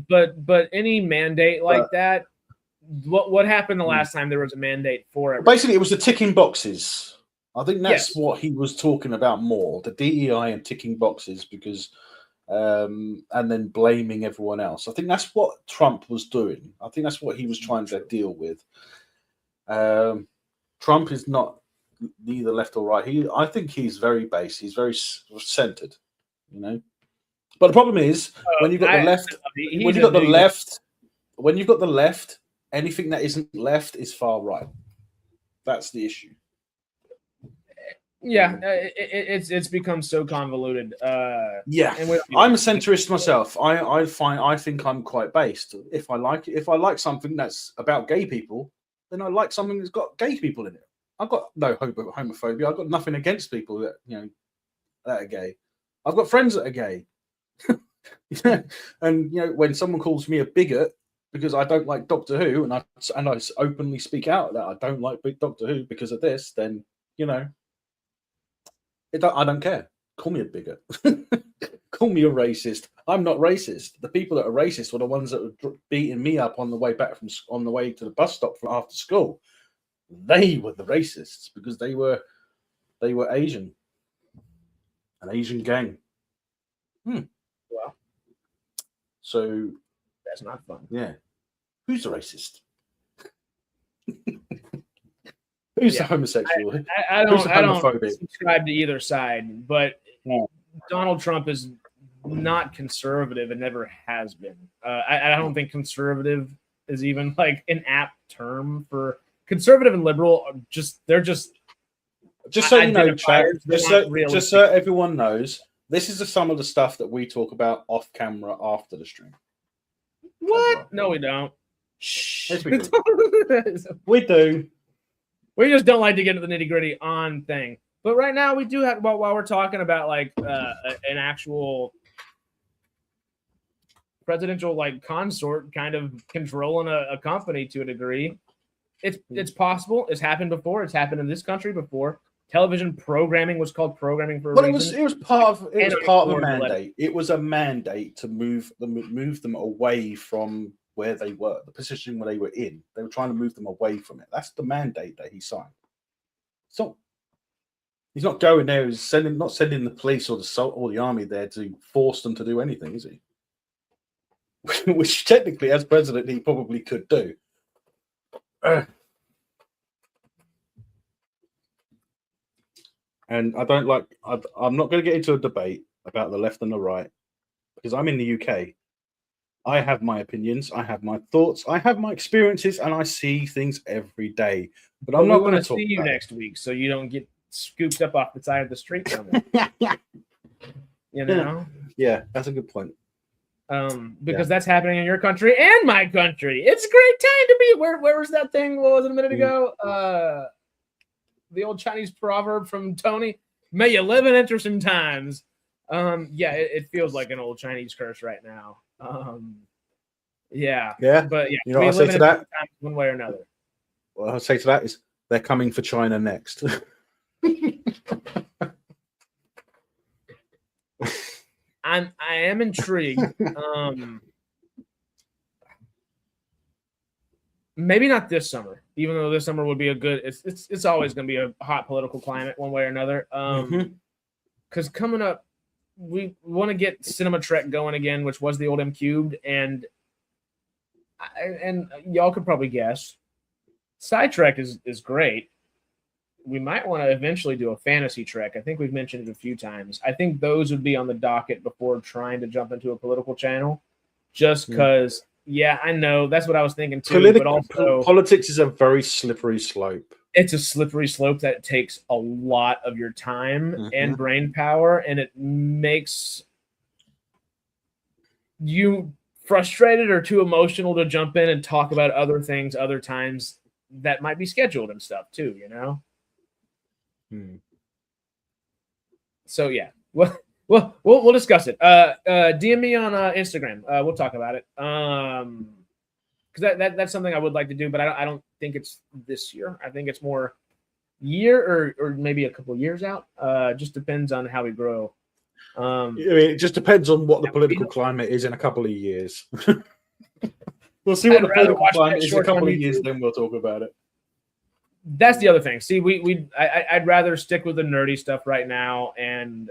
but any mandate like that, what happened the last time there was a mandate for it? Basically, it was the ticking boxes. I think that's what he was talking about more, the DEI and ticking boxes, because and then blaming everyone else. I think that's what Trump was doing. I think that's what he was trying to deal with. Trump is not neither left or right. I think he's very base. He's very centered, But the problem is when you've got the left, when you've got the left, anything that isn't left is far right. That's the issue. Yeah, it's become so convoluted. Yeah, and we, I'm a centrist myself. I think I'm quite based. If I like something that's about gay people, then I like something that's got gay people in it. I've got no homophobia. I've got nothing against people that that are gay. I've got friends that are gay. And when someone calls me a bigot because I don't like Doctor Who, and I openly speak out that I don't like Doctor Who because of this, then I don't care. Call me a bigot. Call me a racist. I'm not racist. The people that are racist were the ones that were beating me up on the way back on the way to the bus stop after school. They were the racists because they were Asian, an Asian gang. Well, so that's not fun. Yeah, who's the racist? Who's the homosexual? I don't subscribe to either side, but Donald Trump is not conservative and never has been. I don't think conservative is even like an apt term for conservative and liberal. They're just so you know, chat. Just so everyone knows, this is some of the stuff that we talk about off camera after the stream. What? No, we don't. Shh. Yes, we do. We do. We just don't like to get into the nitty gritty on thing. But right now we do have, while we're talking about like an actual presidential like consort kind of controlling a company to a degree, it's possible. It's happened before. It's happened in this country before. Television programming was called programming for a reason. It was part of a mandate. It was a mandate to move them away from where they were, the position where they were in. They were trying to move them away from it. That's the mandate that he signed. So he's not going there. He's not sending the police or the army there to force them to do anything, is he? Which technically, as president, he probably could do. And I don't like. I'm not going to get into a debate about the left and the right because I'm in the UK. I have my opinions, I have my thoughts, I have my experiences, and I see things every day. But I'm not going to see you next week, so you don't get scooped up off the side of the street somewhere. Yeah, that's a good point. Because that's happening in your country and my country. It's a great time to be. Where was that thing? What was it a minute ago? The old Chinese proverb from Tony. May you live in interesting times. It feels like an old Chinese curse right now. But you know what I'll say to that? One way or another. What I'll say to that is they're coming for China next. I am intrigued. Maybe not this summer, even though this summer would be a good. It's always going to be a hot political climate one way or another. Because coming up, we want to get SciTrek going again, which was the old M Cubed, and y'all could probably guess, SciTrek is great. We might want to eventually do a fantasy trek. I think we've mentioned it a few times. I think those would be on the docket before trying to jump into a political channel, just because. Yeah, I know. That's what I was thinking too. But also, politics is a very slippery slope. It's a slippery slope that takes a lot of your time and brain power, and it makes you frustrated or too emotional to jump in and talk about other things other times that might be scheduled and stuff too, So yeah, we'll discuss it. DM me on Instagram. We'll talk about it. Because that's something I would like to do, but I don't think it's this year. I think it's more year or maybe a couple years out. Just depends on how we grow. It just depends on what the political climate is in a couple of years. We'll see what the political climate is in a couple of years, then we'll talk about it. That's the other thing. See, I'd rather stick with the nerdy stuff right now, and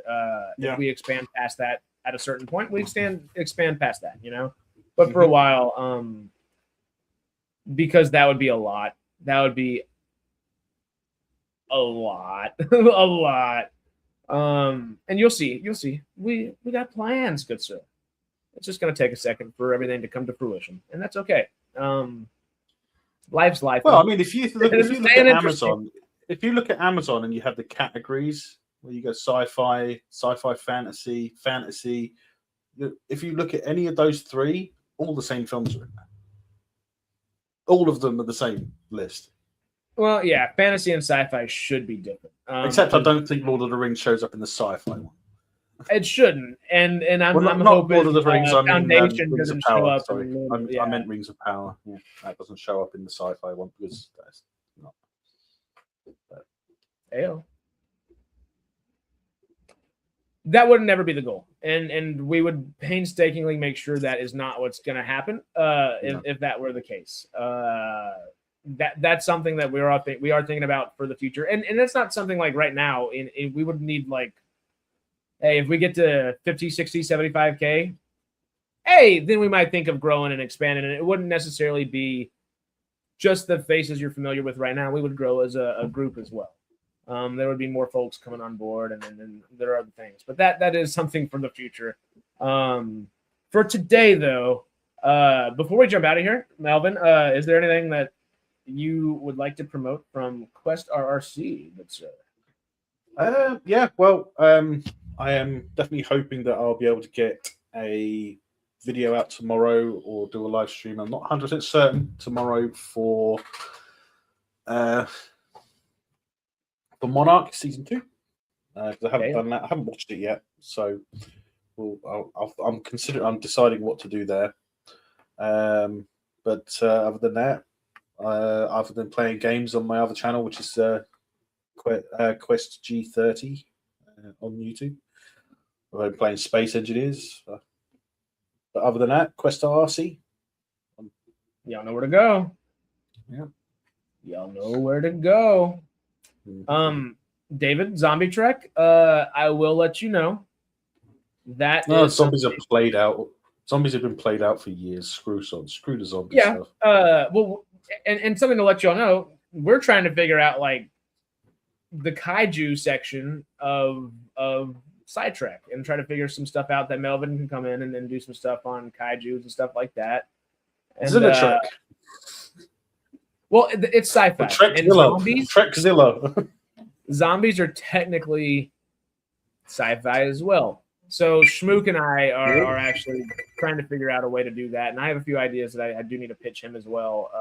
if we expand past that at a certain point, we expand past that, But for a while, because that would be a lot. That would be a lot, a lot. And you'll see. We got plans, good sir. It's just going to take a second for everything to come to fruition, and that's okay. Life's life. Well, I mean, if you look at Amazon, if you look at Amazon and you have the categories where you go sci-fi, fantasy, fantasy. If you look at any of those three, all the same films are in there. All of them are the same list. Well, yeah, fantasy and sci-fi should be different. Except I don't think Lord of the Rings shows up in the sci-fi one. It shouldn't, and I'm, Well, I'm not hoping Lord of the Rings. I mean, Foundation Rings of doesn't show Power. up. Sorry, Yeah. I meant Rings of Power. Yeah, that doesn't show up in the sci-fi one because that's not. Ayo. That would never be the goal, and we would painstakingly make sure that is not what's going to happen. If that were the case, that's something that we are thinking about for the future, and that's not something like right now. We would need like, hey, if we get to 50, 60, 75K, hey, then we might think of growing and expanding, and it wouldn't necessarily be just the faces you're familiar with right now. We would grow as a group as well. There would be more folks coming on board, and then there are other things. But that is something for the future. For today, though, before we jump out of here, Melvin, is there anything that you would like to promote from Quest RRC? Yeah, well, I am definitely hoping that I'll be able to get a video out tomorrow or do a live stream. I'm not 100% certain tomorrow for Monarch season 2 because I haven't done that. I haven't watched it yet, so I'm deciding what to do there. But other than that, other than playing games on my other channel, which is Quest G30 on YouTube, I've been playing Space Engineers. But other than that, Quest RC. Y'all know where to go. Yeah, y'all know where to go. David, Zombie Trek. I will let you know that zombies are played out. Zombies have been played out for years. Screw the zombie stuff. Well, and something to let y'all know, we're trying to figure out like the kaiju section of SciTrek and try to figure some stuff out that Melvin can come in and then do some stuff on kaijus and stuff like that. And, Trek. Well, it's sci-fi. Trekzilla. Zombies are technically sci-fi as well. So Schmook and I are actually trying to figure out a way to do that, and I have a few ideas that I do need to pitch him as well.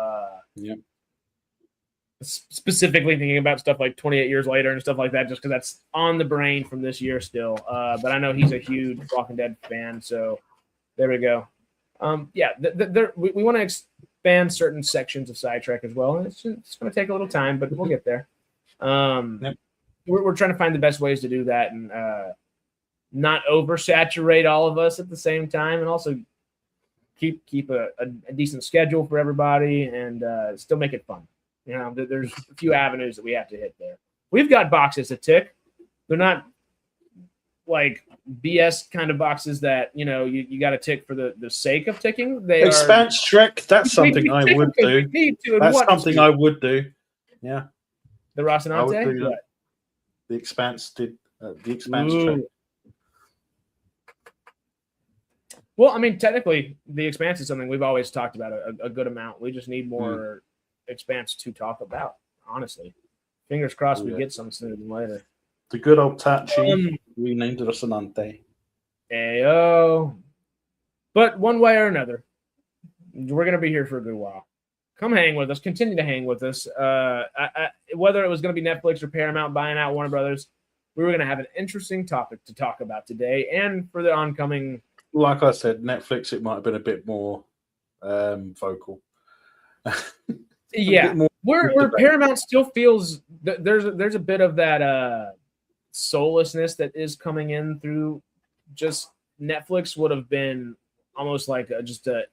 Specifically thinking about stuff like 28 Years Later and stuff like that, just because that's on the brain from this year still. But I know he's a huge Walking Dead fan, so there we go. We want to expand certain sections of SciTrek as well, and it's going to take a little time, but we'll get there. We're trying to find the best ways to do that and not oversaturate all of us at the same time, and also keep a decent schedule for everybody and still make it fun. You know, there's a few avenues that we have to hit there. We've got boxes to tick. They're not like BS kind of boxes that, you know, you got to tick for the sake of ticking. They Expanse Trek, that's something I would do. That's something I would do. Yeah. The Rocinante? The Expanse did the Expanse Trek. Well, I mean, technically, the Expanse is something we've always talked about a good amount. We just need more Expanse to talk about, honestly. Fingers crossed we get some sooner than later. The good old Tachi renamed Rocinante. Ayo. But one way or another, we're going to be here for a good while. Come hang with us. Continue to hang with us. Whether it was going to be Netflix or Paramount buying out Warner Brothers, we were going to have an interesting topic to talk about today and for the oncoming. Like I said, Netflix, it might have been a bit more vocal. Yeah, where Paramount still feels there's a bit of that soullessness that is coming in through just Netflix would have been almost like just a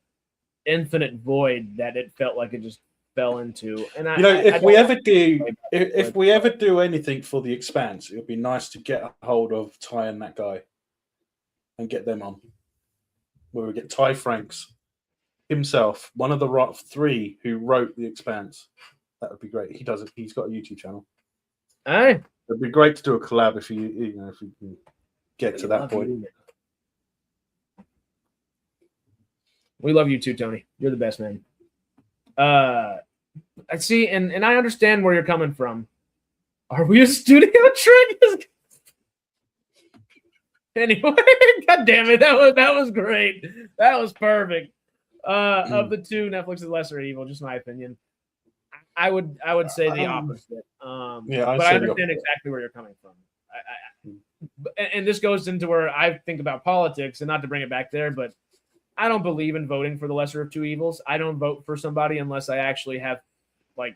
infinite void that it felt like it just fell into. And if we ever do anything for the Expanse, it would be nice to get a hold of Ty and that guy and get them on. Where we get Ty Franks himself, one of the 3 who wrote the Expanse. That would be great. He does it. He's got a YouTube channel. Aye. It'd be great to do a collab if you can get to that point. We love you too, Tony. You're the best, man. I see, and I understand where you're coming from. Are we a studio trick? Anyway, god damn it, that was great. That was perfect. Of the two, Netflix is lesser evil, just my opinion. I would say the opposite. Yeah, but I understand exactly where you're coming from. And this goes into where I think about politics, and not to bring it back there, but I don't believe in voting for the lesser of two evils. I don't vote for somebody unless I actually have like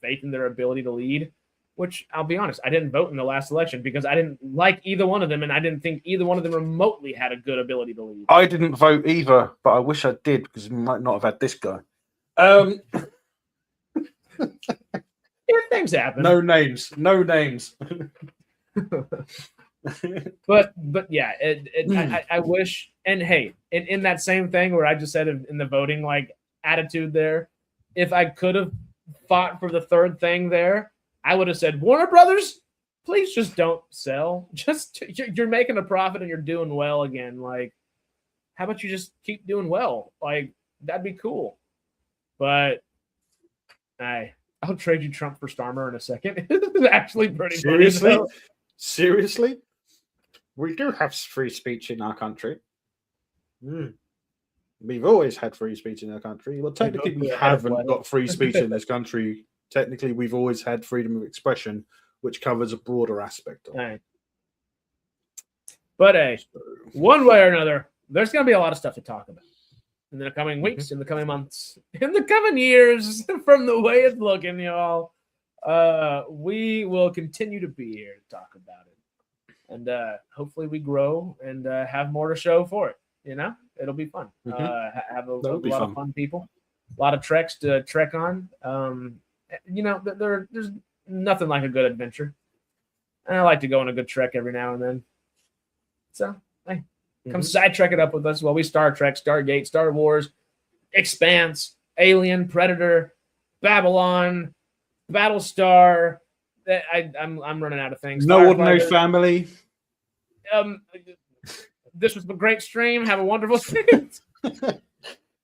faith in their ability to lead. Which I'll be honest, I didn't vote in the last election because I didn't like either one of them, and I didn't think either one of them remotely had a good ability to lead. I didn't vote either, but I wish I did because we might not have had this guy. Yeah, things happen. No names. but yeah, I wish. And hey, in that same thing where I just said in the voting like attitude there, if I could have fought for the third thing there, I would have said, Warner Brothers, please just don't sell. Just you're making a profit and you're doing well again. Like, how about you just keep doing well? Like, that'd be cool. But I'll trade you Trump for Stormer in a second. It's actually pretty Seriously? funny. Seriously? We do have free speech in our country. We've always had free speech in our country. Well, technically, we haven't got free speech in this country. Technically, we've always had freedom of expression, which covers a broader aspect of it. But hey, one way or another, there's going to be a lot of stuff to talk about in the coming weeks, in the coming months, in the coming years, from the way it's looking, y'all. We will continue to be here to talk about it. And hopefully we grow and have more to show for it. You know, it'll be fun. Have a lot of fun people, a lot of treks to trek on. You know, there's nothing like a good adventure. And I like to go on a good trek every now and then. So, hey, come SciTrek it up with us while we Star Trek, Stargate, Star Wars, Expanse, Alien, Predator, Babylon, Battlestar. I'm running out of things. No Ordinary Family. This was a great stream. Have a wonderful stream.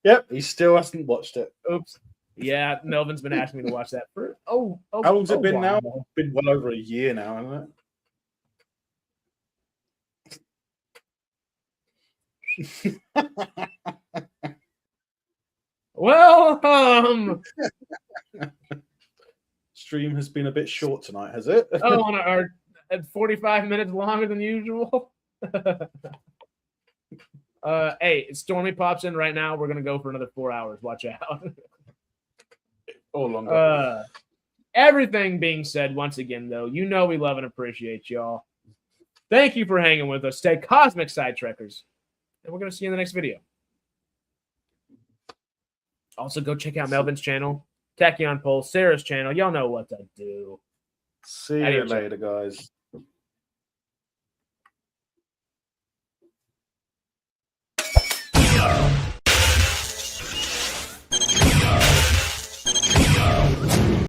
Yep, he still hasn't watched it. Oops. Yeah, Melvin's been asking me to watch that for how long's it been now? It's been well over a year now, hasn't it? Well, stream has been a bit short tonight, has it? our 45 minutes longer than usual. Hey, Stormy pops in right now. We're gonna go for another 4 hours. Watch out. Or longer. Everything being said, once again, though, you know we love and appreciate y'all. Thank you for hanging with us. Stay cosmic, SciTrekkers. And we're going to see you in the next video. Also, go check out Melvin's channel, Tachyon Pulse, Sarah's channel. Y'all know what to do. See you later, guys.